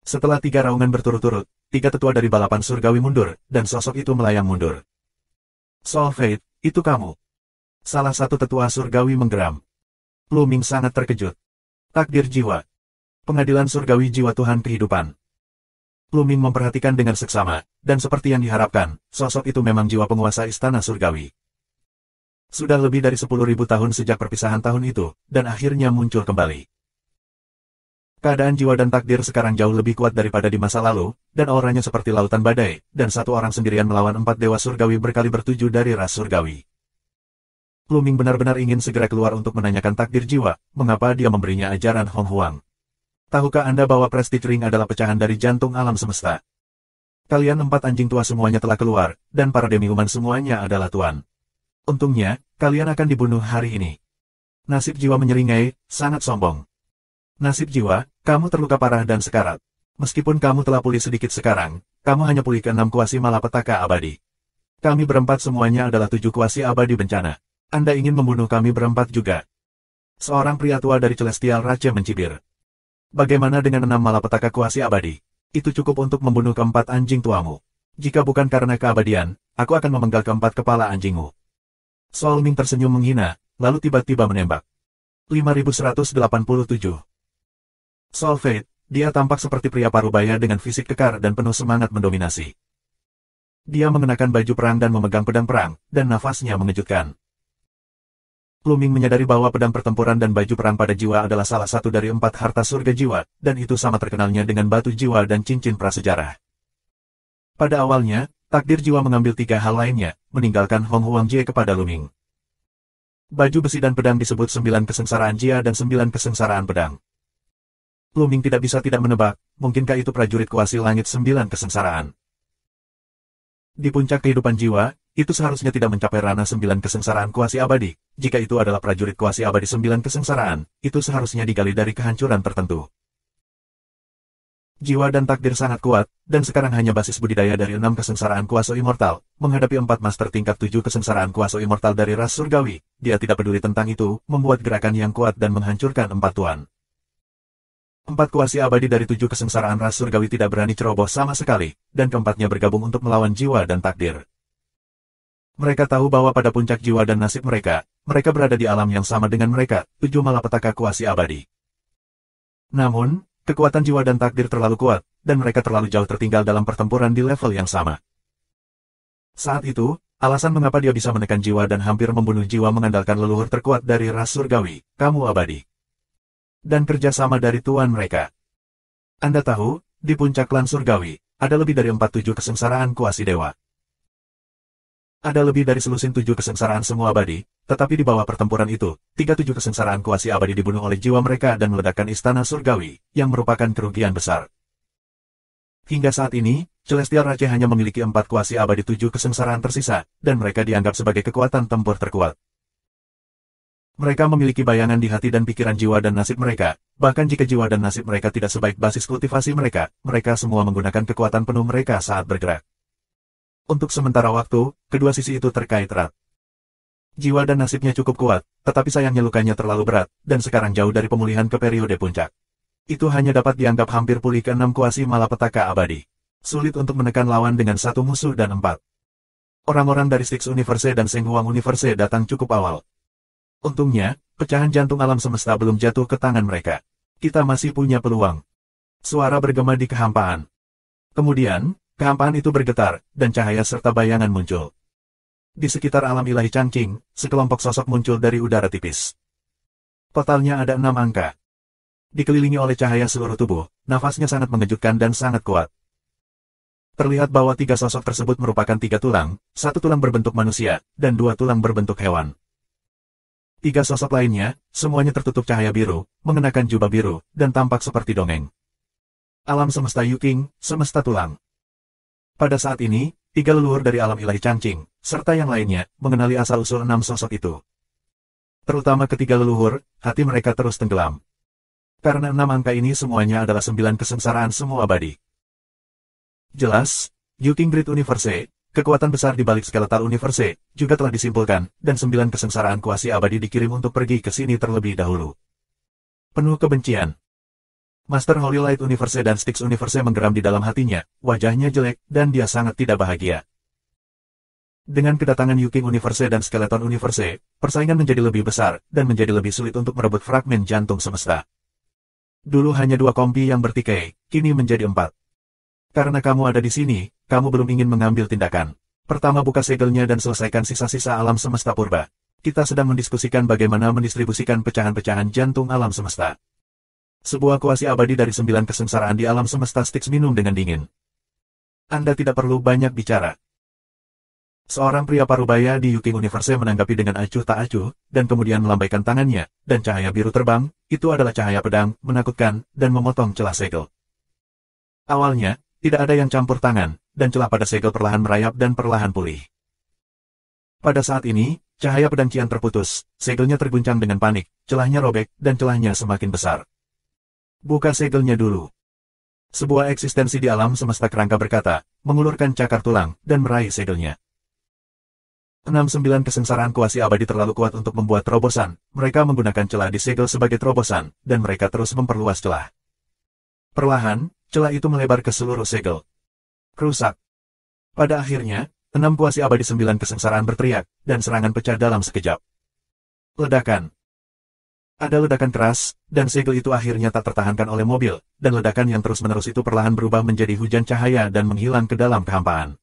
[SPEAKER 1] Setelah 3 raungan berturut-turut, 3 tetua dari balapan surgawi mundur, dan sosok itu melayang mundur. Soul Fate, itu kamu. Salah satu tetua surgawi menggeram. Lu Ming sangat terkejut. Takdir jiwa. Pengadilan surgawi jiwa Tuhan kehidupan. Lu Ming memperhatikan dengan seksama, dan seperti yang diharapkan, sosok itu memang jiwa penguasa istana surgawi. Sudah lebih dari 10.000 tahun sejak perpisahan tahun itu, dan akhirnya muncul kembali. Keadaan jiwa dan takdir sekarang jauh lebih kuat daripada di masa lalu, dan auranya seperti lautan badai, dan satu orang sendirian melawan 4 dewa surgawi berkaliber 7 dari ras surgawi. Lu Ming benar-benar ingin segera keluar untuk menanyakan takdir jiwa, mengapa dia memberinya ajaran Hong Huang. Tahukah Anda bahwa Prestige Ring adalah pecahan dari jantung alam semesta? Kalian 4 anjing tua semuanya telah keluar, dan para demi-human semuanya adalah tuan. Untungnya, kalian akan dibunuh hari ini. Nasib jiwa menyeringai, sangat sombong. Nasib jiwa, kamu terluka parah dan sekarat. Meskipun kamu telah pulih sedikit sekarang, kamu hanya pulih ke-6 kuasi malapetaka abadi. Kami berempat semuanya adalah 7 kuasi abadi bencana. Anda ingin membunuh kami berempat juga. Seorang pria tua dari Celestial Raja mencibir. Bagaimana dengan 6 malapetaka kuasi abadi? Itu cukup untuk membunuh keempat anjing tuamu. Jika bukan karena keabadian, aku akan memenggal keempat kepala anjingmu. Sol Ming tersenyum menghina, lalu tiba-tiba menembak. 5187. Sol Fate, dia tampak seperti pria parubaya dengan fisik kekar dan penuh semangat mendominasi. Dia mengenakan baju perang dan memegang pedang perang, dan nafasnya mengejutkan. Lu Ming menyadari bahwa pedang pertempuran dan baju perang pada jiwa adalah salah satu dari 4 harta surga jiwa, dan itu sama terkenalnya dengan batu jiwa dan cincin prasejarah. Pada awalnya, takdir jiwa mengambil 3 hal lainnya, meninggalkan Hong Huangjie kepada Lu Ming. Baju besi dan pedang disebut 9 kesengsaraan jia dan 9 kesengsaraan pedang. Lu Ming tidak bisa tidak menebak, mungkinkah itu prajurit kuasi langit 9 kesengsaraan. Di puncak kehidupan jiwa, itu seharusnya tidak mencapai ranah 9 kesengsaraan kuasi abadi. Jika itu adalah prajurit kuasi abadi 9 kesengsaraan, itu seharusnya digali dari kehancuran tertentu. Jiwa dan takdir sangat kuat, dan sekarang hanya basis budidaya dari 6 kesengsaraan kuasa immortal, menghadapi 4 master tingkat 7 kesengsaraan kuasa immortal dari ras surgawi. Dia tidak peduli tentang itu, membuat gerakan yang kuat dan menghancurkan 4 tuan. 4 kuasi abadi dari 7 kesengsaraan ras surgawi tidak berani ceroboh sama sekali, dan keempatnya bergabung untuk melawan jiwa dan takdir. Mereka tahu bahwa pada puncak jiwa dan nasib mereka berada di alam yang sama dengan mereka, 7 malapetaka kuasi abadi. Namun, kekuatan jiwa dan takdir terlalu kuat, dan mereka terlalu jauh tertinggal dalam pertempuran di level yang sama. Saat itu, alasan mengapa dia bisa menekan jiwa dan hampir membunuh jiwa mengandalkan leluhur terkuat dari ras surgawi, kamu abadi. Dan kerjasama dari tuan mereka. Anda tahu, di puncak klan surgawi, ada lebih dari 47 kesengsaraan kuasi dewa. Ada lebih dari selusin 7 kesengsaraan semua abadi, tetapi di bawah pertempuran itu, 37 kesengsaraan kuasi abadi dibunuh oleh jiwa mereka dan meledakkan istana surgawi, yang merupakan kerugian besar. Hingga saat ini, Celestial Raja hanya memiliki 4 kuasi abadi 7 kesengsaraan tersisa, dan mereka dianggap sebagai kekuatan tempur terkuat. Mereka memiliki bayangan di hati dan pikiran jiwa dan nasib mereka, bahkan jika jiwa dan nasib mereka tidak sebaik basis kultivasi mereka, mereka semua menggunakan kekuatan penuh mereka saat bergerak. Untuk sementara waktu, kedua sisi itu terkait erat. Jiwa dan nasibnya cukup kuat, tetapi sayangnya lukanya terlalu berat, dan sekarang jauh dari pemulihan ke periode puncak. Itu hanya dapat dianggap hampir pulih ke-6 kuasi malapetaka abadi. Sulit untuk menekan lawan dengan 1 musuh dan 4. Orang-orang dari Styx Universe dan Seng Huang Universe datang cukup awal. Untungnya, pecahan jantung alam semesta belum jatuh ke tangan mereka. Kita masih punya peluang. Suara bergema di kehampaan. Kemudian, kehampaan itu bergetar, dan cahaya serta bayangan muncul. Di sekitar alam ilahi Changqing, sekelompok sosok muncul dari udara tipis. Totalnya ada 6 angka. Dikelilingi oleh cahaya seluruh tubuh, nafasnya sangat mengejutkan dan sangat kuat. Terlihat bahwa 3 sosok tersebut merupakan 3 tulang, 1 tulang berbentuk manusia, dan 2 tulang berbentuk hewan. 3 sosok lainnya, semuanya tertutup cahaya biru, mengenakan jubah biru, dan tampak seperti dongeng. Alam semesta Yuking, semesta tulang. Pada saat ini, 3 leluhur dari alam ilahi Changqing, serta yang lainnya, mengenali asal-usul 6 sosok itu. Terutama ketiga leluhur, hati mereka terus tenggelam. Karena 6 angka ini semuanya adalah 9 kesengsaraan semua abadi. Jelas, Yuking Great Universe, kekuatan besar di balik Skeletal Universe, juga telah disimpulkan, dan 9 kesengsaraan kuasi abadi dikirim untuk pergi ke sini terlebih dahulu. Penuh kebencian. Master Holy Light Universe dan Styx Universe menggeram di dalam hatinya, wajahnya jelek, dan dia sangat tidak bahagia. Dengan kedatangan Yuking Universe dan Skeleton Universe, persaingan menjadi lebih besar, dan menjadi lebih sulit untuk merebut fragmen jantung semesta. Dulu hanya 2 kompi yang bertikai, kini menjadi 4. Karena kamu ada di sini, kamu belum ingin mengambil tindakan. Pertama buka segelnya dan selesaikan sisa-sisa alam semesta purba. Kita sedang mendiskusikan bagaimana mendistribusikan pecahan-pecahan jantung alam semesta. Sebuah kuasi abadi dari 9 kesengsaraan di alam semesta Styx minum dengan dingin. Anda tidak perlu banyak bicara. Seorang pria parubaya di Yuking Universe menanggapi dengan acuh tak acuh, dan kemudian melambaikan tangannya, dan cahaya biru terbang, itu adalah cahaya pedang, menakutkan, dan memotong celah segel. Awalnya, tidak ada yang campur tangan, dan celah pada segel perlahan merayap dan perlahan pulih. Pada saat ini, cahaya pedang Qian terputus, segelnya terguncang dengan panik, celahnya robek, dan celahnya semakin besar. Buka segelnya dulu. Sebuah eksistensi di alam semesta kerangka berkata, mengulurkan cakar tulang, dan meraih segelnya. 69 kesengsaraan kuasi abadi terlalu kuat untuk membuat terobosan, mereka menggunakan celah di segel sebagai terobosan, dan mereka terus memperluas celah. Perlahan, celah itu melebar ke seluruh segel. Rusak. Pada akhirnya, 6 kuasi abadi 9 kesengsaraan berteriak, dan serangan pecah dalam sekejap. Ledakan. Ada ledakan keras, dan segel itu akhirnya tak tertahankan oleh mobil, dan ledakan yang terus-menerus itu perlahan berubah menjadi hujan cahaya dan menghilang ke dalam kehampaan.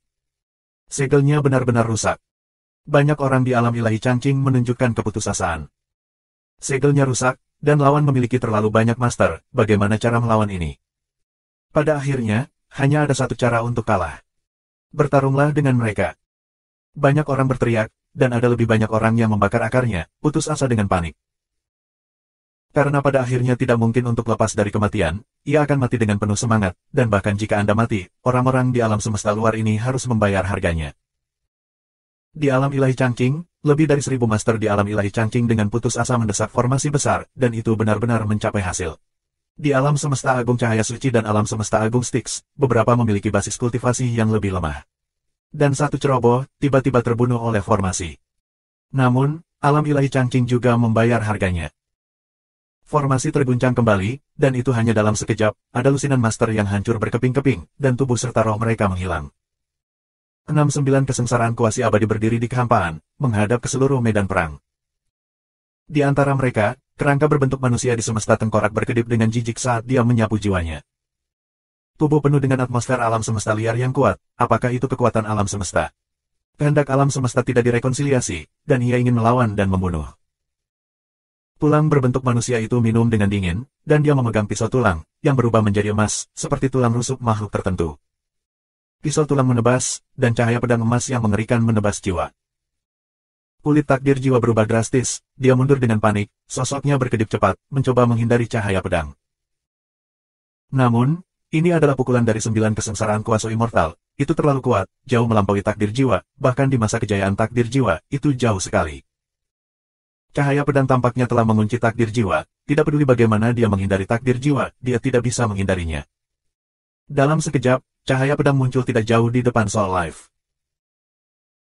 [SPEAKER 1] Segelnya benar-benar rusak. Banyak orang di alam ilahi Changqing menunjukkan keputusasaan. Segelnya rusak, dan lawan memiliki terlalu banyak master, bagaimana cara melawan ini? Pada akhirnya, hanya ada satu cara untuk kalah. Bertarunglah dengan mereka. Banyak orang berteriak, dan ada lebih banyak orang yang membakar akarnya, putus asa dengan panik. Karena pada akhirnya tidak mungkin untuk lepas dari kematian, ia akan mati dengan penuh semangat, dan bahkan jika Anda mati, orang-orang di alam semesta luar ini harus membayar harganya. Di alam ilahi Changqing, lebih dari 1000 master di alam ilahi Changqing dengan putus asa mendesak formasi besar, dan itu benar-benar mencapai hasil. Di alam semesta agung cahaya suci dan alam semesta agung Styx, beberapa memiliki basis kultivasi yang lebih lemah. Dan satu ceroboh, tiba-tiba terbunuh oleh formasi. Namun, alam ilahi Changqing juga membayar harganya. Formasi terguncang kembali, dan itu hanya dalam sekejap, ada lusinan master yang hancur berkeping-keping, dan tubuh serta roh mereka menghilang. 69 kesengsaraan kuasi abadi berdiri di kehampaan, menghadap ke seluruh medan perang. Di antara mereka, kerangka berbentuk manusia di semesta tengkorak berkedip dengan jijik saat dia menyapu jiwanya. Tubuh penuh dengan atmosfer alam semesta liar yang kuat, apakah itu kekuatan alam semesta? Kehendak alam semesta tidak direkonsiliasi, dan ia ingin melawan dan membunuh. Tulang berbentuk manusia itu minum dengan dingin, dan dia memegang pisau tulang, yang berubah menjadi emas, seperti tulang rusuk makhluk tertentu. Pisau tulang menebas, dan cahaya pedang emas yang mengerikan menebas jiwa. Kulit takdir jiwa berubah drastis, dia mundur dengan panik, sosoknya berkedip cepat, mencoba menghindari cahaya pedang. Namun, ini adalah pukulan dari 9 kesengsaraan kuasa immortal, itu terlalu kuat, jauh melampaui takdir jiwa, bahkan di masa kejayaan takdir jiwa, itu jauh sekali. Cahaya pedang tampaknya telah mengunci takdir jiwa, tidak peduli bagaimana dia menghindari takdir jiwa, dia tidak bisa menghindarinya. Dalam sekejap, cahaya pedang muncul tidak jauh di depan Soul Life.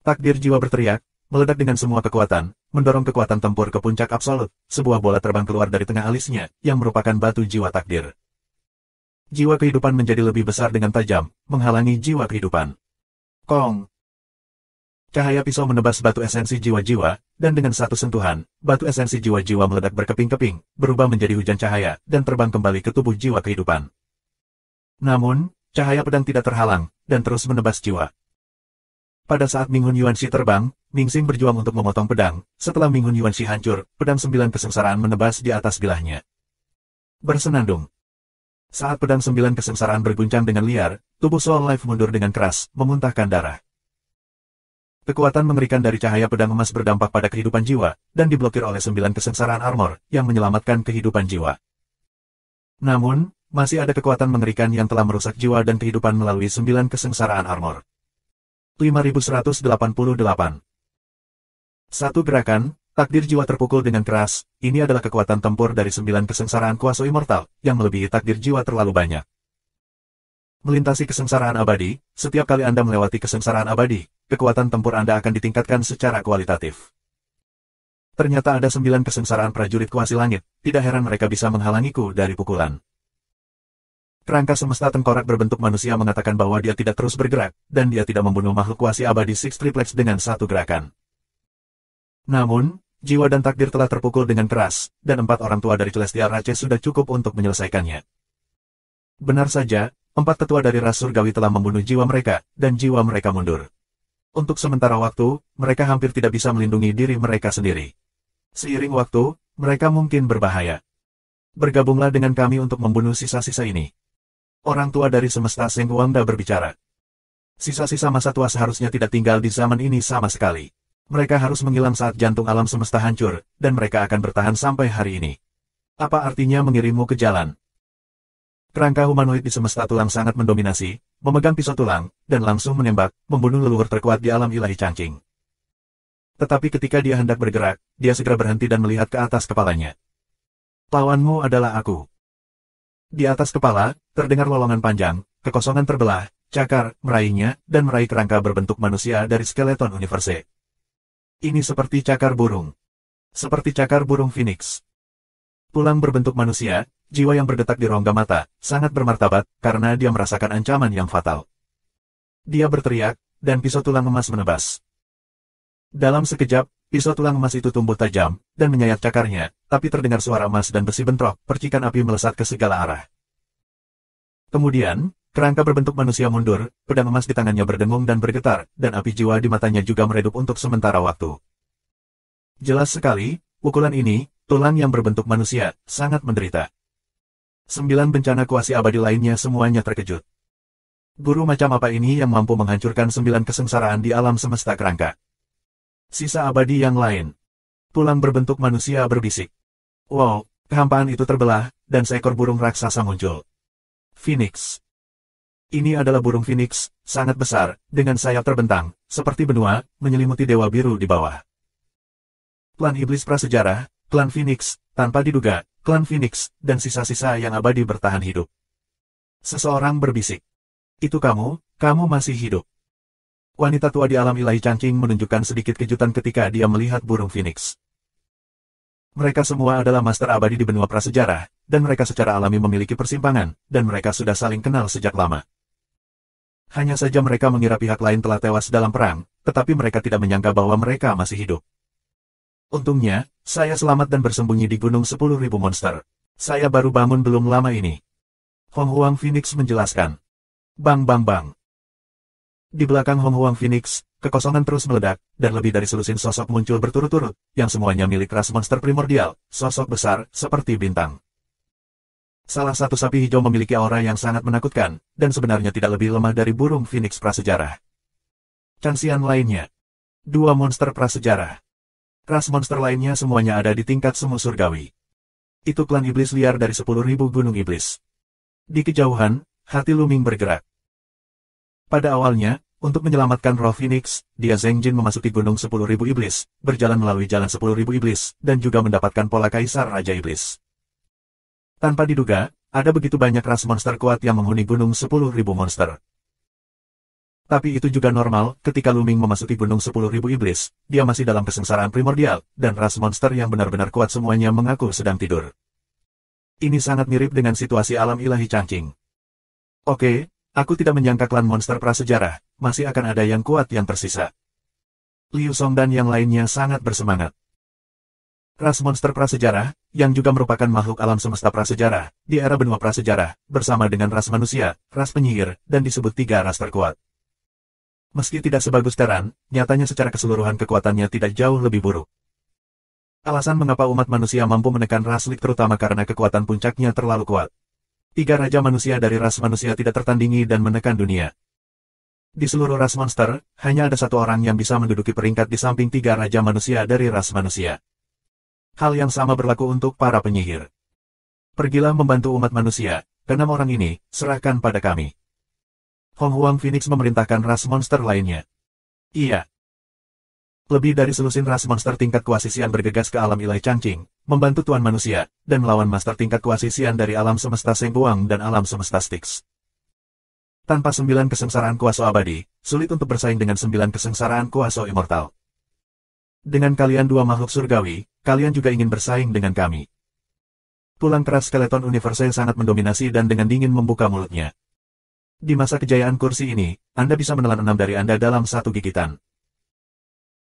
[SPEAKER 1] Takdir jiwa berteriak, meledak dengan semua kekuatan, mendorong kekuatan tempur ke puncak absolut, sebuah bola terbang keluar dari tengah alisnya, yang merupakan batu jiwa takdir. Jiwa kehidupan menjadi lebih besar dengan tajam, menghalangi jiwa kehidupan. Kong! Cahaya pisau menebas batu esensi jiwa-jiwa, dan dengan satu sentuhan, batu esensi jiwa-jiwa meledak berkeping-keping, berubah menjadi hujan cahaya, dan terbang kembali ke tubuh jiwa kehidupan. Namun, cahaya pedang tidak terhalang, dan terus menebas jiwa. Pada saat Minghun Yuanxi terbang, Mingxing berjuang untuk memotong pedang, setelah Minghun Yuanxi hancur, pedang 9 kesengsaraan menebas di atas bilahnya. Bersenandung. Saat pedang 9 kesengsaraan berguncang dengan liar, tubuh Soul Life mundur dengan keras, memuntahkan darah. Kekuatan mengerikan dari cahaya pedang emas berdampak pada kehidupan jiwa, dan diblokir oleh 9 kesengsaraan armor, yang menyelamatkan kehidupan jiwa. Namun, masih ada kekuatan mengerikan yang telah merusak jiwa dan kehidupan melalui 9 kesengsaraan armor. 5188. Satu gerakan, takdir jiwa terpukul dengan keras, ini adalah kekuatan tempur dari 9 kesengsaraan kuasa immortal, yang melebihi takdir jiwa terlalu banyak. Melintasi kesengsaraan abadi, setiap kali Anda melewati kesengsaraan abadi, kekuatan tempur Anda akan ditingkatkan secara kualitatif. Ternyata ada 9 kesengsaraan prajurit kuasi langit, tidak heran mereka bisa menghalangiku dari pukulan. Kerangka semesta tengkorak berbentuk manusia mengatakan bahwa dia tidak terus bergerak, dan dia tidak membunuh makhluk kuasi abadi Six Triplex dengan satu gerakan. Namun, jiwa dan takdir telah terpukul dengan keras, dan 4 orang tua dari Celestial Rache sudah cukup untuk menyelesaikannya. Benar saja, 4 tetua dari ras surgawi telah membunuh jiwa mereka, dan jiwa mereka mundur. Untuk sementara waktu, mereka hampir tidak bisa melindungi diri mereka sendiri. Seiring waktu, mereka mungkin berbahaya. Bergabunglah dengan kami untuk membunuh sisa-sisa ini. Orang tua dari semesta Seng Wangda berbicara. Sisa-sisa masa tua seharusnya tidak tinggal di zaman ini sama sekali. Mereka harus menghilang saat jantung alam semesta hancur, dan mereka akan bertahan sampai hari ini. Apa artinya mengirimmu ke jalan? Kerangka humanoid di semesta tulang sangat mendominasi, memegang pisau tulang, dan langsung menembak, membunuh leluhur terkuat di alam ilahi Changqing. tetapi ketika dia hendak bergerak, dia segera berhenti dan melihat ke atas kepalanya. Lawanmu adalah aku. Di atas kepala, terdengar lolongan panjang, kekosongan terbelah, cakar, meraihnya, dan meraih kerangka berbentuk manusia dari skeleton universe. Ini seperti cakar burung. Seperti cakar burung Phoenix. Tulang berbentuk manusia, jiwa yang berdetak di rongga mata, sangat bermartabat, karena dia merasakan ancaman yang fatal. Dia berteriak, dan pisau tulang emas menebas. Dalam sekejap, pisau tulang emas itu tumbuh tajam, dan menyayat cakarnya, tapi terdengar suara emas dan besi bentrok, percikan api melesat ke segala arah. Kemudian, kerangka berbentuk manusia mundur, pedang emas di tangannya berdengung dan bergetar, dan api jiwa di matanya juga meredup untuk sementara waktu. Jelas sekali, pukulan ini, tulang yang berbentuk manusia, sangat menderita. 9 bencana kuasi abadi lainnya semuanya terkejut. Guru macam apa ini yang mampu menghancurkan 9 kesengsaraan di alam semesta kerangka? Sisa abadi yang lain. Tulang berbentuk manusia berbisik. Wow, kehampaan itu terbelah, dan seekor burung raksasa muncul. Phoenix. Ini adalah burung Phoenix, sangat besar, dengan sayap terbentang, seperti benua, menyelimuti dewa biru di bawah. Klan Iblis Prasejarah, Klan Phoenix, tanpa diduga, Klan Phoenix, dan sisa-sisa yang abadi bertahan hidup. Seseorang berbisik. Itu kamu masih hidup. Wanita tua di alam ilahi Changqing menunjukkan sedikit kejutan ketika dia melihat burung Phoenix. Mereka semua adalah master abadi di benua prasejarah, dan mereka secara alami memiliki persimpangan, dan mereka sudah saling kenal sejak lama. Hanya saja mereka mengira pihak lain telah tewas dalam perang, tetapi mereka tidak menyangka bahwa mereka masih hidup. Untungnya, saya selamat dan bersembunyi di Gunung 10.000 Monster. Saya baru bangun belum lama ini. Hong Huang Phoenix menjelaskan. Bang bang bang. Di belakang Hong Huang Phoenix, kekosongan terus meledak, dan lebih dari selusin sosok muncul berturut-turut, yang semuanya milik ras monster primordial, sosok besar, seperti bintang. Salah satu sapi hijau memiliki aura yang sangat menakutkan, dan sebenarnya tidak lebih lemah dari burung Phoenix prasejarah. Cansian lainnya. 2 monster prasejarah. Ras monster lainnya semuanya ada di tingkat semu surgawi. Itu klan iblis liar dari 10.000 gunung iblis. Di kejauhan, hati Luming bergerak. Pada awalnya, untuk menyelamatkan roh Phoenix, dia Zheng Jin memasuki gunung 10.000 iblis, berjalan melalui jalan 10.000 iblis, dan juga mendapatkan pola kaisar Raja Iblis. Tanpa diduga, ada begitu banyak ras monster kuat yang menghuni gunung 10.000 monster. Tapi itu juga normal, ketika Luming memasuki gunung 10.000 iblis, dia masih dalam kesengsaraan primordial, dan ras monster yang benar-benar kuat semuanya mengaku sedang tidur. Ini sangat mirip dengan situasi alam ilahi Changqing. Oke, aku tidak menyangka klan monster prasejarah, masih akan ada yang kuat yang tersisa. Liu Song dan yang lainnya sangat bersemangat. Ras monster prasejarah, yang juga merupakan makhluk alam semesta prasejarah, di era benua prasejarah, bersama dengan ras manusia, ras penyihir, dan disebut 3 ras terkuat. Meski tidak sebagus Terran, nyatanya secara keseluruhan kekuatannya tidak jauh lebih buruk. Alasan mengapa umat manusia mampu menekan ras Lik terutama karena kekuatan puncaknya terlalu kuat. 3 raja manusia dari ras manusia tidak tertandingi dan menekan dunia. Di seluruh ras monster, hanya ada 1 orang yang bisa menduduki peringkat di samping 3 raja manusia dari ras manusia. Hal yang sama berlaku untuk para penyihir. Pergilah membantu umat manusia, ke-6 orang ini, serahkan pada kami. Hong Huang Phoenix memerintahkan ras monster lainnya. Iya. Lebih dari selusin ras monster tingkat kuasisian bergegas ke alam ilahi Changqing, membantu Tuan Manusia, dan melawan master tingkat kuasisian dari alam semesta Seng Buang dan alam semesta Styx. Tanpa 9 kesengsaraan kuasa abadi, sulit untuk bersaing dengan 9 kesengsaraan kuasa immortal. Dengan kalian 2 makhluk surgawi, kalian juga ingin bersaing dengan kami. Tulang keras skeleton universe sangat mendominasi dan dengan dingin membuka mulutnya. Di masa kejayaan kursi ini, Anda bisa menelan 6 dari Anda dalam 1 gigitan.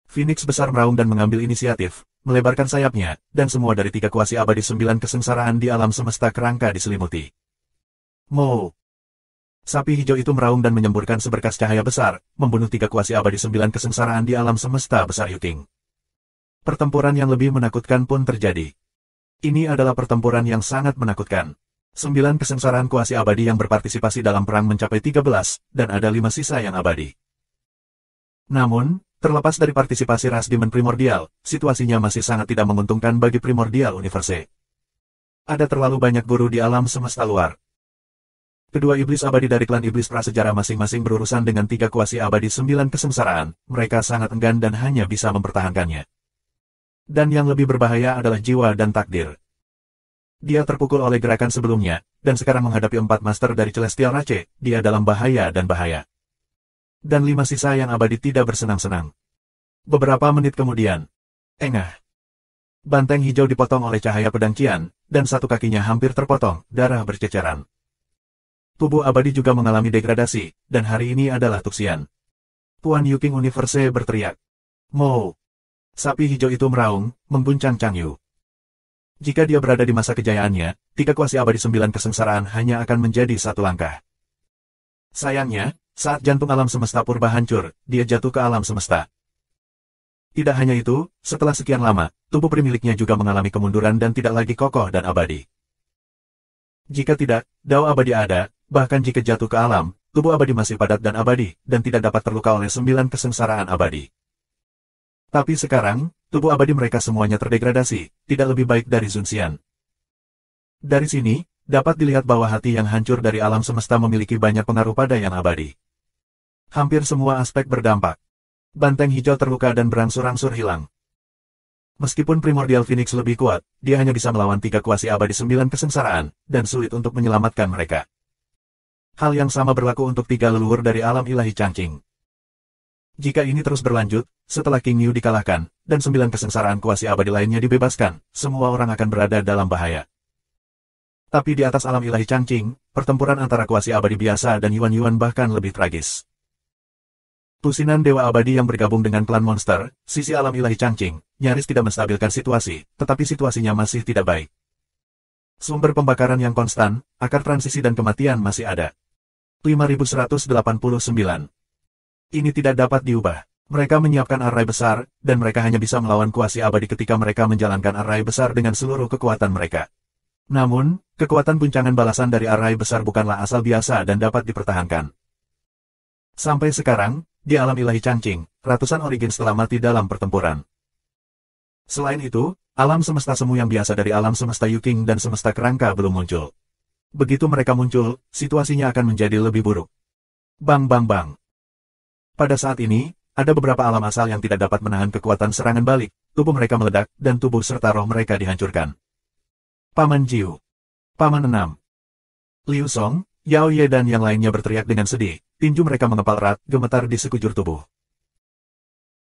[SPEAKER 1] Phoenix besar meraung dan mengambil inisiatif, melebarkan sayapnya, dan semua dari 3 kuasi abadi 9 kesengsaraan di alam semesta kerangka diselimuti. Mo. Sapi hijau itu meraung dan menyemburkan seberkas cahaya besar, membunuh 3 kuasi abadi 9 kesengsaraan di alam semesta besar Yuting. Pertempuran yang lebih menakutkan pun terjadi. Ini adalah pertempuran yang sangat menakutkan. 9 kesengsaraan kuasi abadi yang berpartisipasi dalam perang mencapai 13, dan ada 5 sisa yang abadi. Namun, terlepas dari partisipasi ras Demon Primordial, situasinya masih sangat tidak menguntungkan bagi Primordial Universe. Ada terlalu banyak guru di alam semesta luar. Kedua iblis abadi dari klan iblis prasejarah masing-masing berurusan dengan 3 kuasi abadi 9 kesengsaraan, mereka sangat enggan dan hanya bisa mempertahankannya. Dan yang lebih berbahaya adalah jiwa dan takdir. Dia terpukul oleh gerakan sebelumnya, dan sekarang menghadapi 4 master dari Celestial Rache, dia dalam bahaya dan bahaya. Dan 5 sisa yang abadi tidak bersenang-senang. Beberapa menit kemudian, engah. Banteng hijau dipotong oleh cahaya pedang Qian, dan satu kakinya hampir terpotong, darah berceceran. Tubuh abadi juga mengalami degradasi, dan hari ini adalah Tuxian. Tuan Yuking Universe berteriak. Mo! Sapi hijau itu meraung, mengguncang Changyu. Jika dia berada di masa kejayaannya, 3 kuasi abadi 9 kesengsaraan hanya akan menjadi satu langkah. Sayangnya, saat jantung alam semesta purba hancur, dia jatuh ke alam semesta. Tidak hanya itu, setelah sekian lama, tubuh primiliknya juga mengalami kemunduran dan tidak lagi kokoh dan abadi. Jika tidak, Dao abadi ada, bahkan jika jatuh ke alam, tubuh abadi masih padat dan abadi, dan tidak dapat terluka oleh 9 kesengsaraan abadi. Tapi sekarang, tubuh abadi mereka semuanya terdegradasi, tidak lebih baik dari Zunxian. Dari sini, dapat dilihat bahwa hati yang hancur dari alam semesta memiliki banyak pengaruh pada yang abadi. Hampir semua aspek berdampak. Banteng hijau terluka dan berangsur-angsur hilang. Meskipun Primordial Phoenix lebih kuat, dia hanya bisa melawan 3 kuasi abadi 9 kesengsaraan, dan sulit untuk menyelamatkan mereka. Hal yang sama berlaku untuk 3 leluhur dari alam ilahi Changqing. Jika ini terus berlanjut, setelah King Yu dikalahkan, dan 9 kesengsaraan kuasi abadi lainnya dibebaskan, semua orang akan berada dalam bahaya. Tapi di atas alam ilahi Changqing, pertempuran antara kuasi abadi biasa dan Yuan-Yuan bahkan lebih tragis. Pusinan Dewa Abadi yang bergabung dengan klan monster, sisi alam ilahi Changqing, nyaris tidak menstabilkan situasi, tetapi situasinya masih tidak baik. Sumber pembakaran yang konstan, akar transisi dan kematian masih ada. 5189. Ini tidak dapat diubah. Mereka menyiapkan arai besar, dan mereka hanya bisa melawan kuasi abadi ketika mereka menjalankan arai besar dengan seluruh kekuatan mereka. Namun, kekuatan guncangan balasan dari arai besar bukanlah asal biasa dan dapat dipertahankan. Sampai sekarang, di alam ilahi Changqing, ratusan Origins telah mati dalam pertempuran. Selain itu, alam semesta semu yang biasa dari alam semesta Yuking dan semesta kerangka belum muncul. Begitu mereka muncul, situasinya akan menjadi lebih buruk. Bang bang bang. Pada saat ini, ada beberapa alam asal yang tidak dapat menahan kekuatan serangan balik, tubuh mereka meledak, dan tubuh serta roh mereka dihancurkan. Paman Jiu. Paman 6. Liu Song, Yao Ye dan yang lainnya berteriak dengan sedih, tinju mereka mengepal erat, gemetar di sekujur tubuh.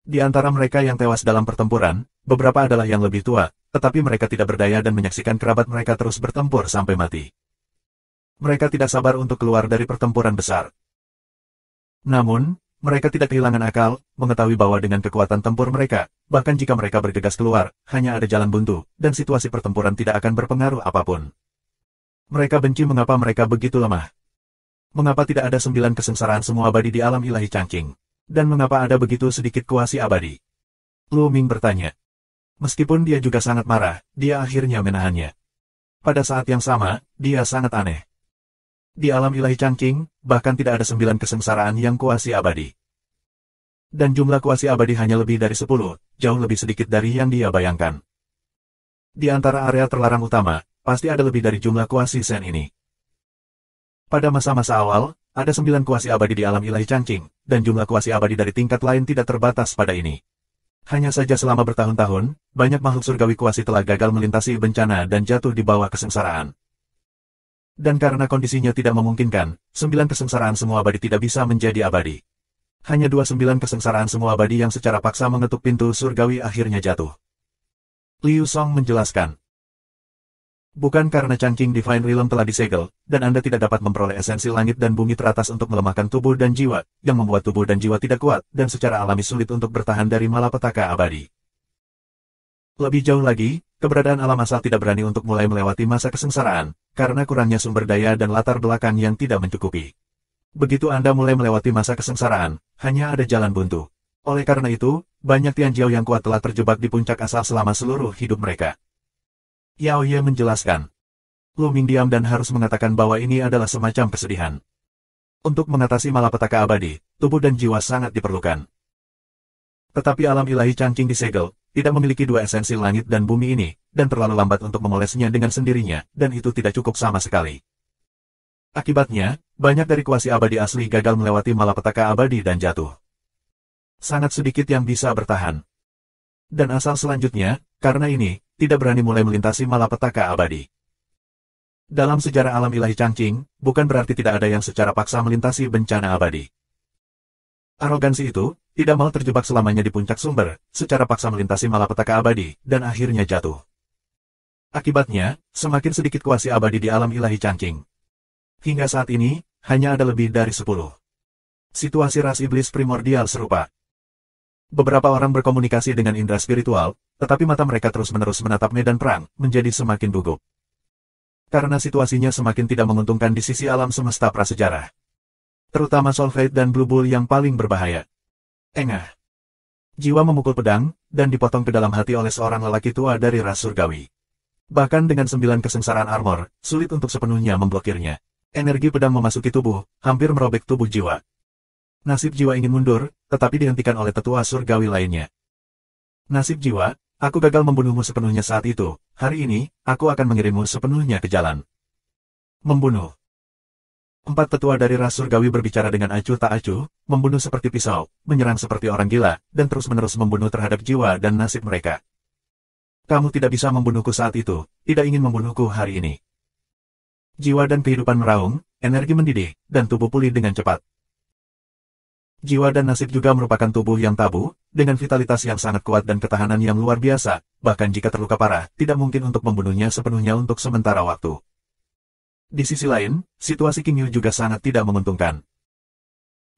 [SPEAKER 1] Di antara mereka yang tewas dalam pertempuran, beberapa adalah yang lebih tua, tetapi mereka tidak berdaya dan menyaksikan kerabat mereka terus bertempur sampai mati. Mereka tidak sabar untuk keluar dari pertempuran besar. Namun, mereka tidak kehilangan akal, mengetahui bahwa dengan kekuatan tempur mereka, bahkan jika mereka bergegas keluar, hanya ada jalan buntu, dan situasi pertempuran tidak akan berpengaruh apapun. Mereka benci mengapa mereka begitu lemah. Mengapa tidak ada 9 kesengsaraan semua abadi di alam ilahi Changqing? Dan mengapa ada begitu sedikit kuasi abadi? Lu Ming bertanya. Meskipun dia juga sangat marah, dia akhirnya menahannya. Pada saat yang sama, dia sangat aneh. Di alam ilahi Changqing, bahkan tidak ada 9 kesengsaraan yang kuasi abadi. Dan jumlah kuasi abadi hanya lebih dari 10, jauh lebih sedikit dari yang dia bayangkan. Di antara area terlarang utama, pasti ada lebih dari jumlah kuasi Sen ini. Pada masa-masa awal, ada 9 kuasi abadi di alam ilahi Changqing, dan jumlah kuasi abadi dari tingkat lain tidak terbatas pada ini. Hanya saja selama bertahun-tahun, banyak makhluk surgawi kuasi telah gagal melintasi bencana dan jatuh di bawah kesengsaraan. Dan karena kondisinya tidak memungkinkan, 9 kesengsaraan semua abadi tidak bisa menjadi abadi. Hanya 29 kesengsaraan semua abadi yang secara paksa mengetuk pintu surgawi akhirnya jatuh. Liu Song menjelaskan. Bukan karena Changqing Divine Realm telah disegel, dan Anda tidak dapat memperoleh esensi langit dan bumi teratas untuk melemahkan tubuh dan jiwa, yang membuat tubuh dan jiwa tidak kuat, dan secara alami sulit untuk bertahan dari malapetaka abadi. Lebih jauh lagi, keberadaan alam asal tidak berani untuk mulai melewati masa kesengsaraan, karena kurangnya sumber daya dan latar belakang yang tidak mencukupi. Begitu Anda mulai melewati masa kesengsaraan, hanya ada jalan buntu. Oleh karena itu, banyak Tianjiao yang kuat telah terjebak di puncak asal selama seluruh hidup mereka. Yao Ye menjelaskan. Lu Ming diam dan harus mengatakan bahwa ini adalah semacam kesedihan. Untuk mengatasi malapetaka abadi, tubuh dan jiwa sangat diperlukan. Tetapi alam ilahi Changqing disegel, tidak memiliki 2 esensi langit dan bumi ini, dan terlalu lambat untuk memolesnya dengan sendirinya, dan itu tidak cukup sama sekali. Akibatnya, banyak dari kuasi abadi asli gagal melewati malapetaka abadi dan jatuh. Sangat sedikit yang bisa bertahan. Dan asal selanjutnya, karena ini, tidak berani mulai melintasi malapetaka abadi. Dalam sejarah alam ilahi Changqing, bukan berarti tidak ada yang secara paksa melintasi bencana abadi. Arogansi itu, tidak mau terjebak selamanya di puncak sumber, secara paksa melintasi malapetaka abadi, dan akhirnya jatuh. Akibatnya, semakin sedikit kuasi abadi di alam ilahi Changqing. Hingga saat ini, hanya ada lebih dari 10. Situasi ras iblis primordial serupa. Beberapa orang berkomunikasi dengan indera spiritual, tetapi mata mereka terus-menerus menatap medan perang, menjadi semakin gugup. Karena situasinya semakin tidak menguntungkan di sisi alam semesta prasejarah. Terutama Solfate dan Blue Bull yang paling berbahaya. Engah. Jiwa memukul pedang, dan dipotong ke dalam hati oleh seorang lelaki tua dari ras surgawi. Bahkan dengan 9 kesengsaraan armor, sulit untuk sepenuhnya memblokirnya. Energi pedang memasuki tubuh, hampir merobek tubuh jiwa. Nasib jiwa ingin mundur, tetapi dihentikan oleh tetua surgawi lainnya. Nasib jiwa, aku gagal membunuhmu sepenuhnya saat itu, hari ini, aku akan mengirimmu sepenuhnya ke jalan. Membunuh. 4 tetua dari ras surgawi berbicara dengan acuh tak acuh, membunuh seperti pisau, menyerang seperti orang gila, dan terus-menerus membunuh terhadap jiwa dan nasib mereka. Kamu tidak bisa membunuhku saat itu, tidak ingin membunuhku hari ini. Jiwa dan kehidupan meraung, energi mendidih, dan tubuh pulih dengan cepat. Jiwa dan nasib juga merupakan tubuh yang tabu, dengan vitalitas yang sangat kuat dan ketahanan yang luar biasa, bahkan jika terluka parah, tidak mungkin untuk membunuhnya sepenuhnya untuk sementara waktu. Di sisi lain, situasi King Yu juga sangat tidak menguntungkan.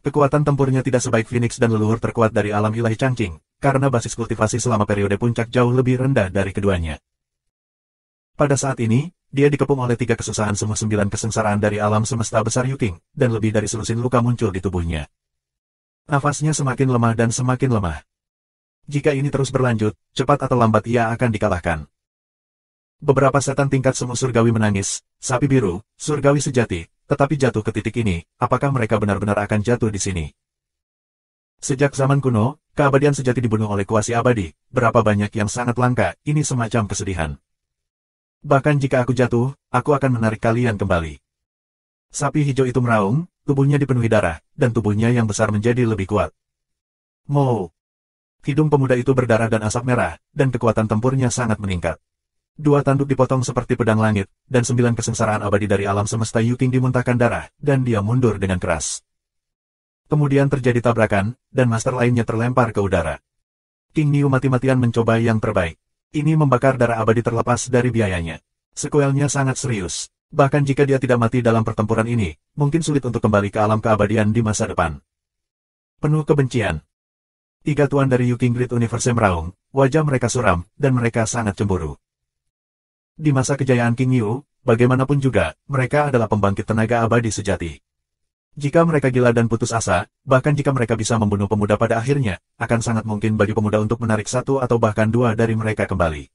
[SPEAKER 1] Kekuatan tempurnya tidak sebaik Phoenix dan leluhur terkuat dari alam ilahi Changqing, karena basis kultivasi selama periode puncak jauh lebih rendah dari keduanya. Pada saat ini, dia dikepung oleh 3 kesusahan semu 9 kesengsaraan dari alam semesta besar Yuking, dan lebih dari selusin luka muncul di tubuhnya. Nafasnya semakin lemah dan semakin lemah. Jika ini terus berlanjut, cepat atau lambat ia akan dikalahkan. Beberapa setan tingkat semu surgawi menangis, sapi biru, surgawi sejati, tetapi jatuh ke titik ini, apakah mereka benar-benar akan jatuh di sini? Sejak zaman kuno, keabadian sejati dibunuh oleh kuasi abadi, berapa banyak yang sangat langka, ini semacam kesedihan. Bahkan jika aku jatuh, aku akan menarik kalian kembali. Sapi hijau itu meraung, tubuhnya dipenuhi darah, dan tubuhnya yang besar menjadi lebih kuat. Mo. Hidung pemuda itu berdarah dan asap merah, dan kekuatan tempurnya sangat meningkat. 2 tanduk dipotong seperti pedang langit, dan 9 kesengsaraan abadi dari alam semesta Yuking dimuntahkan darah, dan dia mundur dengan keras. Kemudian terjadi tabrakan, dan master lainnya terlempar ke udara. King Niu mati-matian mencoba yang terbaik. Ini membakar darah abadi terlepas dari biayanya. Sekuelnya sangat serius. Bahkan jika dia tidak mati dalam pertempuran ini, mungkin sulit untuk kembali ke alam keabadian di masa depan. Penuh kebencian. 3 tuan dari Yuking Great Universe meraung, wajah mereka suram, dan mereka sangat cemburu. Di masa kejayaan King Yu, bagaimanapun juga, mereka adalah pembangkit tenaga abadi sejati. Jika mereka gila dan putus asa, bahkan jika mereka bisa membunuh pemuda pada akhirnya, akan sangat mungkin bagi pemuda untuk menarik 1 atau bahkan 2 dari mereka kembali.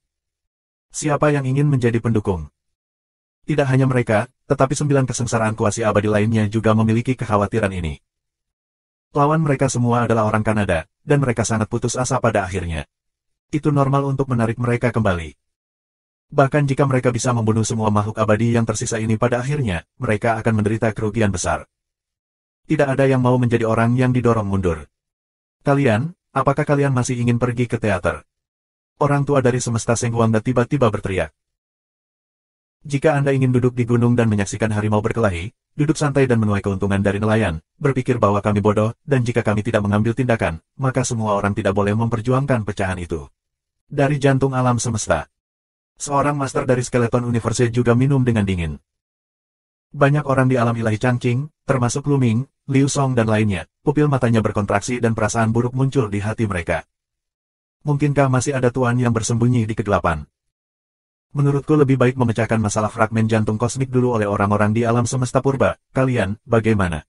[SPEAKER 1] Siapa yang ingin menjadi pendukung? Tidak hanya mereka, tetapi 9 kesengsaraan kuasi abadi lainnya juga memiliki kekhawatiran ini. Lawan mereka semua adalah orang Kanada, dan mereka sangat putus asa pada akhirnya. Itu normal untuk menarik mereka kembali. Bahkan jika mereka bisa membunuh semua makhluk abadi yang tersisa ini pada akhirnya, mereka akan menderita kerugian besar. Tidak ada yang mau menjadi orang yang didorong mundur. Kalian, apakah kalian masih ingin pergi ke teater? Orang tua dari semesta Sengguangda tiba-tiba berteriak. Jika Anda ingin duduk di gunung dan menyaksikan harimau berkelahi, duduk santai dan menuai keuntungan dari nelayan, berpikir bahwa kami bodoh, dan jika kami tidak mengambil tindakan, maka semua orang tidak boleh memperjuangkan pecahan itu. Dari jantung alam semesta. Seorang master dari Skeleton Universe juga minum dengan dingin. Banyak orang di alam ilahi Changqing, termasuk Lu Ming, Liu Song dan lainnya, pupil matanya berkontraksi dan perasaan buruk muncul di hati mereka. Mungkinkah masih ada tuan yang bersembunyi di kegelapan? Menurutku lebih baik memecahkan masalah fragmen jantung kosmik dulu oleh orang-orang di alam semesta purba. Kalian, bagaimana?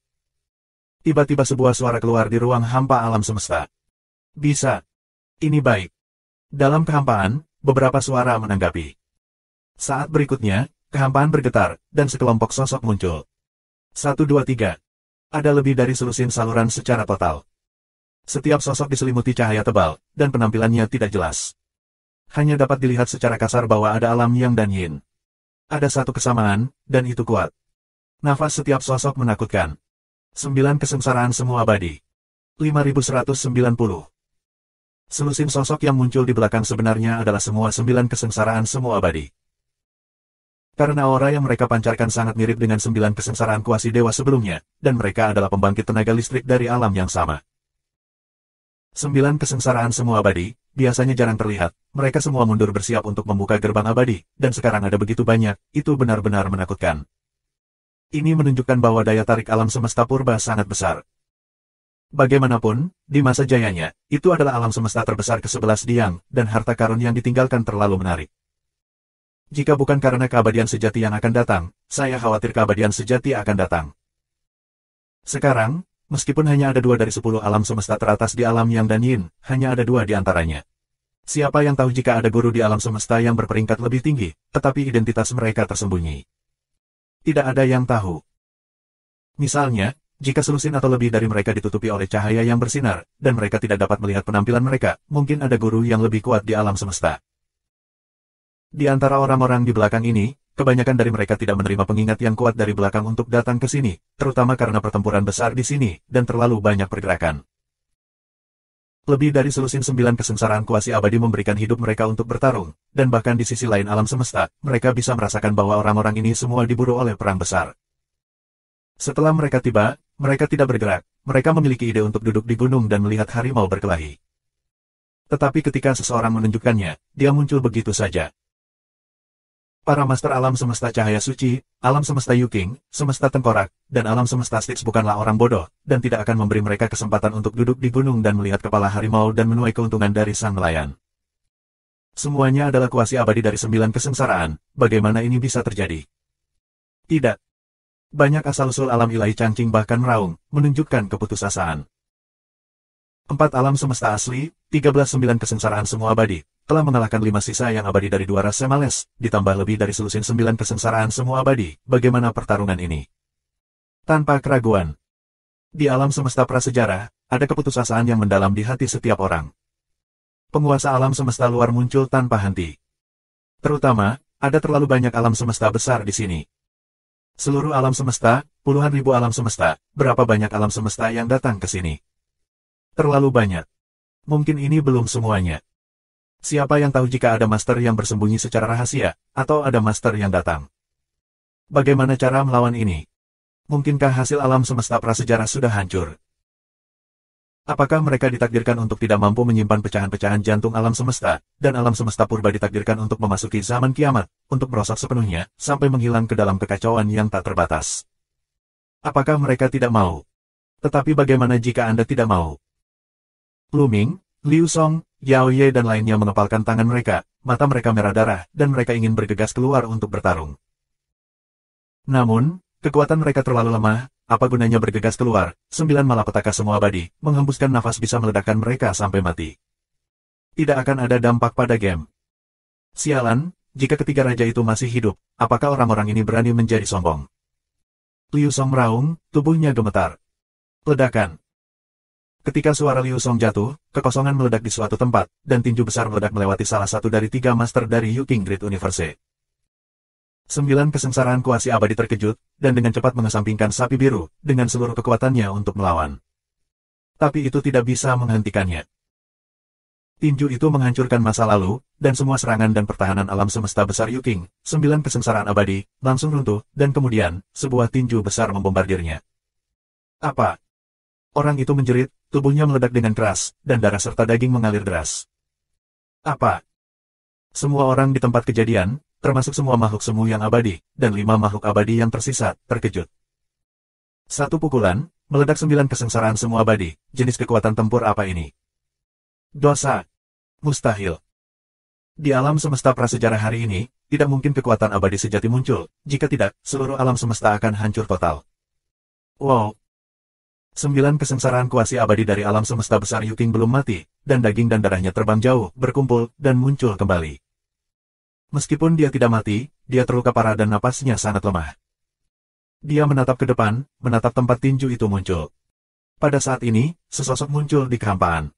[SPEAKER 1] Tiba-tiba sebuah suara keluar di ruang hampa alam semesta. Bisa. Ini baik. Dalam kehampaan, beberapa suara menanggapi. Saat berikutnya, kehampaan bergetar, dan sekelompok sosok muncul. 1, 2, 3. Ada lebih dari selusin saluran secara total. Setiap sosok diselimuti cahaya tebal, dan penampilannya tidak jelas. Hanya dapat dilihat secara kasar bahwa ada alam yang dan yin. Ada satu kesamaan, dan itu kuat. Nafas setiap sosok menakutkan. 9 kesengsaraan semu abadi. 5190. Selusin sosok yang muncul di belakang sebenarnya adalah semua 9 kesengsaraan semu abadi. Karena aura yang mereka pancarkan sangat mirip dengan 9 kesengsaraan kuasi dewa sebelumnya, dan mereka adalah pembangkit tenaga listrik dari alam yang sama. 9 kesengsaraan semu abadi, biasanya jarang terlihat, mereka semua mundur bersiap untuk membuka gerbang abadi, dan sekarang ada begitu banyak, itu benar-benar menakutkan. Ini menunjukkan bahwa daya tarik alam semesta purba sangat besar. Bagaimanapun, di masa jayanya, itu adalah alam semesta terbesar ke-11 Diang, dan harta karun yang ditinggalkan terlalu menarik. Jika bukan karena keabadian sejati yang akan datang, saya khawatir keabadian sejati akan datang. Sekarang, meskipun hanya ada 2 dari 10 alam semesta teratas di alam Yang dan Yin, hanya ada 2 di antaranya. Siapa yang tahu jika ada guru di alam semesta yang berperingkat lebih tinggi, tetapi identitas mereka tersembunyi? Tidak ada yang tahu. Misalnya, jika selusin atau lebih dari mereka ditutupi oleh cahaya yang bersinar, dan mereka tidak dapat melihat penampilan mereka, mungkin ada guru yang lebih kuat di alam semesta. Di antara orang-orang di belakang ini, kebanyakan dari mereka tidak menerima pengingat yang kuat dari belakang untuk datang ke sini, terutama karena pertempuran besar di sini, dan terlalu banyak pergerakan. Lebih dari selusin 9 kesengsaraan kuasi abadi memberikan hidup mereka untuk bertarung, dan bahkan di sisi lain alam semesta, mereka bisa merasakan bahwa orang-orang ini semua diburu oleh perang besar. Setelah mereka tiba, mereka tidak bergerak, mereka memiliki ide untuk duduk di gunung dan melihat harimau berkelahi. Tetapi ketika seseorang menunjukkannya, dia muncul begitu saja. Para master alam semesta cahaya suci, alam semesta Yuking, semesta tengkorak, dan alam semesta Styx bukanlah orang bodoh, dan tidak akan memberi mereka kesempatan untuk duduk di gunung dan melihat kepala harimau dan menuai keuntungan dari sang nelayan. Semuanya adalah kuasi abadi dari 9 kesengsaraan, bagaimana ini bisa terjadi? Tidak. Banyak asal-usul alam ilahi Changqing bahkan meraung, menunjukkan keputusasaan. 4 alam semesta asli, 13 9 kesengsaraan semua abadi, telah mengalahkan 5 sisa yang abadi dari 2 ras Semales, ditambah lebih dari selusin 9 kesengsaraan semua abadi. Bagaimana pertarungan ini? Tanpa keraguan. Di alam semesta prasejarah, ada keputusasaan yang mendalam di hati setiap orang. Penguasa alam semesta luar muncul tanpa henti. Terutama, ada terlalu banyak alam semesta besar di sini. Seluruh alam semesta, puluhan ribu alam semesta, berapa banyak alam semesta yang datang ke sini? Terlalu banyak. Mungkin ini belum semuanya. Siapa yang tahu jika ada master yang bersembunyi secara rahasia, atau ada master yang datang? Bagaimana cara melawan ini? Mungkinkah hasil alam semesta prasejarah sudah hancur? Apakah mereka ditakdirkan untuk tidak mampu menyimpan pecahan-pecahan jantung alam semesta, dan alam semesta purba ditakdirkan untuk memasuki zaman kiamat, untuk merosot sepenuhnya, sampai menghilang ke dalam kekacauan yang tak terbatas? Apakah mereka tidak mau? Tetapi bagaimana jika Anda tidak mau? Lu Ming, Liu Song, Yao Ye dan lainnya mengepalkan tangan mereka, mata mereka merah darah, dan mereka ingin bergegas keluar untuk bertarung. Namun, kekuatan mereka terlalu lemah, apa gunanya bergegas keluar? 9 malapetaka semua abadi, menghembuskan nafas bisa meledakkan mereka sampai mati. Tidak akan ada dampak pada game. Sialan, jika ketiga raja itu masih hidup, apakah orang-orang ini berani menjadi sombong? Liu Song meraung, tubuhnya gemetar. Ledakan. Ketika suara Liu Song jatuh, kekosongan meledak di suatu tempat, dan tinju besar meledak melewati salah satu dari 3 master dari Yuking Great Universe. 9 kesengsaraan kuasi abadi terkejut, dan dengan cepat mengesampingkan sapi biru, dengan seluruh kekuatannya untuk melawan. Tapi itu tidak bisa menghentikannya. Tinju itu menghancurkan masa lalu, dan semua serangan dan pertahanan alam semesta besar Yuking, 9 kesengsaraan abadi, langsung runtuh, dan kemudian, sebuah tinju besar membombardirnya. Apa? Orang itu menjerit, tubuhnya meledak dengan keras, dan darah serta daging mengalir deras. Apa? Semua orang di tempat kejadian, termasuk semua makhluk semu yang abadi, dan 5 makhluk abadi yang tersisa, terkejut. Satu pukulan, meledak 9 kesengsaraan semu abadi, jenis kekuatan tempur apa ini? Dosa. Mustahil. Di alam semesta prasejarah hari ini, tidak mungkin kekuatan abadi sejati muncul, jika tidak, seluruh alam semesta akan hancur total. Wow. 9 kesengsaraan kuasi abadi dari alam semesta besar Yuking belum mati, dan daging dan darahnya terbang jauh, berkumpul, dan muncul kembali. Meskipun dia tidak mati, dia terluka parah dan napasnya sangat lemah. Dia menatap ke depan, menatap tempat tinju itu muncul. Pada saat ini, sesosok muncul di kehampaan.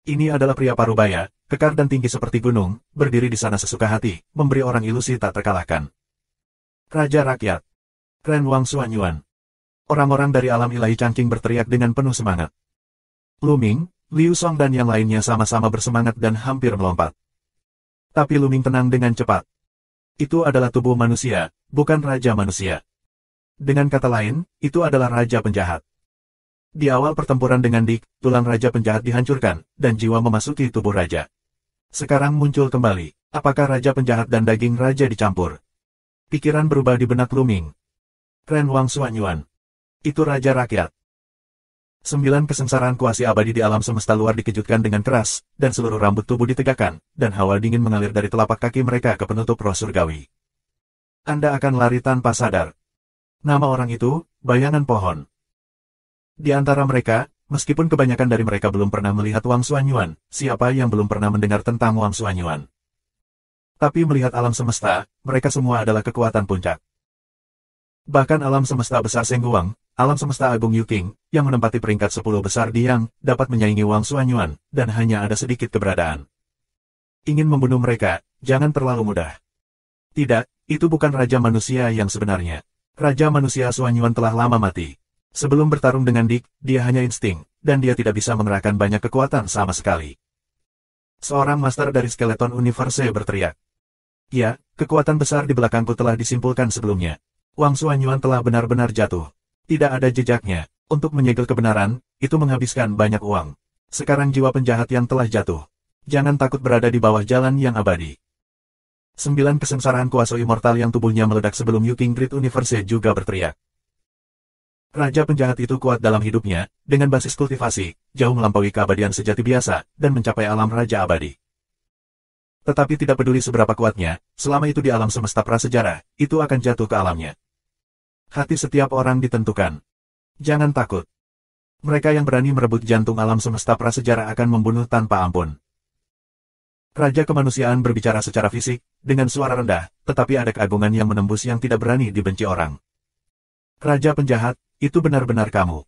[SPEAKER 1] Ini adalah pria parubaya, kekar dan tinggi seperti gunung, berdiri di sana sesuka hati, memberi orang ilusi tak terkalahkan. Raja Rakyat. Ren Wang Suanyuan. Orang-orang dari alam ilahi Changqing berteriak dengan penuh semangat. Lu Ming, Liu Song dan yang lainnya sama-sama bersemangat dan hampir melompat. Tapi Lu Ming tenang dengan cepat. Itu adalah tubuh manusia, bukan raja manusia. Dengan kata lain, itu adalah raja penjahat. Di awal pertempuran dengan Dik, tulang raja penjahat dihancurkan, dan jiwa memasuki tubuh raja. Sekarang muncul kembali, apakah raja penjahat dan daging raja dicampur? Pikiran berubah di benak Lu Ming. Ren Wang Suanyuan. Itu raja rakyat. 9 kesengsaraan kuasi abadi di alam semesta luar dikejutkan dengan keras, dan seluruh rambut tubuh ditegakkan, dan hawa dingin mengalir dari telapak kaki mereka ke penutup roh surgawi. Anda akan lari tanpa sadar. Nama orang itu, bayangan pohon. Di antara mereka, meskipun kebanyakan dari mereka belum pernah melihat Wang Suanyuan, siapa yang belum pernah mendengar tentang Wang Suanyuan? Tapi melihat alam semesta, mereka semua adalah kekuatan puncak. Bahkan alam semesta besar Sengguang, alam semesta agung Yuking, yang menempati peringkat 10 besar di Yang, dapat menyaingi Wang Suanyuan, dan hanya ada sedikit keberadaan. Ingin membunuh mereka, jangan terlalu mudah. Tidak, itu bukan raja manusia yang sebenarnya. Raja manusia Suanyuan telah lama mati. Sebelum bertarung dengan Dik, dia hanya insting, dan dia tidak bisa mengerahkan banyak kekuatan sama sekali. Seorang master dari Skeleton Universe berteriak. Ya, kekuatan besar di belakangku telah disimpulkan sebelumnya. Wang Suanyuan telah benar-benar jatuh. Tidak ada jejaknya. Untuk menyegel kebenaran, itu menghabiskan banyak uang. Sekarang jiwa penjahat yang telah jatuh. Jangan takut berada di bawah jalan yang abadi. 9 kesengsaraan kuasa immortal yang tubuhnya meledak sebelum Yuking Great Universe juga berteriak. Raja penjahat itu kuat dalam hidupnya, dengan basis kultivasi, jauh melampaui keabadian sejati biasa, dan mencapai alam raja abadi. Tetapi tidak peduli seberapa kuatnya, selama itu di alam semesta prasejarah, itu akan jatuh ke alamnya. Hati setiap orang ditentukan. Jangan takut. Mereka yang berani merebut jantung alam semesta prasejarah akan membunuh tanpa ampun. Raja kemanusiaan berbicara secara fisik, dengan suara rendah, tetapi ada keagungan yang menembus yang tidak berani dibenci orang. Raja penjahat, itu benar-benar kamu.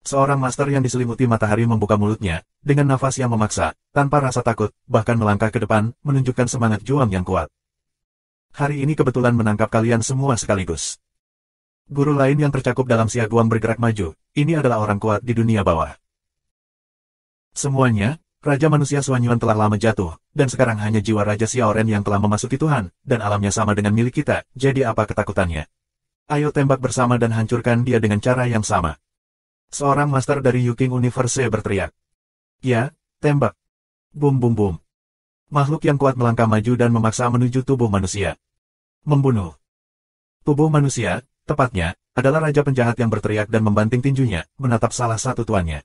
[SPEAKER 1] Seorang master yang diselimuti matahari membuka mulutnya, dengan nafas yang memaksa, tanpa rasa takut, bahkan melangkah ke depan, menunjukkan semangat juang yang kuat. Hari ini kebetulan menangkap kalian semua sekaligus. Guru lain yang tercakup dalam Siaguang bergerak maju, ini adalah orang kuat di dunia bawah. Semuanya, Raja Manusia Suanyuan telah lama jatuh, dan sekarang hanya jiwa Raja Xiaoren yang telah memasuki Tuhan, dan alamnya sama dengan milik kita, jadi apa ketakutannya? Ayo tembak bersama dan hancurkan dia dengan cara yang sama. Seorang master dari Yuking Universe berteriak. Ya, tembak. Bum bum bum. Makhluk yang kuat melangkah maju dan memaksa menuju tubuh manusia. Membunuh. Tubuh manusia, tepatnya, adalah raja penjahat yang berteriak dan membanting tinjunya, menatap salah satu tuannya.